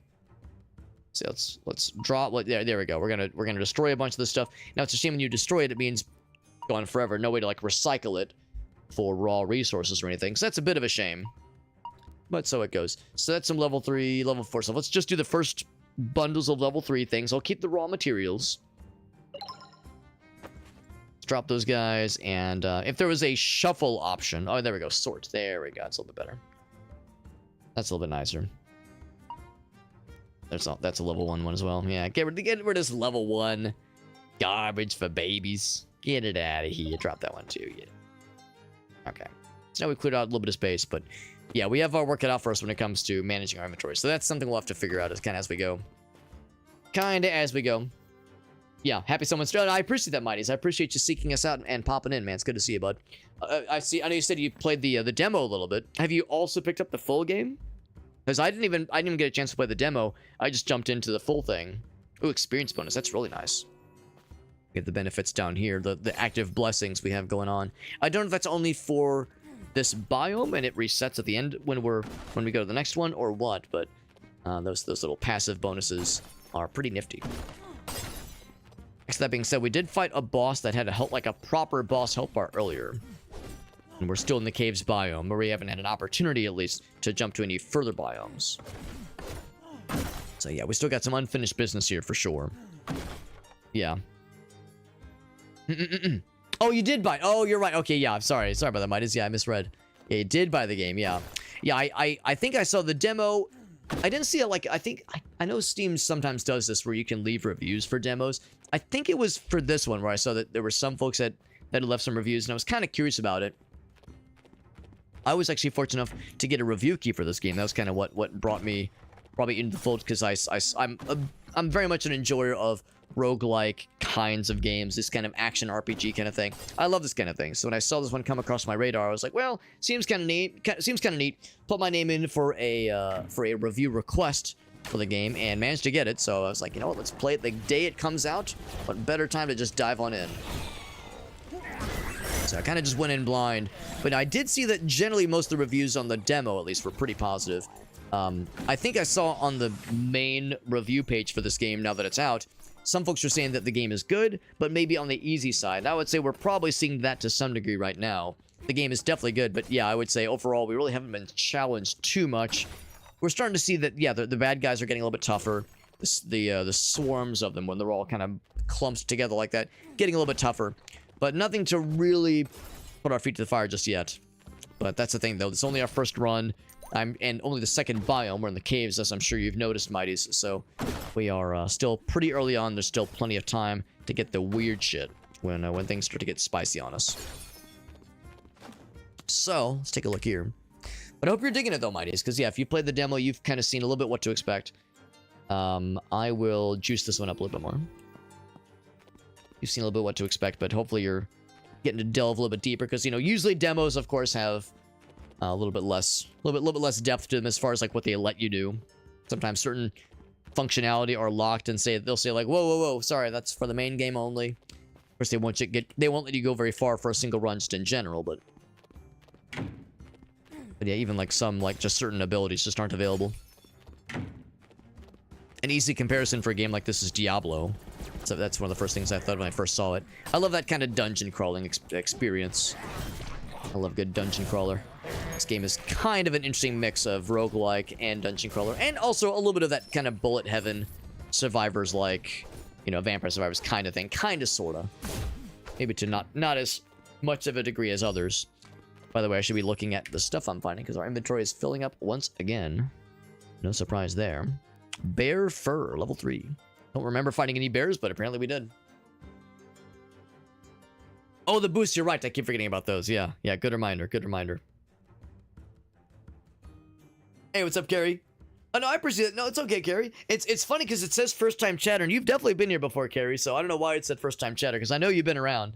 So let's draw. There we go. We're gonna destroy a bunch of this stuff. Now it's a shame when you destroy it, it means gone forever. No way to like recycle it for raw resources or anything. So that's a bit of a shame. But so it goes. So that's some level 3, level 4 stuff. Let's just do the first bundles of level 3 things. I'll keep the raw materials. Let's drop those guys, and if there was a shuffle option... Oh, there we go. Sort. There we go. It's a little bit better. That's a little bit nicer. That's a level 1 as well. Yeah, get rid of this level 1 garbage for babies. Get it out of here. Drop that one too. Yeah. Okay. So now we cleared out a little bit of space, but yeah, we have our work cut out for us when it comes to managing our inventory. So that's something we'll have to figure out as we go. Yeah, happy someone's done. I appreciate that, Mighties. I appreciate you seeking us out and popping in, man. It's good to see you, bud. I know you said you played the demo a little bit. Have you also picked up the full game? Because I didn't even get a chance to play the demo. I just jumped into the full thing. Ooh, experience bonus. That's really nice. We have the benefits down here, the active blessings we have going on. I don't know if that's only for this biome and it resets at the end when we go to the next one or what, but those little passive bonuses are pretty nifty. That being said, we did fight a boss that had a proper boss health bar earlier. And we're still in the caves biome, where we haven't had an opportunity, at least, to jump to any further biomes. So yeah, we still got some unfinished business here, for sure. Yeah. Oh, you did buy... Oh, you're right. Okay, yeah, I'm sorry. Sorry about that, Midas. Yeah, I misread. Yeah, you did buy the game, yeah. Yeah, I think I saw the demo... I didn't see it, I know Steam sometimes does this, where you can leave reviews for demos. I think it was for this one, where I saw that there were some folks that had left some reviews, and I was kind of curious about it. I was actually fortunate enough to get a review key for this game. That was kind of what brought me into the fold, because I'm very much an enjoyer of roguelike kinds of games, this kind of action RPG kind of thing. I love this kind of thing. So when I saw this one come across my radar, I was like, well, seems kind of neat. Put my name in for a review request for the game and managed to get it. So I was like, you know what, let's play it the day it comes out. What better time to just dive on in? So I kind of just went in blind. But I did see that generally most of the reviews on the demo, at least, were pretty positive. I think I saw on the main review page for this game, now that it's out, some folks are saying that the game is good, but maybe on the easy side. I would say we're probably seeing that to some degree right now. The game is definitely good, but yeah, I would say overall we really haven't been challenged too much. We're starting to see that, yeah, the bad guys are getting a little bit tougher. The swarms of them, when they're all kind of clumped together like that, getting a little bit tougher. But nothing to really put our feet to the fire just yet. But that's the thing, though. It's only our first run. And only the second biome. We're in the caves, as I'm sure you've noticed, Mighties. So we are still pretty early on. There's still plenty of time to get the weird shit when things start to get spicy on us. So let's take a look here. But I hope you're digging it, though, Mighties. Because, yeah, if you played the demo, you've kind of seen a little bit what to expect. I will juice this one up a little bit more. You've seen a little bit what to expect, but hopefully you're getting to delve a little bit deeper. Because, you know, usually demos, of course, have... a little bit less depth to them as far as like what they let you do. Sometimes certain functionality are locked and they'll say like, whoa, sorry, that's for the main game only. Of course, they won't let you go very far for a single run just in general, but yeah, even like some like just certain abilities just aren't available. An easy comparison for a game like this is Diablo. So that's one of the first things I thought when I first saw it. I love that kind of dungeon crawling experience. I love good dungeon crawler. This game is kind of an interesting mix of roguelike and dungeon crawler, and also a little bit of that kind of bullet heaven survivors, like, you know, Vampire Survivors kind of thing, kind of, sort of. Maybe to not as much of a degree as others. By the way, I should be looking at the stuff I'm finding, because our inventory is filling up once again. No surprise there. Bear fur, level 3. Don't remember finding any bears, but apparently we did. Oh, the boost, you're right. I keep forgetting about those. Yeah, good reminder, good reminder. Hey, what's up, Carrie? Oh, no, I appreciate it. No, it's okay, Carrie. It's funny because it says first-time chatter, and you've definitely been here before, Carrie, so I don't know why it said first-time chatter, because I know you've been around.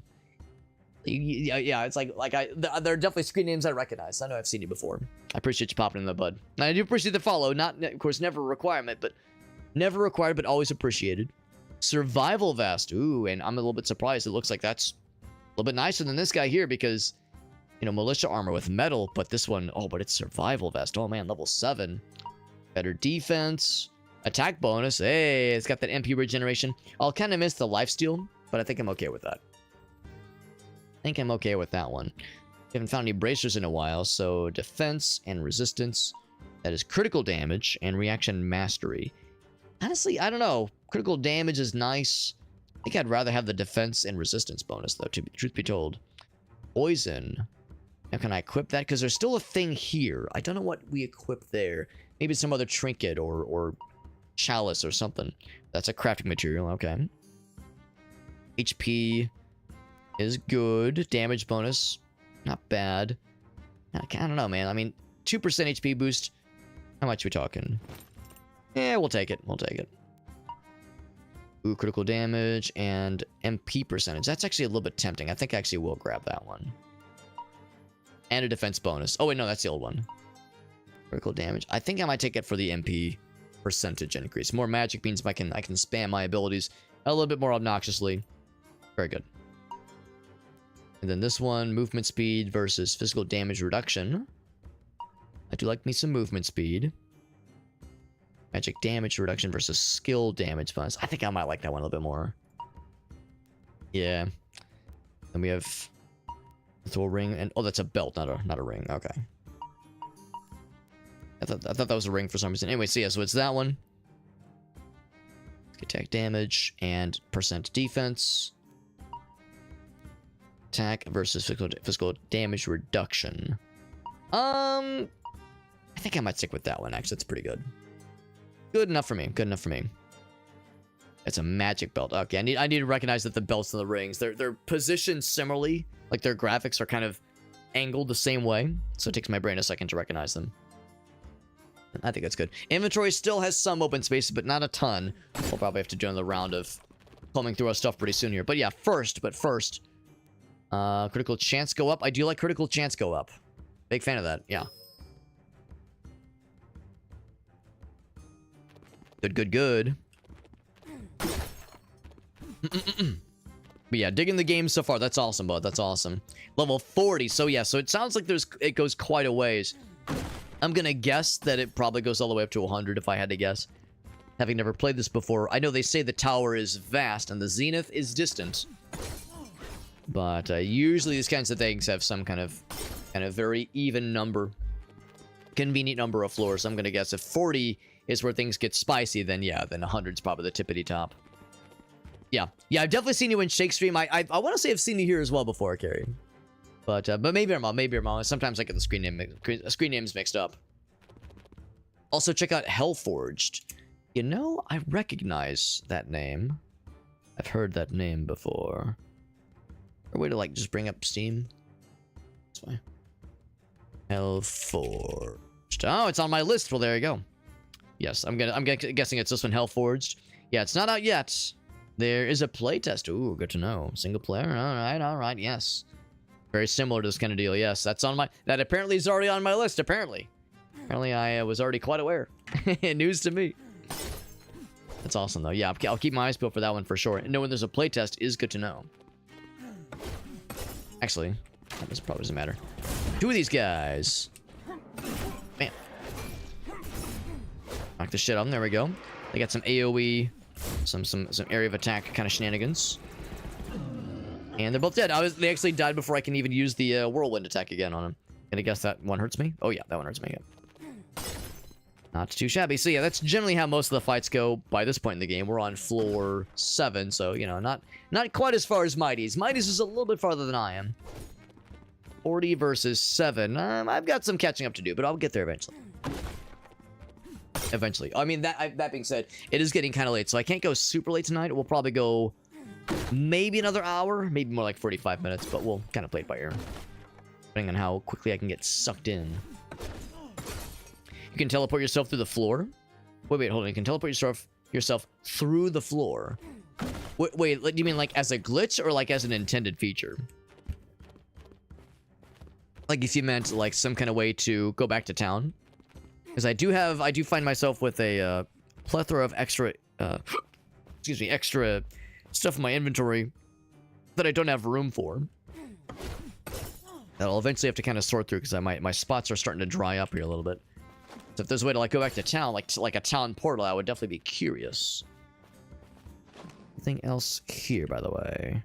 Yeah, it's like there are definitely screen names I recognize. I know I've seen you before. I appreciate you popping in the bud. And I do appreciate the follow. Not, of course, never a requirement, but never required, but always appreciated. Survival vest. Ooh, and I'm a little bit surprised. It looks like that's a little bit nicer than this guy here, because... you know, militia armor with metal, but this one, oh, but it's survival vest. Oh, man, level 7. Better defense. Attack bonus. Hey, it's got that MP regeneration. I'll kind of miss the lifesteal, but I think I'm okay with that. I think I'm okay with that one. Haven't found any bracers in a while, so defense and resistance. That is critical damage and reaction mastery. Honestly, I don't know. Critical damage is nice. I think I'd rather have the defense and resistance bonus, though, truth be told. Poison. Now, can I equip that? Because there's still a thing here. I don't know what we equip there. Maybe some other trinket or chalice or something. That's a crafting material. Okay. HP is good. Damage bonus, not bad. I don't know, man. I mean, 2% HP boost. How much are we talking? Yeah, we'll take it. We'll take it. Ooh, critical damage and MP percentage. That's actually a little bit tempting. I think I actually will grab that one. And a defense bonus. Oh, wait, no, that's the old one. Critical damage. I think I might take it for the MP percentage increase. More magic means I can spam my abilities a little bit more obnoxiously. Very good. And then this one, movement speed versus physical damage reduction. I do like me some movement speed. Magic damage reduction versus skill damage bonus. I think I might like that one a little bit more. Yeah. Then we have throw a ring and oh, that's a belt, not a ring. Okay. I thought that was a ring for some reason. Anyway, so yeah, so it's that one. Attack damage and percent defense. Attack versus physical damage reduction. I think I might stick with that one, actually. That's pretty good. Good enough for me. Good enough for me. It's a magic belt. Okay, I need to recognize that the belts and the rings, they're positioned similarly. Like their graphics are kind of angled the same way. So it takes my brain a second to recognize them. I think that's good. Inventory still has some open spaces, but not a ton. We'll probably have to do another round of combing through our stuff pretty soon here. But yeah, first, critical chance go up. I do like critical chance go up. Big fan of that, yeah. Good. But yeah, digging the game so far. That's awesome, bud. That's awesome. Level 40. So yeah, so it sounds like it goes quite a ways. I'm gonna guess that it probably goes all the way up to 100 if I had to guess. Having never played this before, I know they say the tower is vast and the zenith is distant. But usually these kinds of things have some kind of very even number. Convenient number of floors. So I'm gonna guess if 40 is where things get spicy, then yeah, then 100 is probably the tippity top. Yeah, I've definitely seen you in Shake Stream. I want to say I've seen you here as well before, Carrie. But maybe I'm wrong. Sometimes I get the screen names mixed up. Also, check out Hellforged. You know, I recognize that name. I've heard that name before. A way to like just bring up Steam. That's fine. Hellforged. Oh, it's on my list. Well, there you go. Yes, I'm guessing it's this one, Hellforged. Yeah, it's not out yet. There is a playtest. Ooh, good to know. Single player. All right. Yes. Very similar to this kind of deal. Yes, that apparently is already on my list. Apparently I was already quite aware. News to me. That's awesome though. Yeah, I'll keep my eyes peeled for that one for sure. And knowing there's a playtest is good to know. Actually, that probably doesn't matter. Two of these guys. Man. Knock the shit out of them. There we go. They got some AoE, some area of attack kind of shenanigans. And they're both dead. They actually died before I can even use the whirlwind attack again on them. Gonna guess that one hurts me? Oh yeah, that one hurts me. Yeah. Not too shabby. So yeah, that's generally how most of the fights go by this point in the game. We're on floor 7, so you know, not quite as far as Mighty's. Mighty's is a little bit farther than I am. 40 versus 7. I've got some catching up to do, but I'll get there eventually. I mean, that being said, it is getting kind of late, so I can't go super late tonight. We'll probably go maybe another hour, maybe more like 45 minutes, but we'll kind of play it by ear, depending on how quickly I can get sucked in. You can teleport yourself through the floor. Wait, hold on. You can teleport yourself through the floor. Wait, do you mean like as a glitch or like as an intended feature? Like if you meant like some kind of way to go back to town? Because I do find myself with a plethora of extra stuff in my inventory that I don't have room for. That I'll eventually have to kind of sort through because my spots are starting to dry up here a little bit. So if there's a way to like go back to town, like a town portal, I would definitely be curious. Anything else here, by the way?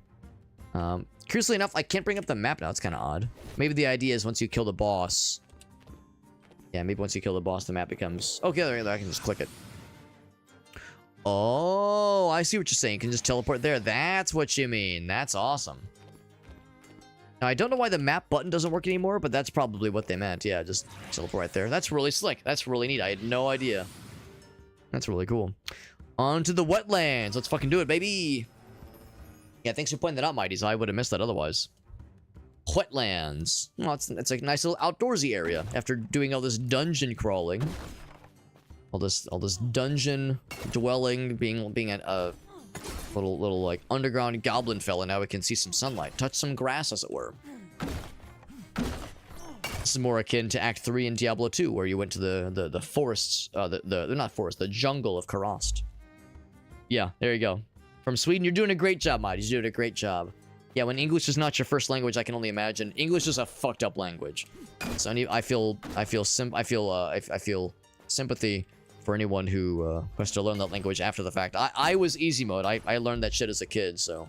Curiously enough, I can't bring up the map now. It's kind of odd. Maybe the idea is once you kill the boss. Yeah, maybe once you kill the boss, the map becomes... Okay, there I can just click it. Oh, I see what you're saying. You can just teleport there. That's what you mean. That's awesome. Now, I don't know why the map button doesn't work anymore, but that's probably what they meant. Yeah, just teleport right there. That's really slick. That's really neat. I had no idea. That's really cool. On to the wetlands. Let's fucking do it, baby. Yeah, thanks for pointing that out, Mighties. I would have missed that otherwise. Wetlands. Well, it's a nice little outdoorsy area after doing all this dungeon crawling. All this dungeon dwelling, being a little like underground goblin fella. Now we can see some sunlight, touch some grass, as it were. This is more akin to Act 3 in Diablo 2, where you went to the forests, they're not forests, the jungle of Karast. Yeah, there you go. From Sweden, you're doing a great job, Mighty. You're doing a great job. Yeah, when English is not your first language, I can only imagine. English is a fucked up language. So I feel sympathy for anyone who has to learn that language after the fact. I was easy mode. I learned that shit as a kid, so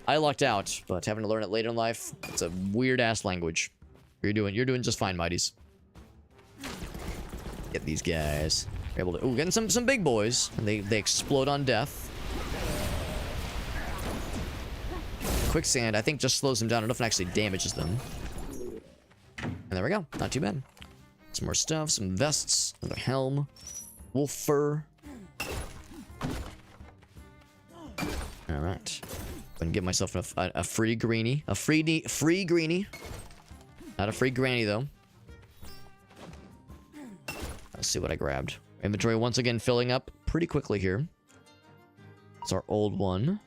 I lucked out. But having to learn it later in life, it's a weird ass language. You're doing just fine, Mighties. Get these guys. We're able to getting some big boys, and they explode on death. Quicksand, I think, just slows them down enough and actually damages them. And there we go. Not too bad. Some more stuff, some vests, another helm, wolf fur. All right. I'm gonna give myself a free greenie, a free greenie. Not a free granny though. Let's see what I grabbed. Inventory once again filling up pretty quickly here. It's our old one.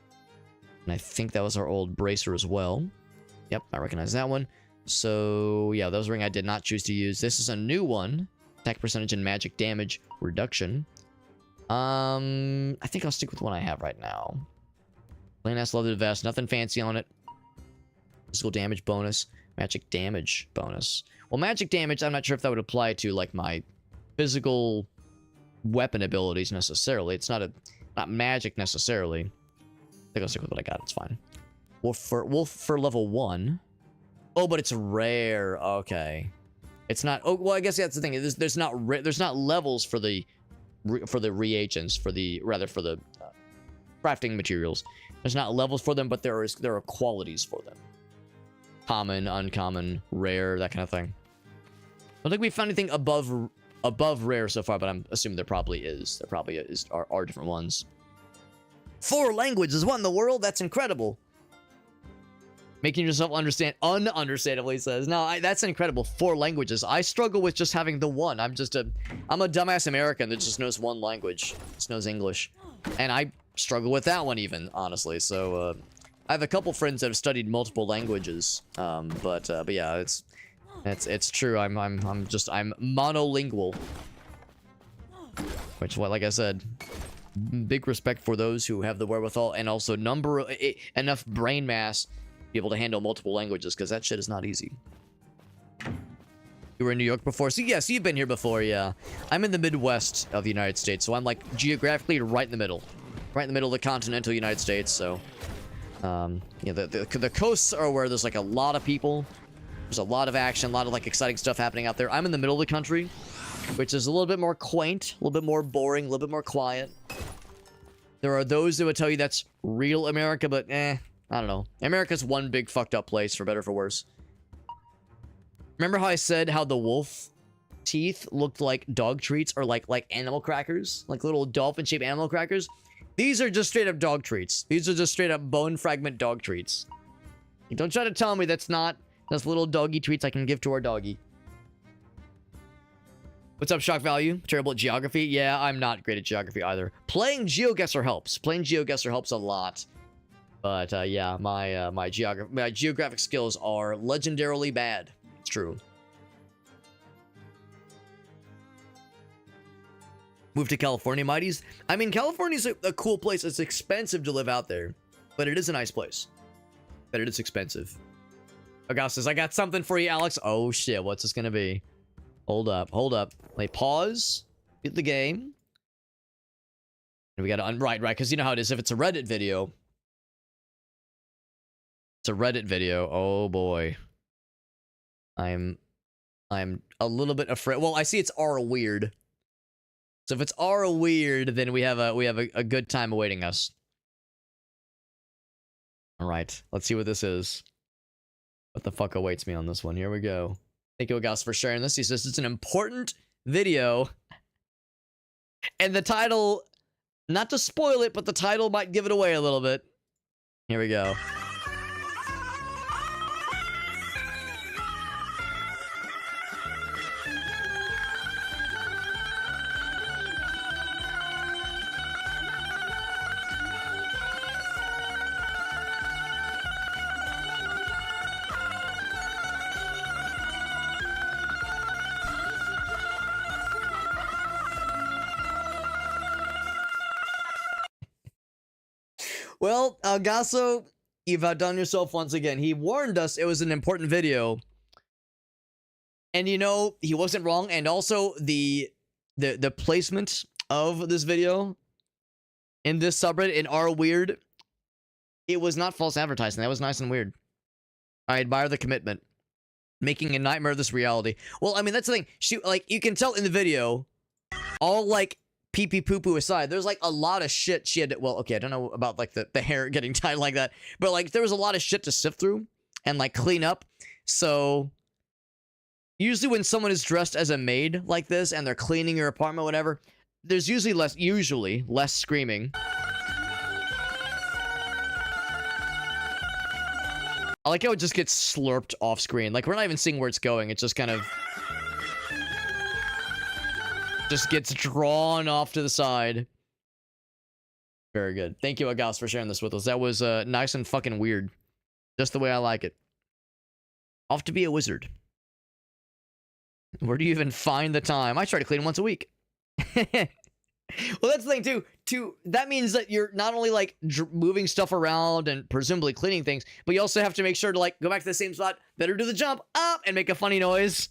And I think that was our old bracer as well. Yep, I recognize that one. So, yeah, that was a ring I did not choose to use. This is a new one. Attack percentage and magic damage reduction. I think I'll stick with one I have right now. Plain ass leather vest, nothing fancy on it. Physical damage bonus, magic damage bonus. Well, magic damage, I'm not sure if that would apply to, like, my physical weapon abilities necessarily. It's not magic necessarily. I think I'll stick with what I got. It's fine. Wolf for level 1. Oh, but it's rare. Okay. It's not. Oh, well, I guess that's the thing. There's not levels for the reagents, for the crafting materials. There's not levels for them, but there are qualities for them. Common, uncommon, rare, that kind of thing. I don't think we found anything above rare so far, but I'm assuming there probably is. There probably are different ones. 4 languages, what in the world? That's incredible. Making yourself understand ununderstandably, says. No, that's incredible. 4 languages. I struggle with just having the one. I'm a dumbass American that just knows one language. Just knows English. And I struggle with that one even, honestly. So, I have a couple friends that have studied multiple languages. But yeah, it's true. I'm monolingual. Which, well, like I said, big respect for those who have the wherewithal and also enough brain mass to be able to handle multiple languages, because that shit is not easy. You were in New York before? So yes, you've been here before, yeah. I'm in the Midwest of the United States, so I'm like geographically right in the middle. Right in the middle of the continental United States, so... yeah, the coasts are where there's like a lot of people. There's a lot of action, a lot of like exciting stuff happening out there. I'm in the middle of the country, which is a little bit more quaint, a little bit more boring, a little bit more quiet. There are those that would tell you that's real America, but I don't know. America's one big fucked up place, for better or for worse. Remember how I said how the wolf teeth looked like dog treats or like animal crackers? Like little dolphin-shaped animal crackers? These are just straight up dog treats. These are just straight up bone fragment dog treats. Don't try to tell me that's not just little doggy treats I can give to our doggy. What's up, shock value? Terrible at geography? Yeah, I'm not great at geography either. Playing GeoGuessr helps. Playing GeoGuessr helps a lot. But yeah, my geographic skills are legendarily bad. It's true. Move to California, Mighties. I mean, California's a cool place. It's expensive to live out there, but it is a nice place. But it is expensive. August says, I got something for you, Alex. Oh shit, what's this gonna be? Hold up. Wait, pause. Hit the game. And we gotta right, because you know how it is. If it's a Reddit video. It's a Reddit video. Oh boy. I'm a little bit afraid. Well, I see it's R weird. So if it's R weird, then we have a good time awaiting us. All right, let's see what this is. What the fuck awaits me on this one? Here we go. Thank you, Gus, for sharing this. He says it's an important video. And the title, not to spoil it, but the title might give it away a little bit. Here we go. Well, Gasso, you've outdone yourself once again. He warned us it was an important video. And you know, he wasn't wrong. And also the placement of this video in this subreddit in R weird, it was not false advertising. That was nice and weird. I admire the commitment. Making a nightmare of this reality. Well, I mean, that's the thing. She, like, you can tell in the video, all like pee pee poo poo aside, there's like a lot of shit she had to, well, okay, I don't know about like the hair getting tied like that, but like there was a lot of shit to sift through and like clean up. So usually when someone is dressed as a maid like this and they're cleaning your apartment, whatever, there's usually less screaming. I like how it just gets slurped off screen. Like we're not even seeing where it's going. It just kind of just gets drawn off to the side. Very good. Thank you, Agas, for sharing this with us. That was nice and fucking weird. Just the way I like it. Off to be a wizard. Where do you even find the time? I try to clean once a week. Well, that's the thing, too. That means that you're not only, like, moving stuff around and presumably cleaning things, but you also have to make sure to, like, go back to the same spot, better do the jump up, and make a funny noise.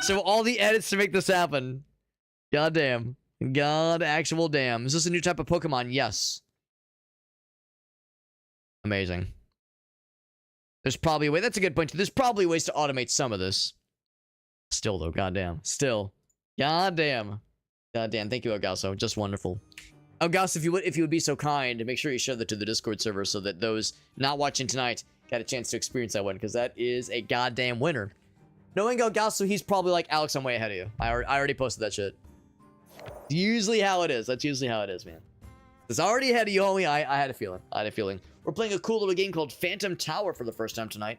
So all the edits to make this happen. God damn. God actual damn. Is this a new type of Pokemon? Yes. Amazing. There's probably a way. That's a good point, too. There's probably ways to automate some of this. Still, though. Goddamn. Still. Goddamn. Goddamn. Thank you, Ogasso. Just wonderful. Ogasso, if you would be so kind, make sure you share that to the Discord server so that those not watching tonight got a chance to experience that one, because that is a goddamn winner. Knowing Ogasso, he's probably like, Alex, I'm way ahead of you. I already posted that shit. It's usually how it is. That's usually how it is, man. It's already ahead of you, homie. I had a feeling. We're playing a cool little game called Phantom Tower for the first time tonight.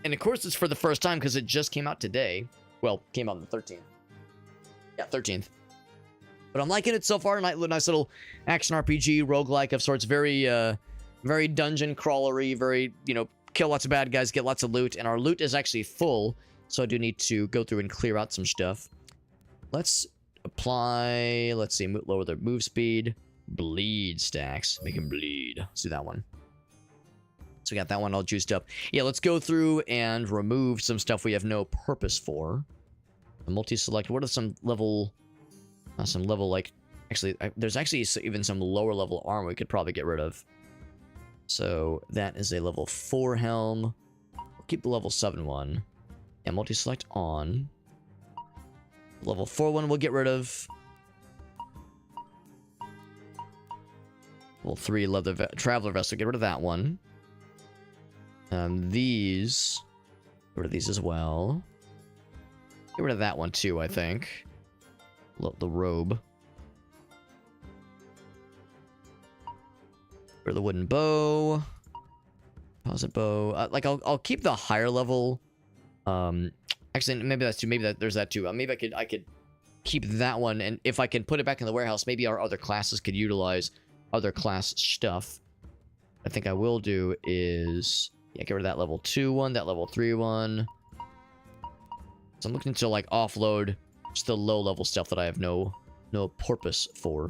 And of course it's for the first time because it just came out today. Well, came out on the 13th. Yeah, 13th. But I'm liking it so far. Nice little action RPG, roguelike of sorts. Very dungeon crawlery, very, you know, kill lots of bad guys, get lots of loot. And our loot is actually full. So I do need to go through and clear out some stuff. Let's apply, let's see, lower the move speed. Bleed stacks. Make him bleed. Let's do that one. So we got that one all juiced up. Yeah, let's go through and remove some stuff we have no purpose for. Multi-select. What are some level, like, actually, there's actually even some lower level armor we could probably get rid of. So that is a level 4 helm. We'll keep the level 7 one. Yeah, multi-select on. Level 4 one we'll get rid of. Level 3 leather traveler vest. Get rid of that one. These. Get rid of these as well. Get rid of that one too, I think. The robe. Get rid of the wooden bow. Composite bow. Like I'll keep the higher level. Actually, maybe that's too. Maybe there's that too. Maybe I could keep that one, and if I can put it back in the warehouse, maybe our other classes could utilize other class stuff. I think I will do is, yeah, get rid of that level 2 one, that level 3 one. So I'm looking to like offload just the low level stuff that I have no purpose for.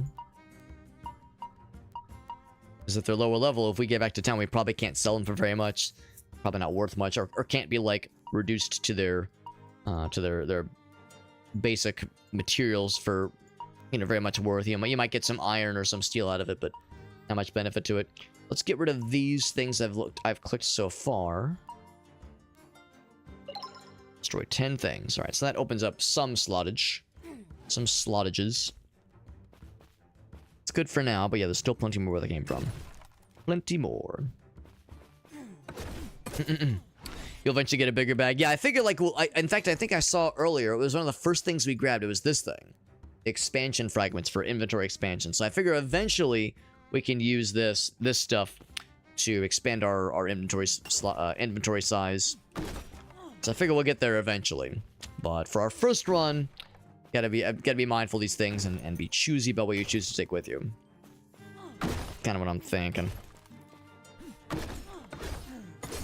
Because if they're lower level, if we get back to town, we probably can't sell them for very much. Probably not worth much, or can't be like reduced to their basic materials for, you know, very much worth. You know, you might get some iron or some steel out of it, but not much benefit to it. Let's get rid of these things I've clicked so far. Destroy 10 things. All right, so that opens up some slottage. Some slottages. It's good for now, but yeah, there's still plenty more where they came from. Plenty more. You'll eventually get a bigger bag. Yeah, I figured like, well, in fact, I think I saw earlier, it was one of the first things we grabbed. It was this thing. Expansion fragments for inventory expansion. So I figure eventually we can use this stuff to expand our inventory size. So I figure we'll get there eventually. But for our first run, gotta be mindful of these things and be choosy about what you choose to take with you. Kind of what I'm thinking.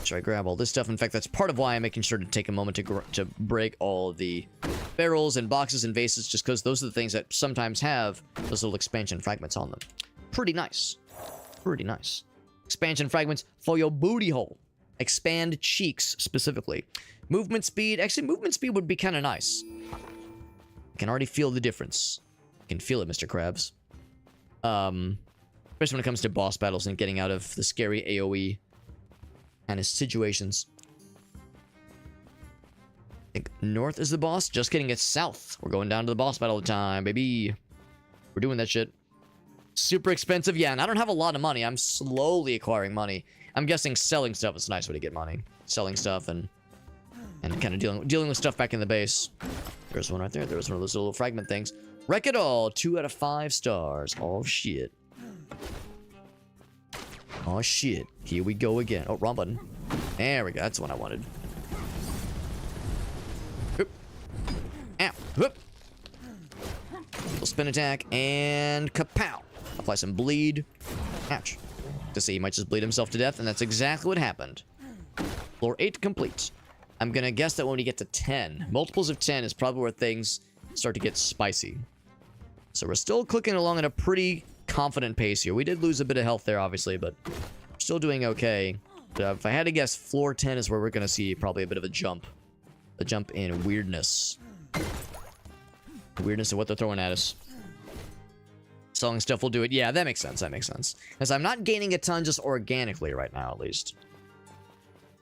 Should I grab all this stuff? In fact, that's part of why I'm making sure to take a moment to break all the barrels and boxes and vases, just because those are the things that sometimes have those little expansion fragments on them. Pretty nice. Pretty nice. Expansion fragments for your booty hole. Expand cheeks, specifically. Movement speed. Actually, movement speed would be kind of nice. I can already feel the difference. I can feel it, Mr. Krabs. Especially when it comes to boss battles and getting out of the scary AoE kind of situations. I think north is the boss. Just kidding, it's south. We're going down to the boss battle time, baby. We're doing that shit. Super expensive, yeah, and I don't have a lot of money. I'm slowly acquiring money. I'm guessing selling stuff is a nice way to get money. Selling stuff and kind of dealing with stuff back in the base. There's one right there. There was one of those little fragment things. Wreck it all. 2 out of 5 stars. Oh, shit. Oh, shit. Here we go again. Oh, wrong button. There we go. That's the one I wanted. Whoop. Ow. Whoop. Little spin attack. And kapow. Apply some bleed. Ouch. To see, he might just bleed himself to death, and that's exactly what happened. Floor 8 complete. I'm gonna guess that when we get to 10, multiples of 10 is probably where things start to get spicy. So we're still clicking along at a pretty confident pace here. We did lose a bit of health there, obviously, but we're still doing okay. But if I had to guess, floor 10 is where we're gonna see probably a bit of a jump. A jump in weirdness. Weirdness of what they're throwing at us. Selling stuff will do it. Yeah, that makes sense. That makes sense. Because I'm not gaining a ton just organically right now, at least.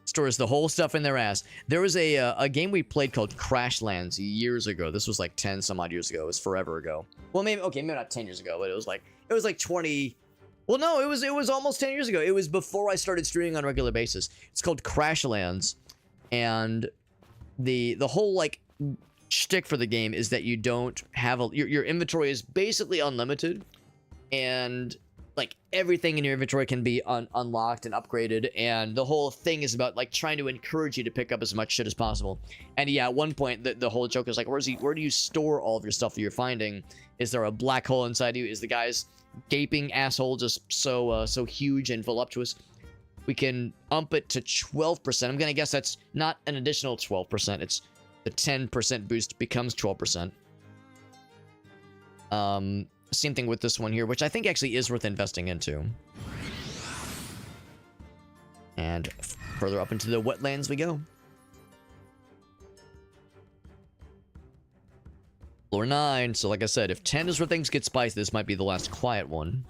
Stores the whole stuff in their ass. There was a game we played called Crashlands years ago. This was like 10 some odd years ago. It was forever ago. Well, maybe not 10 years ago, but it was like 20. Well, no, it was almost 10 years ago. It was before I started streaming on a regular basis. It's called Crashlands, and the whole like shtick for the game is that you don't have your inventory is basically unlimited, and like everything in your inventory can be unlocked and upgraded, and the whole thing is about like trying to encourage you to pick up as much shit as possible. And yeah, at one point the whole joke is like, where do you store all of your stuff that you're finding? Is there a black hole inside you? Is the guy's gaping asshole just so huge and voluptuous? We can ump it to 12%. I'm gonna guess that's not an additional 12%. It's the 10% boost becomes 12%. Same thing with this one here, which I think actually is worth investing into. And further up into the wetlands we go. Floor 9. So like I said, if 10 is where things get spicy, this might be the last quiet one.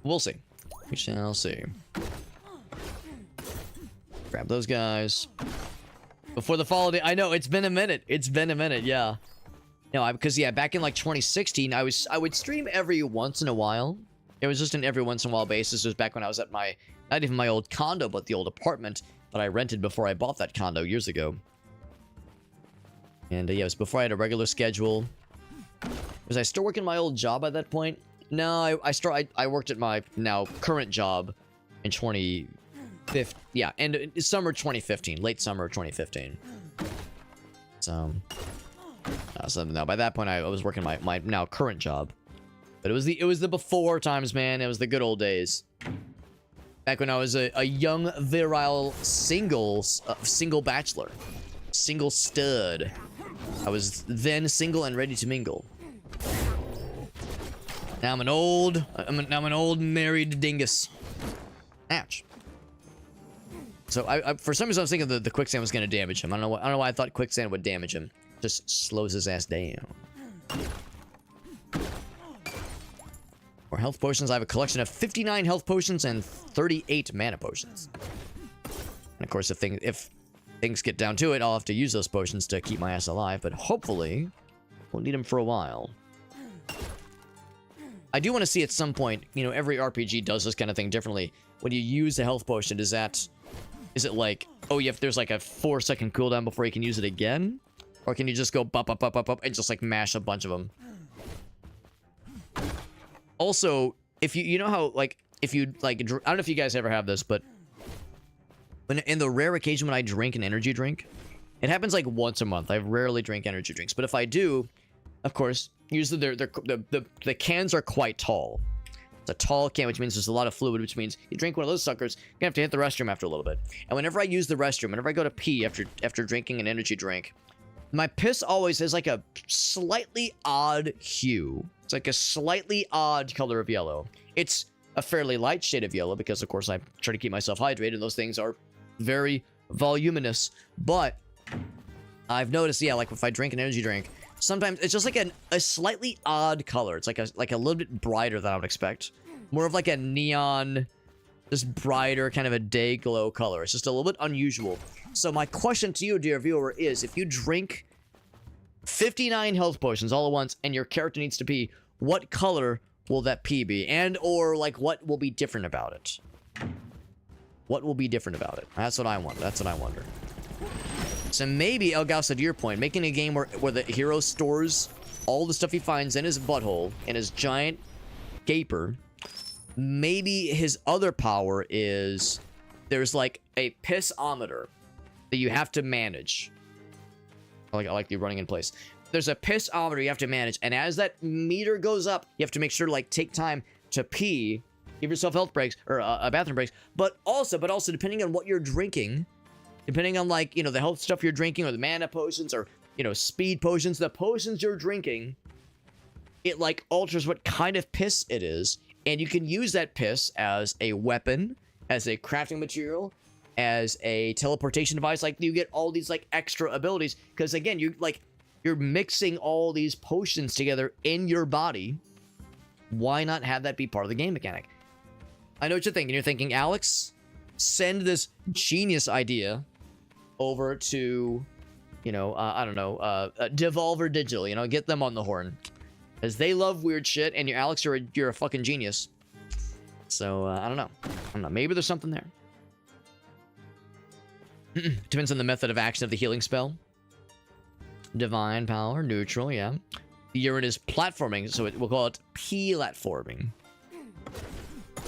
We'll see. We shall see. Grab those guys. Before the fall day. I know, it's been a minute. It's been a minute, yeah. No, because yeah, back in like 2016, I would stream every once in a while. It was just an every once in a while basis. It was back when I was at my, not even my old condo, but the old apartment that I rented before I bought that condo years ago. And yeah, it was before I had a regular schedule. Was I still working my old job at that point? No, I worked at my now current job in 2015. Yeah, and summer 2015, late summer 2015. So no, by that point I was working my now current job. But it was the before times, man. It was the good old days. Back when I was a young, virile, single bachelor. Single stud. I was then single and ready to mingle. Now I'm an old married dingus. Ouch. So I for some reason I was thinking the quicksand was going to damage him. I don't know why I thought quicksand would damage him. Just slows his ass down. More health potions. I have a collection of 59 health potions and 38 mana potions. And of course, if things get down to it, I'll have to use those potions to keep my ass alive. But hopefully, Won't need them for a while. I do want to see at some point, you know, every RPG does this kind of thing differently. When you use a health potion, is it like, oh, there's like a 4-second cooldown before you can use it again? Or can you just go bop, bop, bop, bop, bop, and just like mash a bunch of them? Also, if you know how, like, if you, like, I don't know if you guys ever have this, but when in the rare occasion when I drink an energy drink, it happens like once a month. I rarely drink energy drinks, but if I do, of course, usually the cans are quite tall. It's a tall can, which means there's a lot of fluid, which means you drink one of those suckers, you're gonna have to hit the restroom after a little bit. And whenever I use the restroom, whenever I go to pee after drinking an energy drink, my piss always has like a slightly odd hue. It's like a slightly odd color of yellow. It's a fairly light shade of yellow because, of course, I try to keep myself hydrated, and those things are very voluminous. But I've noticed, yeah, like if I drink an energy drink, sometimes it's just like a slightly odd color. It's like a little bit brighter than I would expect. More of like a neon, just brighter kind of a day glow color. It's just a little bit unusual. So my question to you, dear viewer, is if you drink 59 health potions all at once and your character needs to pee, what color will that pee be? And or like what will be different about it? What will be different about it? That's what I wonder. That's what I wonder. So maybe, Elgausa, to your point, making a game where the hero stores all the stuff he finds in his butthole, in his giant gaper, maybe his other power is there's like a pissometer that you have to manage. I like the running in place. There's a pissometer you have to manage, and as that meter goes up, you have to make sure to like take time to pee, give yourself health breaks or bathroom breaks, but also depending on what you're drinking, depending on like, you know, the health stuff you're drinking or the mana potions or, you know, speed potions, the potions you're drinking, it like alters what kind of piss it is, and you can use that piss as a weapon, as a crafting material, as a teleportation device. Like you get all these like extra abilities because again, you're mixing all these potions together in your body. Why not have that be part of the game mechanic? I know what you're thinking. You're thinking, Alex, send this genius idea over to, you know, I don't know, Devolver Digital, you know, get them on the horn. Because they love weird shit, and Alex, you're a fucking genius. So, I don't know. Maybe there's something there. Depends on the method of action of the healing spell. Divine power, neutral, yeah. The urine is platforming, so we'll call it P-latforming.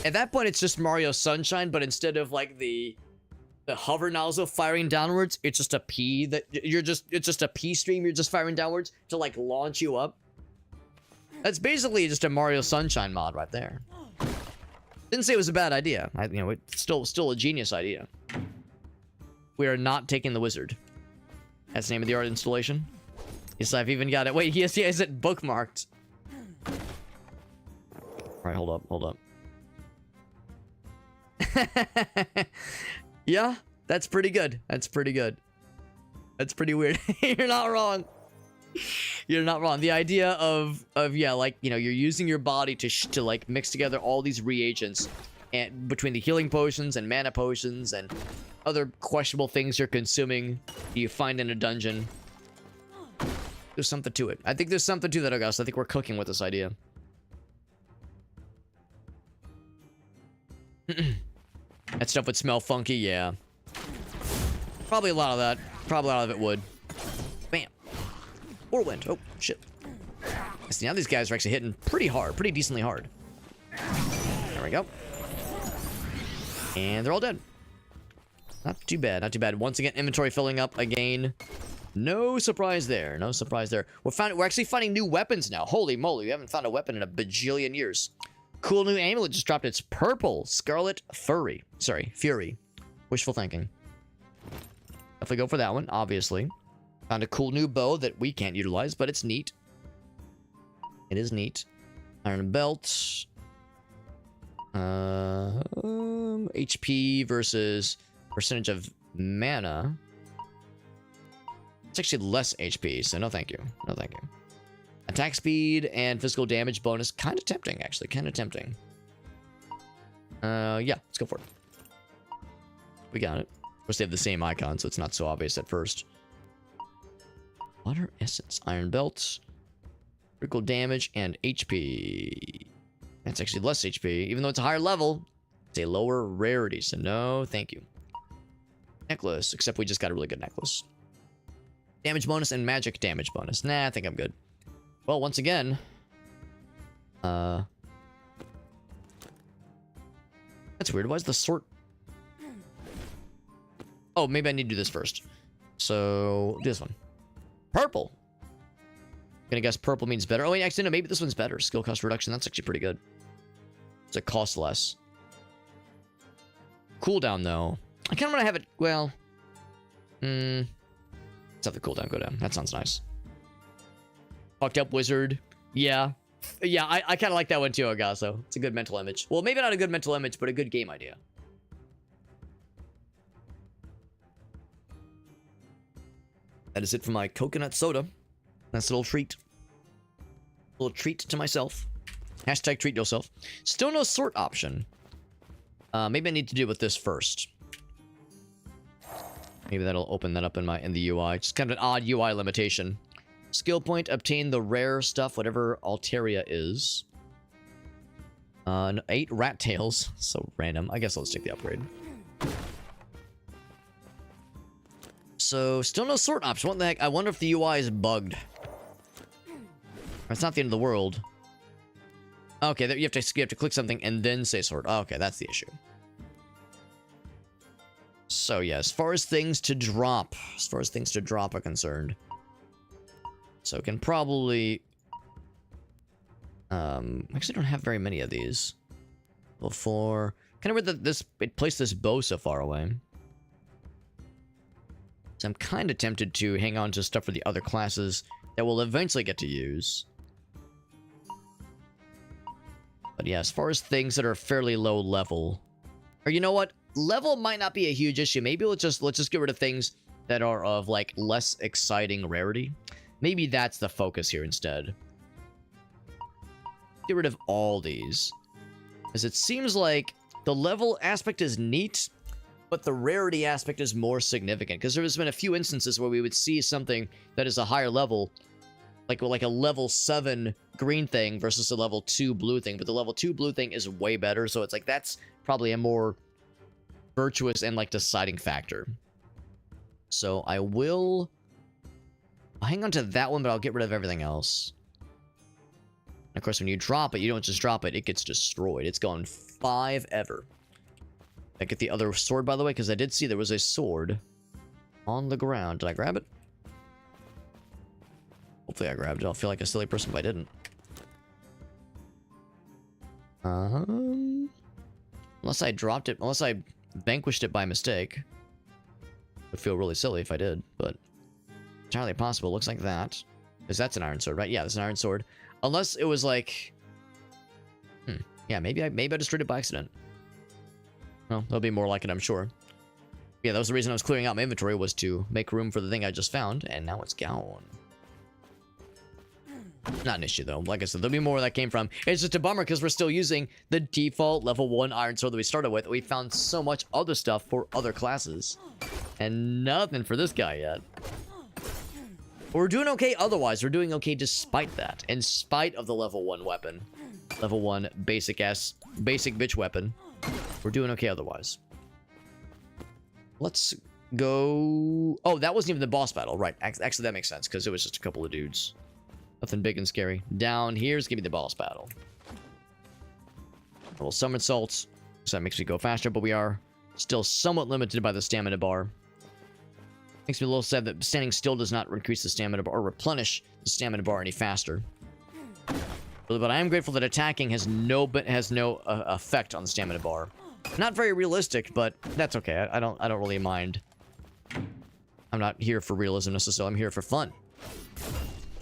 At that point, it's just Mario Sunshine, but instead of like the hover nozzle firing downwards, it's just a P that it's just a P stream you're just firing downwards to like launch you up. That's basically just a Mario Sunshine mod right there. Didn't say it was a bad idea. You know, it's still a genius idea. We are not taking the wizard. That's the name of the art installation. Yes, I've even got it. Wait, yes, he has it bookmarked. All right, hold up. Yeah, that's pretty good. That's pretty weird. You're not wrong. You're not wrong. The idea of yeah, like, you know, you're using your body to like mix together all these reagents and between the healing potions and mana potions and other questionable things you're consuming you find in a dungeon. There's something to it. I think there's something to that, August. I think we're cooking with this idea. That stuff would smell funky, yeah. Probably a lot of that. Probably a lot of it would. Bam. Whirlwind. Oh, shit. See, now these guys are actually hitting pretty hard. Pretty decently hard. There we go. And they're all dead. Not too bad. Not too bad. Once again, inventory filling up again. No surprise there. No surprise there. We're actually finding new weapons now. Holy moly. We haven't found a weapon in a bajillion years. Cool new amulet just dropped its purple Scarlet Fury. Sorry, Fury. Wishful thinking. Definitely go for that one, obviously. Found a cool new bow that we can't utilize, but it's neat. It is neat. Iron belt. HP versus percentage of mana. It's actually less HP, so no thank you. No thank you. Attack speed and physical damage bonus. Kind of tempting, actually. Kind of tempting. Yeah, let's go for it. We got it. Of course, they have the same icon, so it's not so obvious at first. Water essence. Iron belts. Critical damage and HP. That's actually less HP. Even though it's a higher level, it's a lower rarity. So no, thank you. Necklace, except we just got a really good necklace. Damage bonus and magic damage bonus. Nah, I think I'm good. Well, once again, that's weird. Why is the sort? Oh, maybe I need to do this first. So this one, purple. Gonna guess purple means better. Oh wait, actually no, maybe this one's better. Skill cost reduction. That's actually pretty good. It's a cost less. Cooldown though. I kind of want to have it. Well, let's have the cooldown go down. That sounds nice. Fucked up wizard. Yeah. Yeah, I kind of like that one too, Agasso. It's a good mental image. Well, maybe not a good mental image, but a good game idea. That is it for my coconut soda. That's a little treat. A little treat to myself. Hashtag treat yourself. Still no sort option. Maybe I need to deal with this first. Maybe that'll open that up in the UI. Just kind of an odd UI limitation. Skill point, obtain the rare stuff, whatever Alteria is. 8 rat tails. So random. I guess I'll just take the upgrade. So, still no sort option. What the heck? I wonder if the UI is bugged. It's not the end of the world. Okay, you have to click something and then say sort. Okay, that's the issue. So yeah, as far as things to drop are concerned. So can probably actually don't have very many of these. Before kind of weird that it placed this bow so far away. So I'm kind of tempted to hang on to stuff for the other classes that we'll eventually get to use. But yeah, as far as things that are fairly low level, or you know what, level might not be a huge issue. Maybe let's just get rid of things that are of like less exciting rarity. Maybe that's the focus here instead. Get rid of all these, as it seems like the level aspect is neat, but the rarity aspect is more significant. Because there's been a few instances where we would see something that is a higher level, like a level 7 green thing versus a level 2 blue thing, but the level 2 blue thing is way better, so it's like that's probably a more virtuous and like deciding factor. So I'll hang on to that one, but I'll get rid of everything else. And of course, when you drop it, you don't just drop it, it gets destroyed. It's gone 5 ever. I get the other sword, by the way, because I did see there was a sword on the ground. Did I grab it? Hopefully I grabbed it. I'll feel like a silly person if I didn't. Unless I dropped it, unless I vanquished it by mistake. Would feel really silly if I did, but entirely possible. Looks like that. Because that's an iron sword, right? Yeah, that's an iron sword. Unless it was like... Yeah, maybe I destroyed it by accident. Well, there'll be more like it, I'm sure. Yeah, that was the reason I was clearing out my inventory, was to make room for the thing I just found, and now it's gone. Not an issue, though. Like I said, there'll be more where that came from. It's just a bummer, because we're still using the default level 1 iron sword that we started with. We found so much other stuff for other classes. And nothing for this guy yet. We're doing okay otherwise. We're doing okay despite that. In spite of the level 1 weapon. Level 1 basic bitch weapon. We're doing okay otherwise. Let's go... Oh, that wasn't even the boss battle. Right. Actually, that makes sense, because it was just a couple of dudes. Nothing big and scary. Down here's gonna be the boss battle. A little somersaults, so that makes me go faster, but we are still somewhat limited by the stamina bar. Makes me a little sad that standing still does not increase the stamina bar or replenish the stamina bar any faster. But I am grateful that attacking has no effect on the stamina bar. Not very realistic, but that's okay. I don't really mind. I'm not here for realism necessarily. I'm here for fun.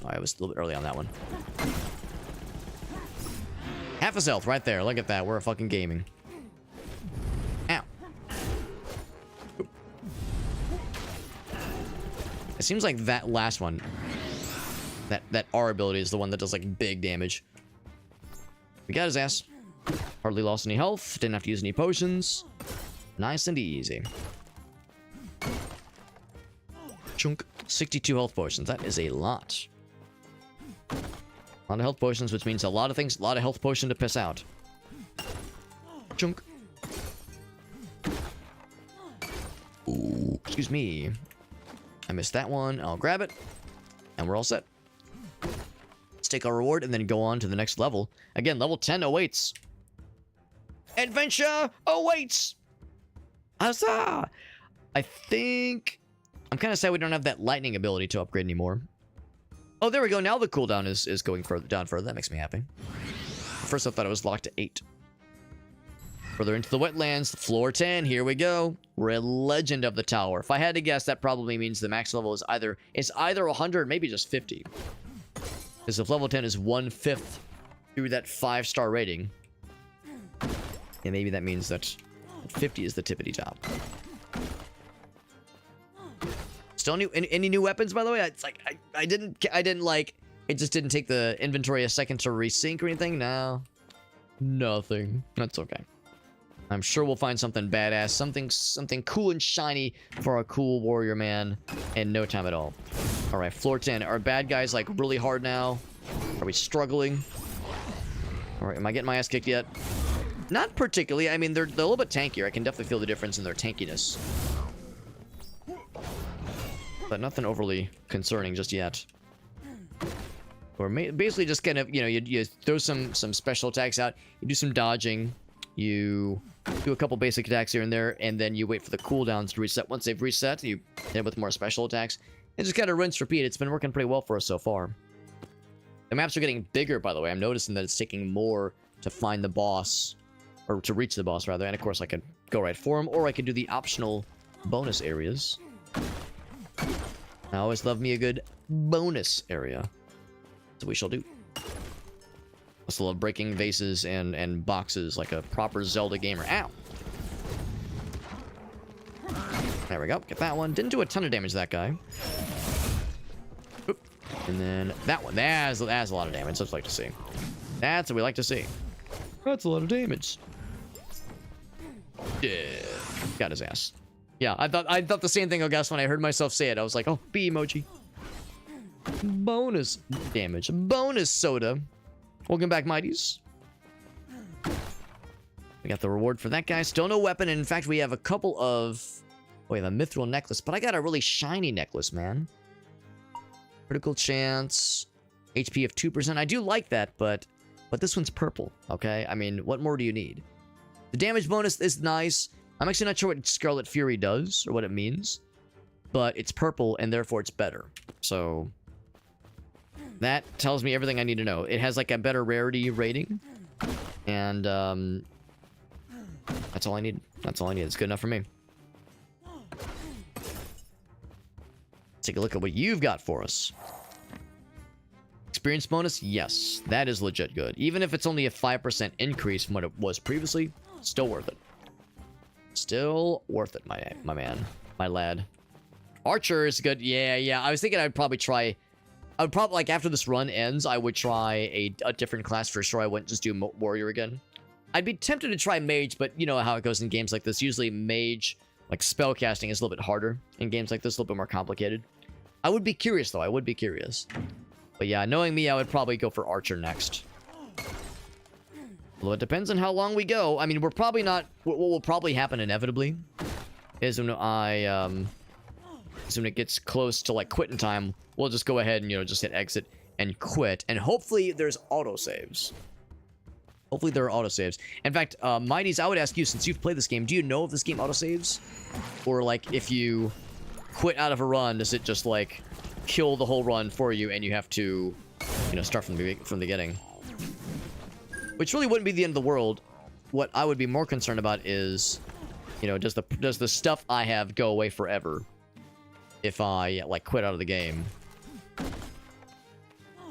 Oh, I was a little bit early on that one. Half his health right there. Look at that. We're fucking gaming. Ow. It seems like that last one, that R ability is the one that does like big damage. We got his ass. Hardly lost any health. Didn't have to use any potions. Nice and easy. Chunk. 62 health potions. That is a lot. A lot of health potions, which means a lot of things, a lot of health potion to piss out. Chunk. Ooh, excuse me. I missed that one. I'll grab it. And we're all set. Let's take our reward and then go on to the next level. Again, level 10 awaits. Adventure awaits! Huzzah! I think... I'm kind of sad we don't have that lightning ability to upgrade anymore. Oh, there we go. Now the cooldown is going down further. That makes me happy. First, I thought it was locked to 8. Further into the wetlands, floor 10. Here we go. We're a legend of the tower. If I had to guess, that probably means the max level is either 100, maybe just 50. Because if level 10 is 1/5 through that 5-star rating, yeah, maybe that means that 50 is the tippity top. Still new? Any new weapons, by the way? It's like I didn't like. It just didn't take the inventory a second to resync or anything. No, nothing. That's okay. I'm sure we'll find something badass, something cool and shiny for our cool warrior man in no time at all. All right, floor 10. Are bad guys like really hard now? Are we struggling? All right, am I getting my ass kicked yet? Not particularly. I mean, they're a little bit tankier. I can definitely feel the difference in their tankiness. But nothing overly concerning just yet. Or basically just kind of, you know, you throw some special attacks out. You do some dodging. You do a couple basic attacks here and there, and then you wait for the cooldowns to reset. Once they've reset, you hit with more special attacks. And just kind of rinse, repeat. It's been working pretty well for us so far. The maps are getting bigger, by the way. I'm noticing that it's taking more to find the boss, or to reach the boss, rather. And of course, I could go right for him, or I could do the optional bonus areas. I always love me a good bonus area. So we shall do. I still love breaking vases and boxes like a proper Zelda gamer. Ow! There we go. Get that one. Didn't do a ton of damage to that guy. Oop. And then that one. That has a lot of damage. That's what I like to see. That's what we like to see. That's a lot of damage. Yeah. Got his ass. Yeah, I thought the same thing, I guess, when I heard myself say it. I was like, oh, B emoji. Bonus damage. Bonus soda. Welcome back, mighties. We got the reward for that guy. Still no weapon. And in fact, we have a couple of... Oh, we have a mithril necklace. But I got a really shiny necklace, man. Critical chance. HP of 2%. I do like that, but this one's purple, okay? I mean, what more do you need? The damage bonus is nice. I'm actually not sure what Scarlet Fury does, or what it means. But it's purple, and therefore it's better. So... that tells me everything I need to know. It has like a better rarity rating. And that's all I need. That's all I need. It's good enough for me. Let's take a look at what you've got for us. Experience bonus? Yes. That is legit good. Even if it's only a 5% increase from what it was previously, still worth it. Still worth it, my man. My lad. Archer is good. Yeah. I was thinking I'd probably try... I would probably, like, after this run ends, I would try a different class for sure. I wouldn't just do warrior again. I'd be tempted to try mage, but you know how it goes in games like this. Usually mage, like, spell casting is a little bit harder in games like this, a little bit more complicated. I would be curious, though. I would be curious. But yeah, knowing me, I would probably go for archer next. Although it depends on how long we go. I mean, we're probably not... What will probably happen inevitably is when when it gets close to, like, quitting time, we'll just go ahead and, you know, just hit exit and quit. And hopefully there's autosaves. Hopefully there are autosaves. In fact, Mighties, I would ask you, since you've played this game, do you know if this game autosaves? Or, like, if you quit out of a run, does it just, like, kill the whole run for you and you have to, you know, start from the beginning? Which really wouldn't be the end of the world. What I would be more concerned about is, you know, does the stuff I have go away forever if I, like, quit out of the game?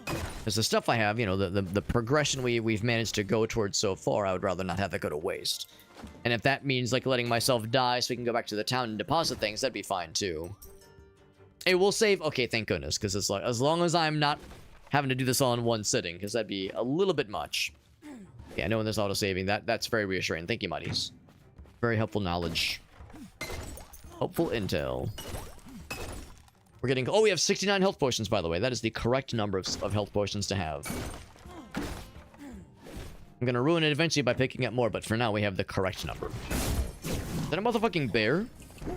Because the stuff I have, you know, the progression we've managed to go towards so far, I would rather not have that go to waste. And if that means, like, letting myself die so we can go back to the town and deposit things, that'd be fine, too. It will save... Okay, thank goodness, because it's like, as long as I'm not having to do this all in one sitting, because that'd be a little bit much. Yeah, knowing there's auto-saving, that's very reassuring. Thank you, Mighties. Very helpful knowledge. Helpful intel. We're getting... Oh, we have 69 health potions, by the way. That is the correct number of health potions to have. I'm gonna ruin it eventually by picking up more, but for now we have the correct number. Is that a motherfucking bear?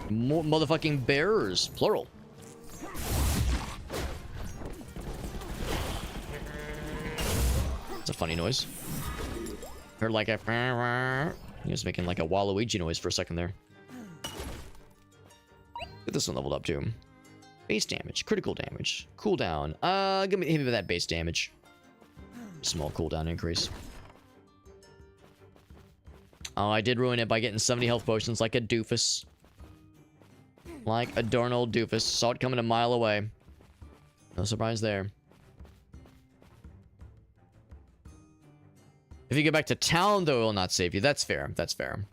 More motherfucking bears, plural. It's a funny noise. Heard like a... He was making like a Waluigi noise for a second there. Get this one leveled up too. Base damage, critical damage, cooldown. Give me that base damage. Small cooldown increase. Oh, I did ruin it by getting 70 health potions like a doofus. Like a darn old doofus. Saw it coming a mile away. No surprise there. If you get back to town, though, it will not save you. That's fair. That's fair.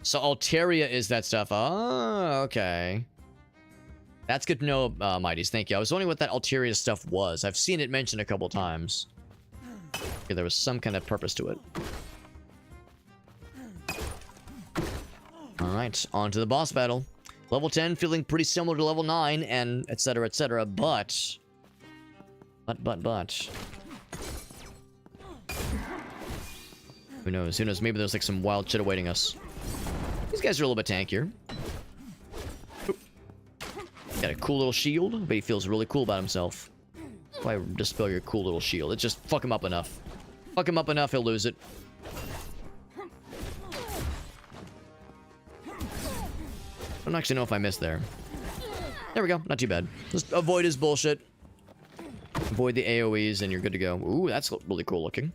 So Alteria is that stuff. Oh, okay. That's good to know, Mighties. Thank you. I was wondering what that Alteria stuff was. I've seen it mentioned a couple times. Okay, there was some kind of purpose to it. Alright, on to the boss battle. Level 10 feeling pretty similar to level 9, and etc, but... Who knows? Who knows? Maybe there's like some wild shit awaiting us. These guys are a little bit tankier. Got a cool little shield, but he feels really cool about himself. Why dispel your cool little shield? It just fuck him up enough. Fuck him up enough, he'll lose it. I don't actually know if I missed there. There we go. Not too bad. Just avoid his bullshit. Avoid the AoEs and you're good to go. Ooh, that's really cool looking.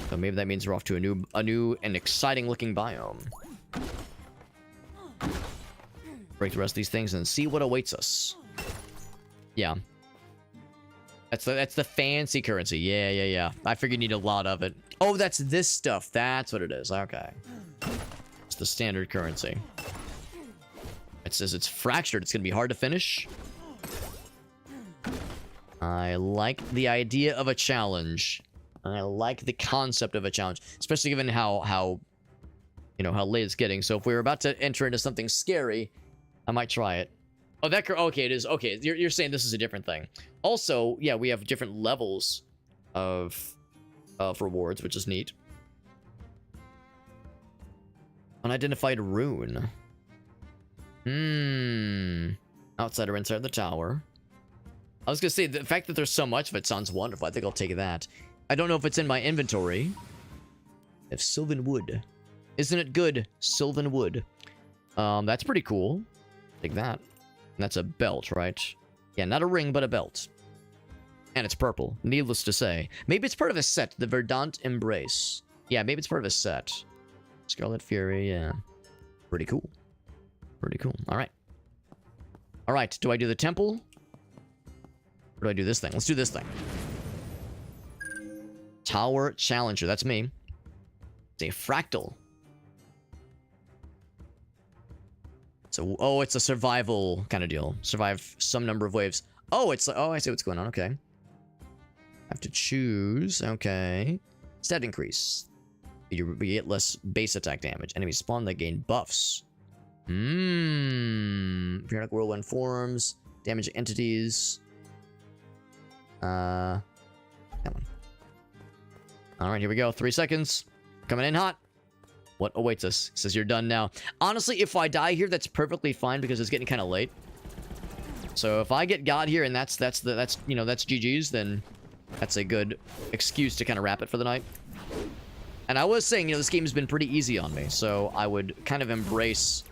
So maybe that means we're off to a new and exciting looking biome. Break the rest of these things and see what awaits us. Yeah. That's the fancy currency. Yeah. I figured you need a lot of it. Oh, that's this stuff. That's what it is. Okay. It's the standard currency. It says it's fractured. It's going to be hard to finish. I like the idea of a challenge. I like the concept of a challenge, especially given how you know, how late it's getting. So if we were about to enter into something scary, I might try it. Oh, that okay, it is. Okay, you're saying this is a different thing. Also, yeah, we have different levels of rewards, which is neat. Unidentified rune. Outside or inside the tower. I was gonna say, the fact that there's so much of it sounds wonderful. I think I'll take that. I don't know if it's in my inventory. If Sylvan Wood. Isn't it good? Sylvan Wood. That's pretty cool. Take that. And that's a belt, right? Yeah, not a ring, but a belt. And it's purple. Needless to say. Maybe it's part of a set. The Verdant Embrace. Yeah, maybe it's part of a set. Scarlet Fury, yeah. Pretty cool. Pretty cool. Alright. Alright, do I do the temple? Or do I do this thing? Let's do this thing. Tower Challenger. That's me. It's a fractal. So, oh, it's a survival kind of deal. Survive some number of waves. Oh, it's like, oh, I see what's going on. Okay. I have to choose. Okay. Stat increase. You get less base attack damage. Enemies spawn that gain buffs. Periodic whirlwind forms. Damage entities. That one. Alright, here we go. 3 seconds. Coming in hot. What awaits us? It says you're done now. Honestly, if I die here, that's perfectly fine because it's getting kind of late. So if I get got here and that's you know, that's GG's, then that's a good excuse to kind of wrap it for the night. And I was saying, you know, this game has been pretty easy on me, so I would kind of embrace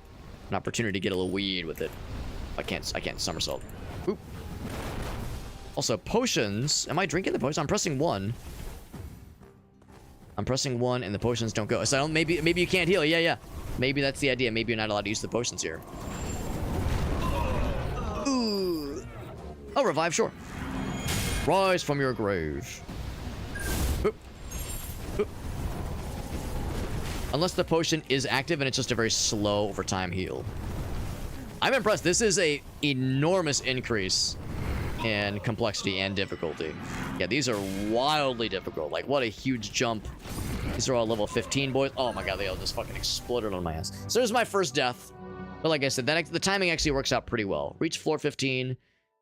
an opportunity to get a little weed with it. I can't somersault. Oop. Also, potions. Am I drinking the potion? I'm pressing 1. I'm pressing 1 and the potions don't go. So maybe you can't heal. Yeah. Maybe that's the idea. Maybe you're not allowed to use the potions here. Ooh. Oh, revive, sure. Rise from your grave. Oop. Oop. Unless the potion is active and it's just a very slow over time heal. I'm impressed. This is a enormous increase in complexity and difficulty. Yeah, these are wildly difficult. Like, what a huge jump. These are all level 15 boys. Oh my god, they all just fucking exploded on my ass. So there's my first death. But like I said, the timing actually works out pretty well. Reach floor 15.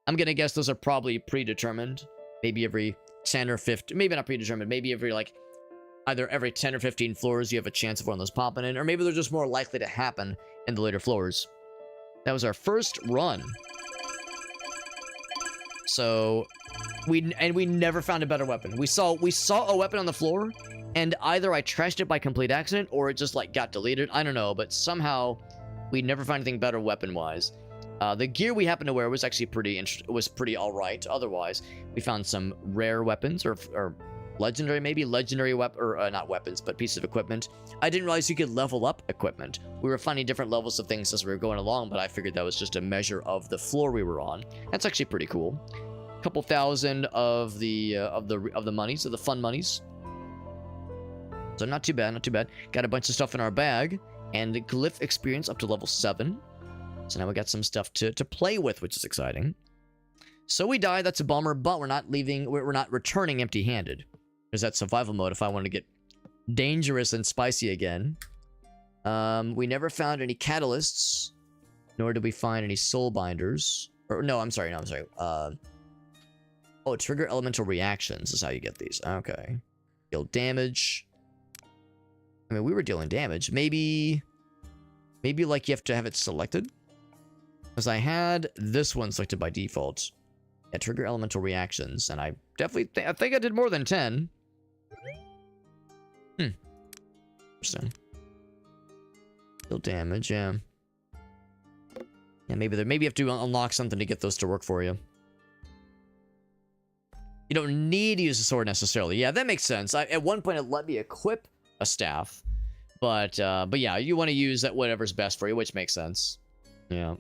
I'm gonna guess those are probably predetermined. Maybe every 10 or 15, maybe not predetermined, maybe every like either every 10 or 15 floors you have a chance of one of those popping in, or maybe they're just more likely to happen in the later floors. That was our first run. So we never found a better weapon. We saw a weapon on the floor, and either I trashed it by complete accident or it just like got deleted. I don't know, but somehow we never found anything better weapon-wise. The gear we happened to wear was actually pretty all right. Otherwise, we found some rare weapons or legendary, maybe legendary weapon, or not weapons, but pieces of equipment. I didn't realize you could level up equipment. We were finding different levels of things as we were going along, but I figured that was just a measure of the floor we were on. That's actually pretty cool. A couple thousand of the monies, of the fun monies. So not too bad, not too bad. Got a bunch of stuff in our bag, and glyph experience up to level 7. So now we got some stuff to play with, which is exciting. So we died, that's a bummer, but we're not returning empty-handed. There's that survival mode if I want to get dangerous and spicy again. We never found any catalysts, nor did we find any soul binders. Or no, I'm sorry. Oh, trigger elemental reactions is how you get these. Okay. Deal damage. I mean, we were dealing damage. Maybe like you have to have it selected. Because I had this one selected by default. Yeah, trigger elemental reactions, and I definitely I think I did more than 10. Interesting. Deal damage, yeah. Yeah, maybe you have to unlock something to get those to work for you. You don't need to use a sword necessarily. Yeah, that makes sense. At one point, it let me equip a staff, but yeah, you want to use that whatever's best for you, which makes sense. Yeah.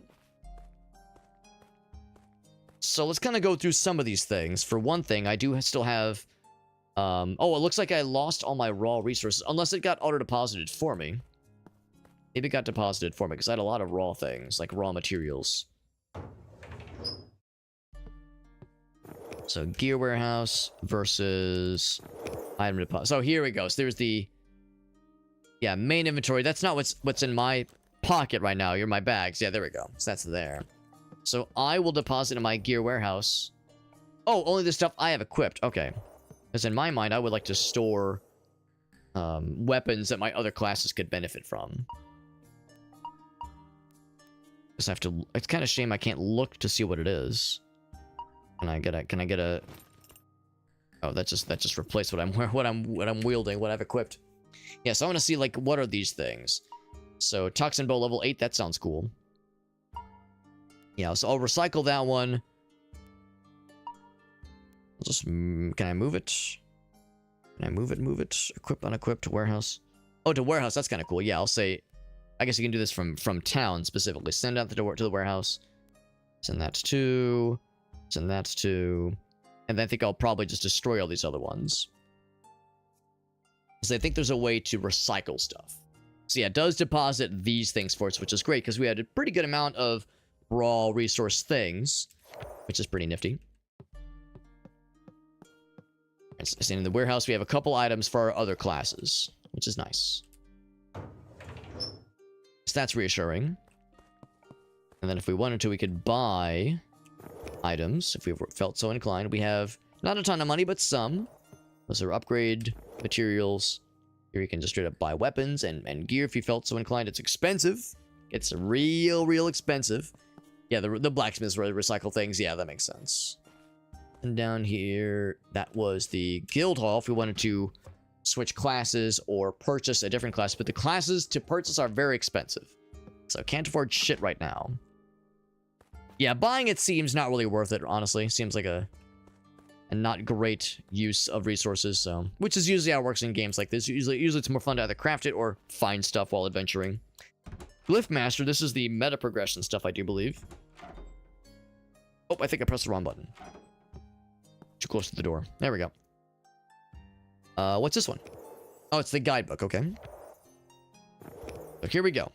So let's kind of go through some of these things. For one thing, I do still have... oh, it looks like I lost all my raw resources. Unless it got auto-deposited for me. Maybe it got deposited for me, because I had a lot of raw things, like raw materials. So, gear warehouse versus item deposit. So here we go. So there's the... Yeah, main inventory. That's not what's in my pocket right now. You're my bags. Yeah, there we go. So that's there. So I will deposit in my gear warehouse. Oh, only the stuff I have equipped. Okay. Because in my mind, I would like to store weapons that my other classes could benefit from. Because I have to... It's kind of a shame I can't look to see what it is. Can I get a... Oh, that just replaced what I'm wielding, what I've equipped. Yeah, so I want to see, like, what are these things? So, Toxin Bow level 8, that sounds cool. Yeah, so I'll recycle that one. I'll just... Can I move it? Can I move it? Equip, unequipped, warehouse. Oh, to warehouse, that's kind of cool. Yeah, I'll say... I guess you can do this from town, specifically. Send out the door to the warehouse. Send that to... Send that to... And then I think I'll probably just destroy all these other ones. Because I think there's a way to recycle stuff. So yeah, it does deposit these things for us, which is great, because we had a pretty good amount of raw resource things, which is pretty nifty. And in the warehouse, we have a couple items for our other classes, which is nice. So that's reassuring. And then if we wanted to, we could buy items, if we felt so inclined. We have not a ton of money, but some. Those are upgrade materials. Here you can just straight up buy weapons and gear if you felt so inclined. It's expensive. It's real expensive. Yeah, the blacksmiths recycle things. Yeah, that makes sense. And down here, that was the guild hall if we wanted to switch classes or purchase a different class. But the classes to purchase are very expensive. So can't afford shit right now. Yeah, buying it seems not really worth it, honestly. Seems like a not great use of resources, so... Which is usually how it works in games like this. Usually it's more fun to either craft it or find stuff while adventuring. Glyph Master, this is the meta progression stuff, I do believe. Oh, I think I pressed the wrong button. Too close to the door. There we go. What's this one? Oh, it's the guidebook, okay. So here we go.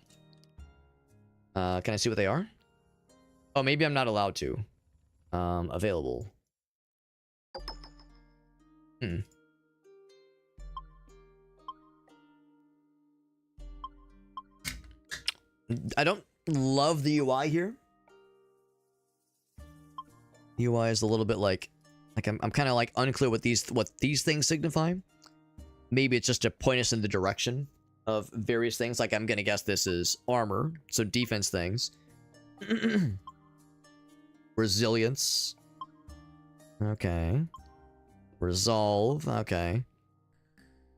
Can I see what they are? Oh, maybe I'm not allowed to. Available. I don't love the UI here. The UI is a little bit like Like I'm kind of like unclear what these things signify. Maybe it's just to point us in the direction of various things. Like I'm gonna guess this is armor, so defense things. Resilience. Okay. Resolve. Okay.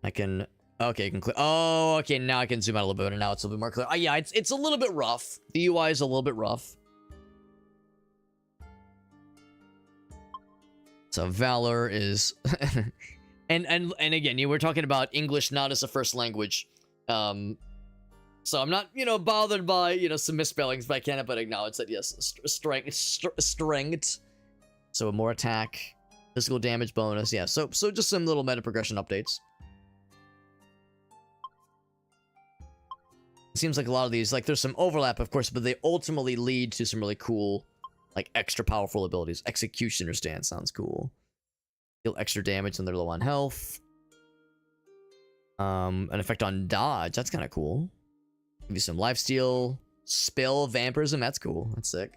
I can. Okay, I can click. Oh, okay. Now I can zoom out a little bit, and now it's a little bit more clear. Oh, yeah, it's a little bit rough. The UI is a little bit rough. So Valor is, and again, you were talking about English not as a first language. So I'm not, bothered by, some misspellings, but I can't but acknowledge that, yes, strength. So more attack, physical damage bonus, yeah. So just some little meta progression updates. It seems like a lot of these, like there's some overlap, of course, but they ultimately lead to some really cool, like extra powerful abilities. Executioner stance sounds cool. Deal extra damage when they're low on health. An effect on dodge, that's kind of cool. Give you some lifesteal, spell vampirism, that's cool. That's sick.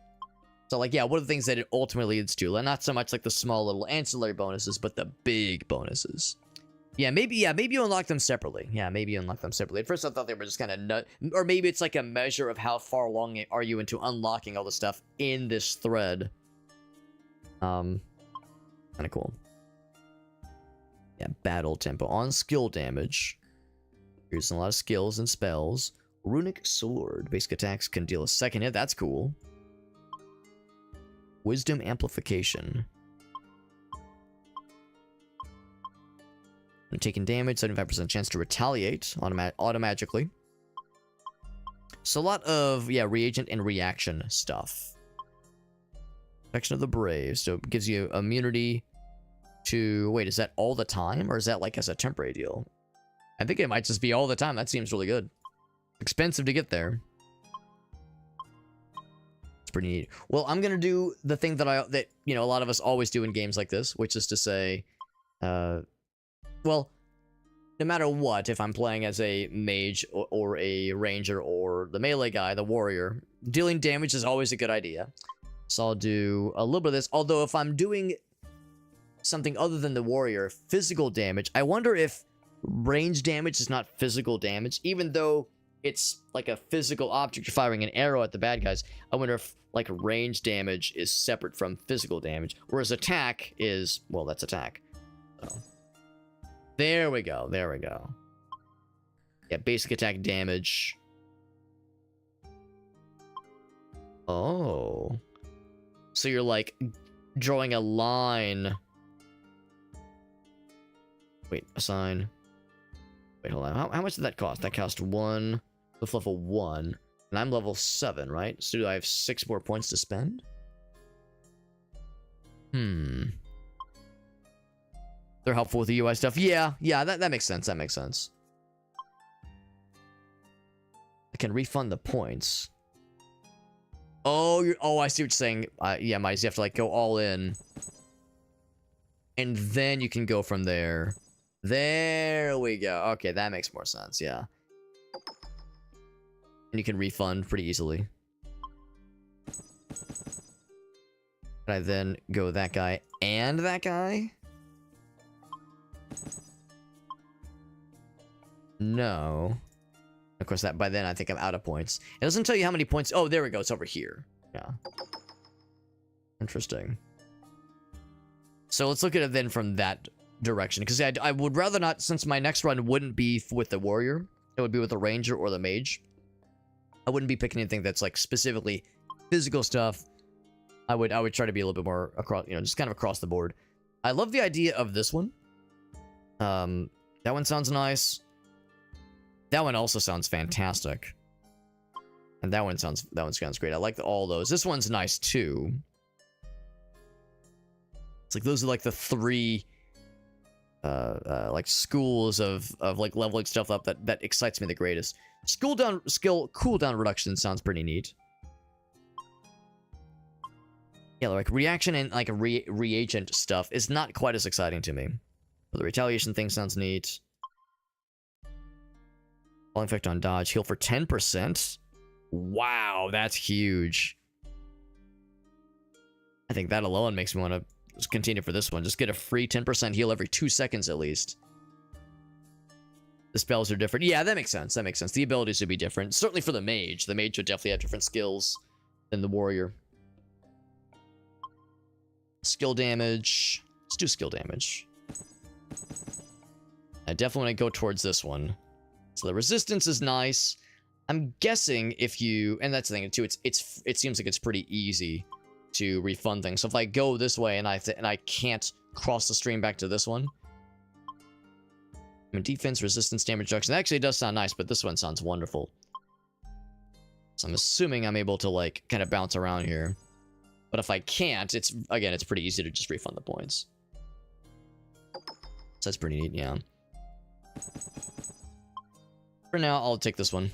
So like, yeah, what are the things that it ultimately leads to? Not so much like the small little ancillary bonuses, but the big bonuses. Yeah, maybe you unlock them separately. Yeah, maybe you unlock them separately. At first I thought they were just kind of nut, or maybe it's like a measure of how far along are you into unlocking all the stuff in this thread. Kind of cool. Yeah, battle tempo on skill damage. Using a lot of skills and spells. Runic sword. Basic attacks can deal a second hit. That's cool. Wisdom amplification. When taking damage, 75% chance to retaliate automatically. So a lot of, reagent and reaction stuff. Protection of the Brave. So it gives you immunity to... Wait, is that all the time? Or is that like as a temporary deal? I think it might just be all the time. That seems really good. Expensive to get there. It's pretty neat. Well, I'm going to do the thing that a lot of us always do in games like this, which is to say... well, no matter what, if I'm playing as a mage or a ranger or the melee guy, the warrior, dealing damage is always a good idea. So I'll do a little bit of this. Although if I'm doing something other than the warrior, physical damage, I wonder if range damage is not physical damage, even though it's like a physical object. You're firing an arrow at the bad guys. I wonder if like range damage is separate from physical damage, whereas attack is, well, that's attack. So. There we go. There we go. Yeah, basic attack damage. Oh. So you're like drawing a line. Wait, assign. Wait, hold on. How much did that cost? That cost 1 with level 1. And I'm level 7, right? So do I have 6 more points to spend? They're helpful with the UI stuff. Yeah, that makes sense. That makes sense. I can refund the points. Oh, I see what you're saying. Yeah, Mice, you have to like go all in. And then you can go from there. There we go. Okay, that makes more sense, yeah. And you can refund pretty easily. Can I then go that guy and that guy? No. Of course, that by then I think I'm out of points. It doesn't tell you how many points. Oh, there we go. It's over here. Yeah. Interesting. So let's look at it then from that direction. Because I would rather not, since my next run wouldn't be with the warrior. It would be with the ranger or the mage. I wouldn't be picking anything that's like specifically physical stuff. I would try to be a little bit more across, just kind of across the board. I love the idea of this one. That one sounds nice. That one also sounds fantastic. And that one sounds great. I like all those. This one's nice too. It's like those are like the 3 like schools of like leveling stuff up that excites me the greatest. Skill cooldown reduction sounds pretty neat. Yeah, like reaction and like reagent stuff is not quite as exciting to me. But the retaliation thing sounds neat. Falling effect on dodge. Heal for 10%. Wow, that's huge. I think that alone makes me want to continue for this one. Just get a free 10% heal every 2 seconds at least. The spells are different. Yeah, that makes sense. That makes sense. The abilities should be different. Certainly for the mage. The mage would definitely have different skills than the warrior. Skill damage. Let's do skill damage. I definitely want to go towards this one. So the resistance is nice. I'm guessing if you, and that's the thing too, it seems like it's pretty easy to refund things. So if I go this way and I can't cross the stream back to this one. I mean, defense, resistance, damage reduction. That actually does sound nice, but this one sounds wonderful. So I'm assuming I'm able to like kind of bounce around here. But if I can't, it's pretty easy to just refund the points. So that's pretty neat, yeah. For now, I'll take this one.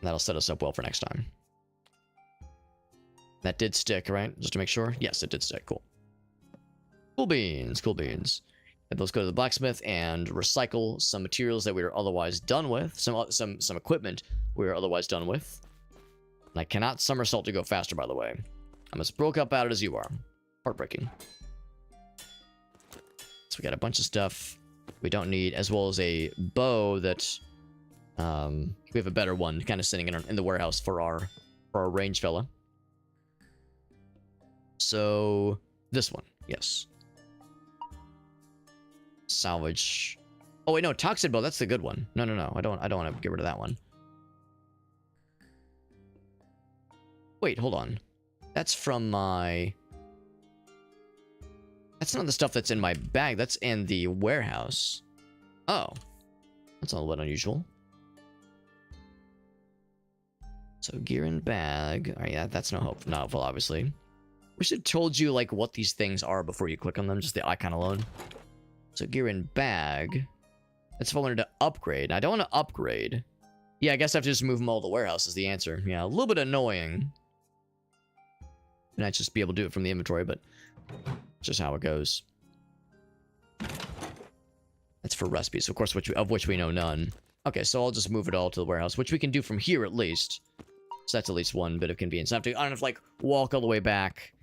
That'll set us up well for next time. That did stick, right? Just to make sure. Yes, it did stick. Cool. Cool beans. Cool beans. And let's go to the blacksmith and recycle some materials that we were otherwise done with. Some equipment we were otherwise done with. And I cannot somersault to go faster, by the way. I'm as broke up at it as you are. Heartbreaking. So we got a bunch of stuff we don't need, as well as a bow that we have a better one kind of sitting in the warehouse for our range fella. So this one, yes. Salvage. Oh wait, no, toxic bow. That's the good one. No. I don't want to get rid of that one. Wait, hold on. That's from my. That's not the stuff that's in my bag. That's in the warehouse. Oh, that's a little bit unusual. So gear and bag. All right, yeah, that's not helpful, obviously. We should have told you like what these things are before you click on them, just the icon alone. So gear and bag. That's if I wanted to upgrade. I don't want to upgrade. Yeah, I guess I have to just move them all to the warehouse is the answer. Yeah, a little bit annoying. And I just be able to do it from the inventory, but just how it goes. That's for recipes, of course, of which we know none. Okay, so I'll just move it all to the warehouse, which we can do from here at least. So that's at least one bit of convenience. I don't have to like walk all the way back.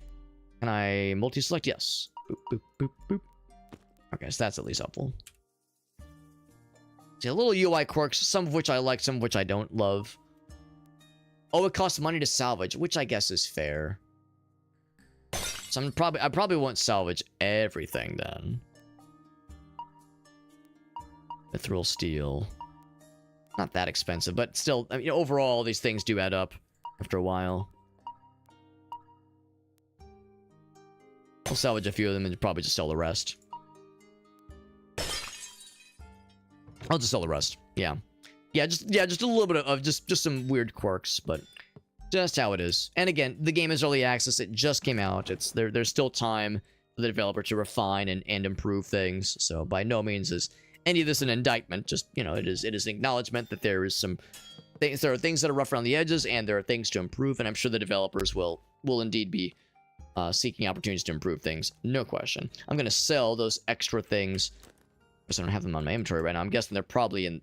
Can I multi-select? Yes. Boop, boop, boop, boop. Okay, so that's at least helpful. See, a little UI quirks, some of which I like, some of which I don't love. Oh, it costs money to salvage, which I guess is fair. So I probably won't salvage everything then. Mithril steel. Not that expensive, but still, I mean, overall, these things do add up after a while. I'll salvage a few of them and probably just sell the rest. I'll just sell the rest. Yeah, just a little bit of just some weird quirks, but just how it is. And again, the game is early access. It just came out. There's still time for the developer to refine and improve things. So by no means is any of this an indictment. Just, you know, it is an acknowledgement that there is some things. There are things that are rough around the edges, and there are things to improve. And I'm sure the developers will indeed be seeking opportunities to improve things. No question. I'm gonna sell those extra things. Because I don't have them on my inventory right now. I'm guessing they're probably in.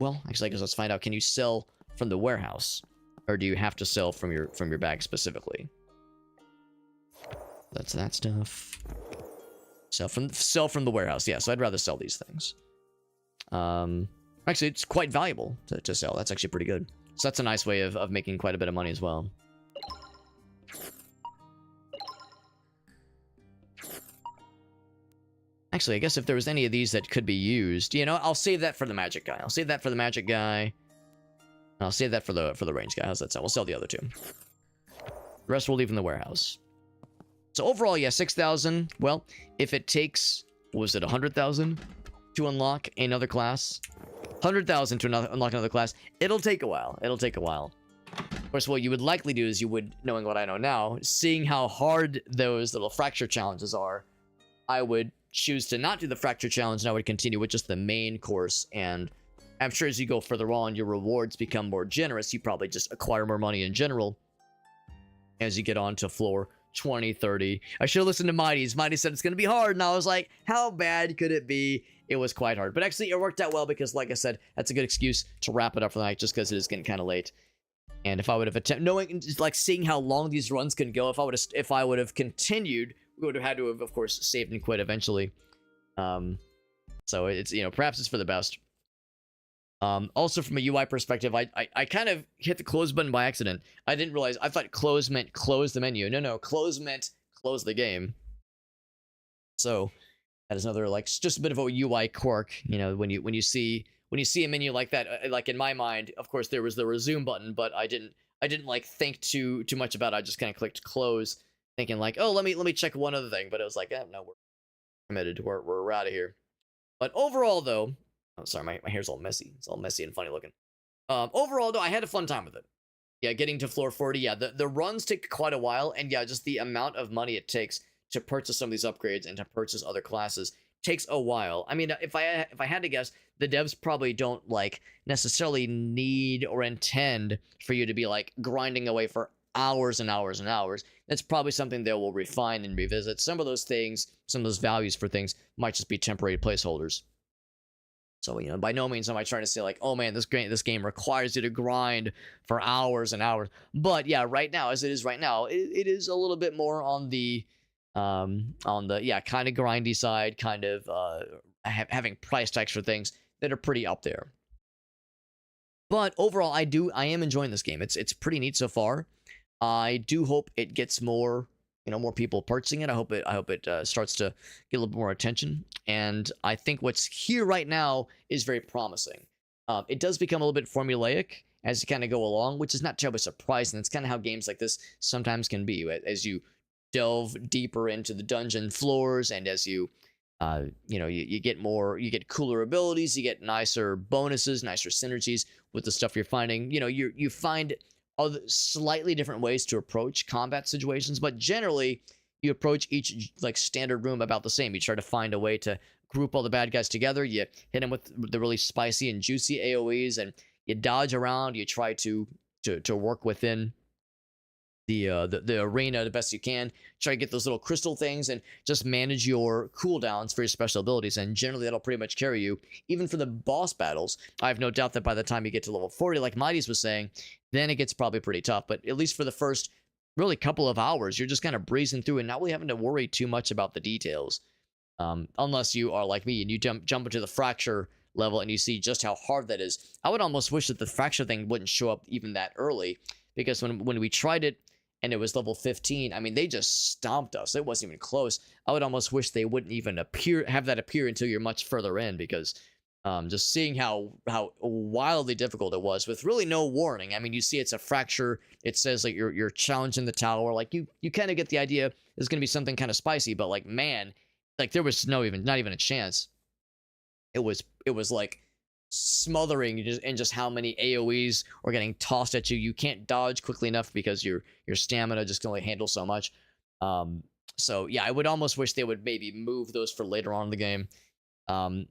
Well, actually, I guess let's find out. Can you sell from the warehouse, or do you have to sell from your bag specifically? That's that stuff. Sell from the warehouse. Yeah, so I'd rather sell these things. Actually, it's quite valuable to sell. That's actually pretty good. So that's a nice way of making quite a bit of money as well. Actually, I guess if there was any of these that could be used, you know, I'll save that for the magic guy. I'll save that for the magic guy. And I'll save that for the range guy. How's that sound? We'll sell the other two. The rest we'll leave in the warehouse. So overall, yeah, 6,000. Well, if it takes, what was it, 100,000 to unlock another class? 100,000 to unlock another class. It'll take a while. It'll take a while. Of course, what you would likely do is you would, knowing what I know now, seeing how hard those little fracture challenges are, I would choose to not do the fracture challenge, and I would continue with just the main course. And I'm sure as you go further on, your rewards become more generous. You probably just acquire more money in general as you get on to floor 20, 30. I should have listened to Mighty's. Mighty said it's going to be hard, and I was like, how bad could it be? It was quite hard. But actually, it worked out well because, like I said, that's a good excuse to wrap it up for the night just because it is getting kind of late. And if I would have attempted, knowing, like, seeing how long these runs can go, if I would have continued would have had to have, of course, saved and quit eventually. So it's, you know, perhaps it's for the best. Also from a UI perspective, I kind of hit the close button by accident. I didn't realize, I thought close meant close the menu. No, close meant close the game. So that is another, like, just a bit of a UI quirk, you know, when you see a menu like that. Like in my mind, of course, there was the resume button, but I didn't like think too much about it. I just kind of clicked close, thinking like, oh, let me check one other thing. But it was like, no, we're committed. We're out of here. But overall, though, oh, sorry, my hair's all messy. It's all messy and funny looking. Overall, though, I had a fun time with it. Yeah, getting to floor 40. Yeah, the runs take quite a while, and yeah, just the amount of money it takes to purchase some of these upgrades and to purchase other classes takes a while. I mean, if I had to guess, the devs probably don't like necessarily need or intend for you to be like grinding away for hours and hours and hours. That's probably something they will refine and revisit. Some of those things, some of those values for things might just be temporary placeholders. So, you know, by no means am I trying to say like, oh man, this game requires you to grind for hours and hours. But yeah, right now, as it is right now, it is a little bit more on the yeah, kind of grindy side, kind of having price tags for things that are pretty up there. But overall, I am enjoying this game. It's pretty neat so far. I do hope it gets more, you know, more people purchasing it. I hope it starts to get a little bit more attention. And I think what's here right now is very promising. It does become a little bit formulaic as you kind of go along, which is not terribly surprising. It's kind of how games like this sometimes can be. As you delve deeper into the dungeon floors, and as you you know, you get cooler abilities, you get nicer bonuses, nicer synergies with the stuff you're finding. You know, you find other slightly different ways to approach combat situations, but generally you approach each like standard room about the same. You try to find a way to group all the bad guys together. You hit them with the really spicy and juicy AoEs, and you dodge around. You try to work within the arena the best you can. Try to get those little crystal things and just manage your cooldowns for your special abilities, and generally that'll pretty much carry you. Even for the boss battles, I have no doubt that by the time you get to level 40, like Mighty's was saying, then it gets probably pretty tough. But at least for the first really couple of hours, you're just kind of breezing through and not really having to worry too much about the details. Unless you are like me and you jump into the fracture level and you see just how hard that is. I would almost wish that the fracture thing wouldn't show up even that early, because when we tried it and it was level 15, I mean, they just stomped us. It wasn't even close. I would almost wish they wouldn't even have that appear until you're much further in, because just seeing how wildly difficult it was with really no warning. I mean, you see it's a fracture. It says like you're challenging the tower. Like you kind of get the idea there's going to be something kind of spicy, but like, man, like there was not even a chance. It was like smothering just how many AoEs are getting tossed at you. You can't dodge quickly enough because your stamina just can only handle so much. So yeah, I would almost wish they would maybe move those for later on in the game.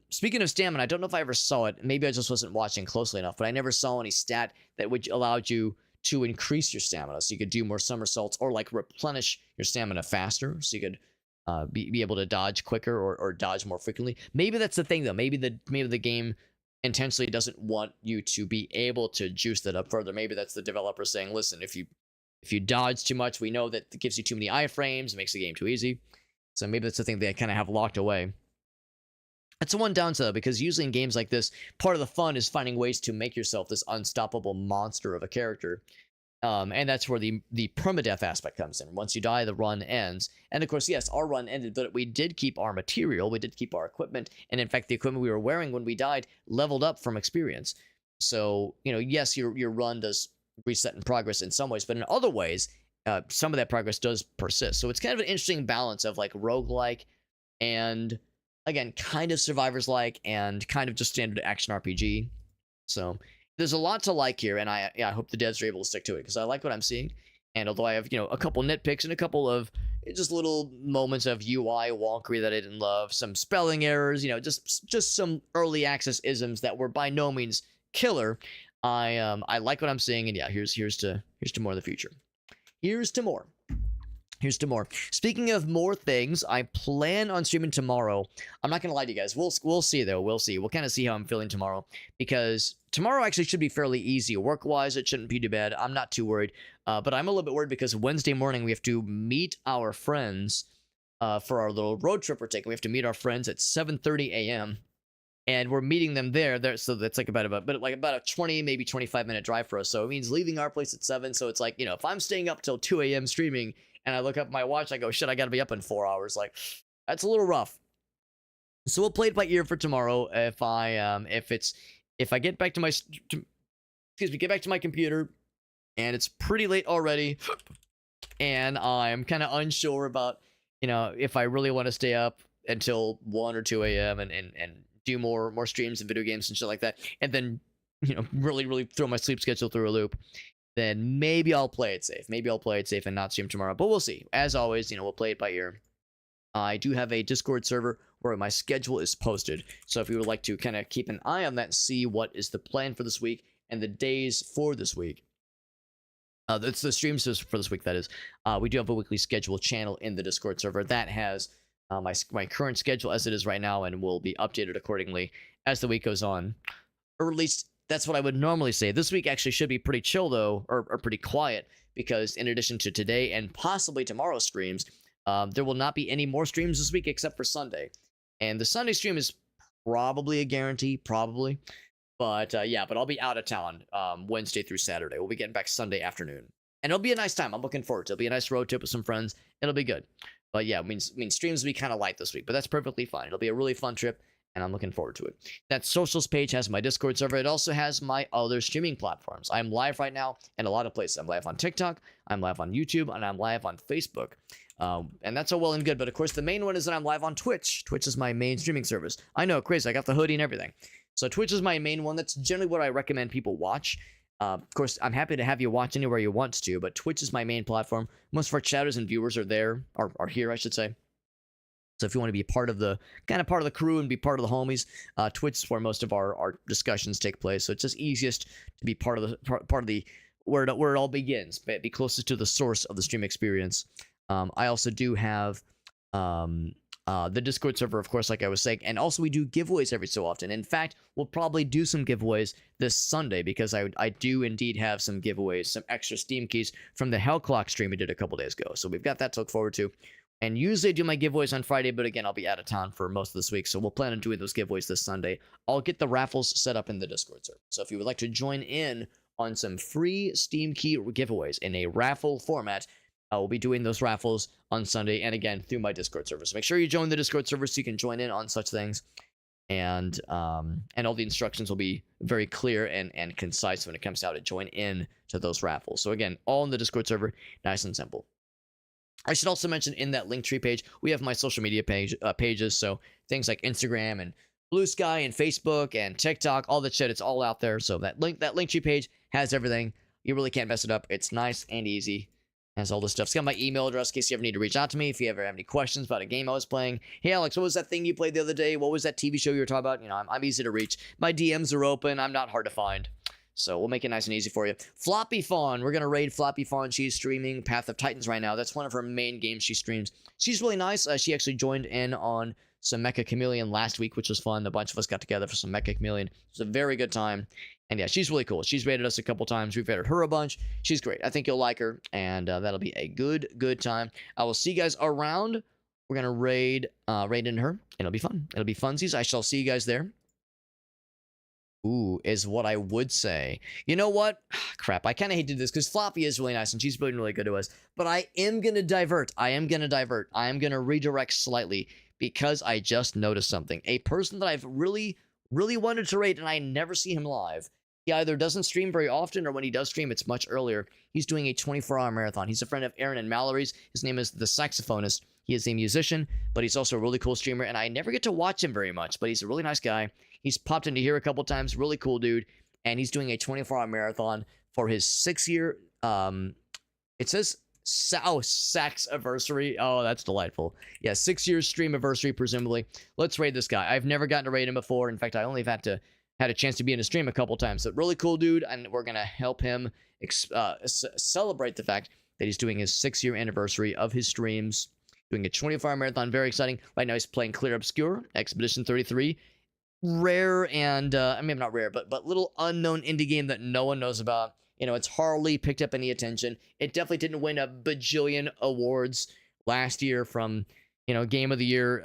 Speaking of stamina, I don't know if I ever saw it. Maybe I just wasn't watching closely enough, but I never saw any stat that would allowed you to increase your stamina, so you could do more somersaults or like replenish your stamina faster, so you could be able to dodge quicker or dodge more frequently. Maybe that's the thing though. Maybe the game intentionally doesn't want you to be able to juice that up further. Maybe that's the developer saying, listen, if you dodge too much, we know that it gives you too many iframes, it makes the game too easy. So maybe that's the thing they kind of have locked away. That's the one downside, because usually in games like this, part of the fun is finding ways to make yourself this unstoppable monster of a character. And that's where the permadeath aspect comes in. Once you die, the run ends. And of course, yes, our run ended, but we did keep our material, we did keep our equipment, and in fact, the equipment we were wearing when we died leveled up from experience. So, you know, yes, your run does reset in progress in some ways, but in other ways, some of that progress does persist. So it's kind of an interesting balance of like roguelike and, again, kind of survivors-like and kind of just standard action RPG. So there's a lot to like here, and I hope the devs are able to stick to it, because I like what I'm seeing. And although I have, you know, a couple nitpicks and a couple of just little moments of UI wonkery that I didn't love, some spelling errors, you know, just some early access isms that were by no means killer, I like what I'm seeing, and yeah, here's to more in the future. Here's to more. Speaking of more things, I plan on streaming tomorrow. I'm not gonna lie to you guys. We'll see though. We'll see. We'll kind of see how I'm feeling tomorrow, because tomorrow actually should be fairly easy work-wise. It shouldn't be too bad. I'm not too worried. But I'm a little bit worried because Wednesday morning we have to meet our friends for our little road trip we're taking. We have to meet our friends at 7:30 a.m. and we're meeting them there. So that's like about a 20, maybe 25-minute drive for us. So it means leaving our place at 7. So it's like, if I'm staying up till 2 a.m. streaming and I look up my watch, I go, shit, I got to be up in 4 hours. Like, that's a little rough. So we'll play it by ear for tomorrow. If I get back to my get back to my computer and it's pretty late already and I'm kind of unsure about if I really want to stay up until 1 or 2 a.m. and do more streams and video games and shit like that, and then really throw my sleep schedule through a loop, then maybe I'll play it safe. Maybe I'll play it safe and not stream tomorrow, but we'll see. As always, we'll play it by ear. I do have a Discord server where my schedule is posted, so if you would like to kind of keep an eye on that and see what is the plan for this week and the days for this week, that's the streams for this week, that is. We do have a weekly schedule channel in the Discord server that has my current schedule as it is right now and will be updated accordingly as the week goes on. Or at least that's what I would normally say. This week actually should be pretty chill, though, or pretty quiet, because in addition to today and possibly tomorrow's streams, there will not be any more streams this week except for Sunday. And the Sunday stream is probably a guarantee, probably. But yeah, but I'll be out of town Wednesday through Saturday. We'll be getting back Sunday afternoon. And it'll be a nice time. I'm looking forward to it. It'll be a nice road trip with some friends. It'll be good. But yeah, means streams will be kind of light this week, but that's perfectly fine. It'll be a really fun trip, and I'm looking forward to it. That socials page has my Discord server. It also has my other streaming platforms. I'm live right now in a lot of places. I'm live on TikTok, I'm live on YouTube, and I'm live on Facebook. And that's all well and good, but of course the main one is that I'm live on Twitch. Twitch is my main streaming service. I know, crazy, I got the hoodie and everything. So Twitch is my main one. That's generally what I recommend people watch. Of course, I'm happy to have you watch anywhere you want to, but Twitch is my main platform. Most of our chatters and viewers are there, are here, I should say. So if you want to be part of the crew and be part of the homies, Twitch is where most of our discussions take place. So it's just easiest to be part of the where it all begins, be closest to the source of the stream experience. I also do have the Discord server, of course, like I was saying, and also we do giveaways every so often. In fact, we'll probably do some giveaways this Sunday because I do indeed have some giveaways, some extra Steam keys from the Hell Clock stream we did a couple days ago. So we've got that to look forward to. And usually I do my giveaways on Friday, but again, I'll be out of town for most of this week, so we'll plan on doing those giveaways this Sunday. I'll get the raffles set up in the Discord server. So if you would like to join in on some free Steam key giveaways in a raffle format, I will be doing those raffles on Sunday, and again, through my Discord server. So make sure you join the Discord server so you can join in on such things. And all the instructions will be very clear and concise when it comes to how to join in to those raffles. So again, all in the Discord server, nice and simple. I should also mention in that Linktree page, we have my social media pages. So things like Instagram and Blue Sky and Facebook and TikTok, all that shit, it's all out there. So that Linktree page has everything. You really can't mess it up. It's nice and easy. Has all this stuff. It's got my email address in case you ever need to reach out to me. If you ever have any questions about a game I was playing. Hey, Alex, what was that thing you played the other day? What was that TV show you were talking about? I'm easy to reach. My DMs are open. I'm not hard to find. So we'll make it nice and easy for you. Floppy Fawn. We're going to raid Floppy Fawn. She's streaming Path of Titans right now. That's one of her main games she streams. She's really nice. She actually joined in on some Mecha Chameleon last week, which was fun. A bunch of us got together for some Mecha Chameleon. It was a very good time. And yeah, she's really cool. She's rated us a couple times. We've rated her a bunch. She's great. I think you'll like her. And that'll be a good time. I will see you guys around. We're going to raid in her. It'll be fun. It'll be funsies. I shall see you guys there. Ooh, is what I would say. You know what? Crap, I kind of hate to do this because Floppy is really nice and she's been really good to us. But I am going to divert. I am going to redirect slightly because I just noticed something. A person that I've really wanted to raid and I never see him live. He either doesn't stream very often or when he does stream, it's much earlier. He's doing a 24-hour marathon. He's a friend of Aaron and Mallory's. His name is The Saxophonist. He is a musician, but he's also a really cool streamer, and I never get to watch him very much, but he's a really nice guy. He's popped into here a couple times, really cool dude, and he's doing a 24-hour marathon for his 6-year, it says, Sax anniversary. Oh, that's delightful. Yeah, 6 years stream anniversary, presumably. Let's raid this guy. I've never gotten to raid him before. In fact, I only have had a chance to be in a stream a couple times. So really cool dude, and we're gonna help him celebrate the fact that he's doing his 6-year anniversary of his streams, doing a 24-hour marathon. Very exciting. Right now he's playing Clear Obscure, Expedition 33. Rare and, I mean, not rare, but little unknown indie game that no one knows about. It's hardly picked up any attention. It definitely didn't win a bajillion awards last year from game of the year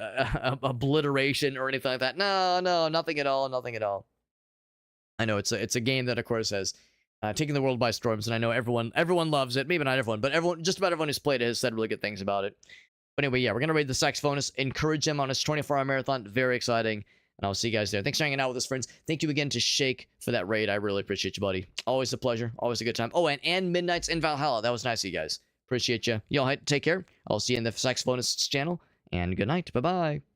obliteration or anything like that. No, nothing at all, nothing at all. I know it's a game that, of course, has taken the world by storms, and I know everyone loves it. Maybe not everyone, but just about everyone who's played it has said really good things about it. But anyway, yeah, we're gonna raid the Saxophonist, encourage him on his 24-hour marathon. Very exciting, and I'll see you guys there. Thanks for hanging out with us, friends. Thank you again to Shake for that raid. I really appreciate you, buddy. Always a pleasure, always a good time. Oh, and Midnight's in Valhalla. That was nice of you guys. Appreciate you. Y'all take care. I'll see you in the Saxophonist's channel, and good night. Bye bye.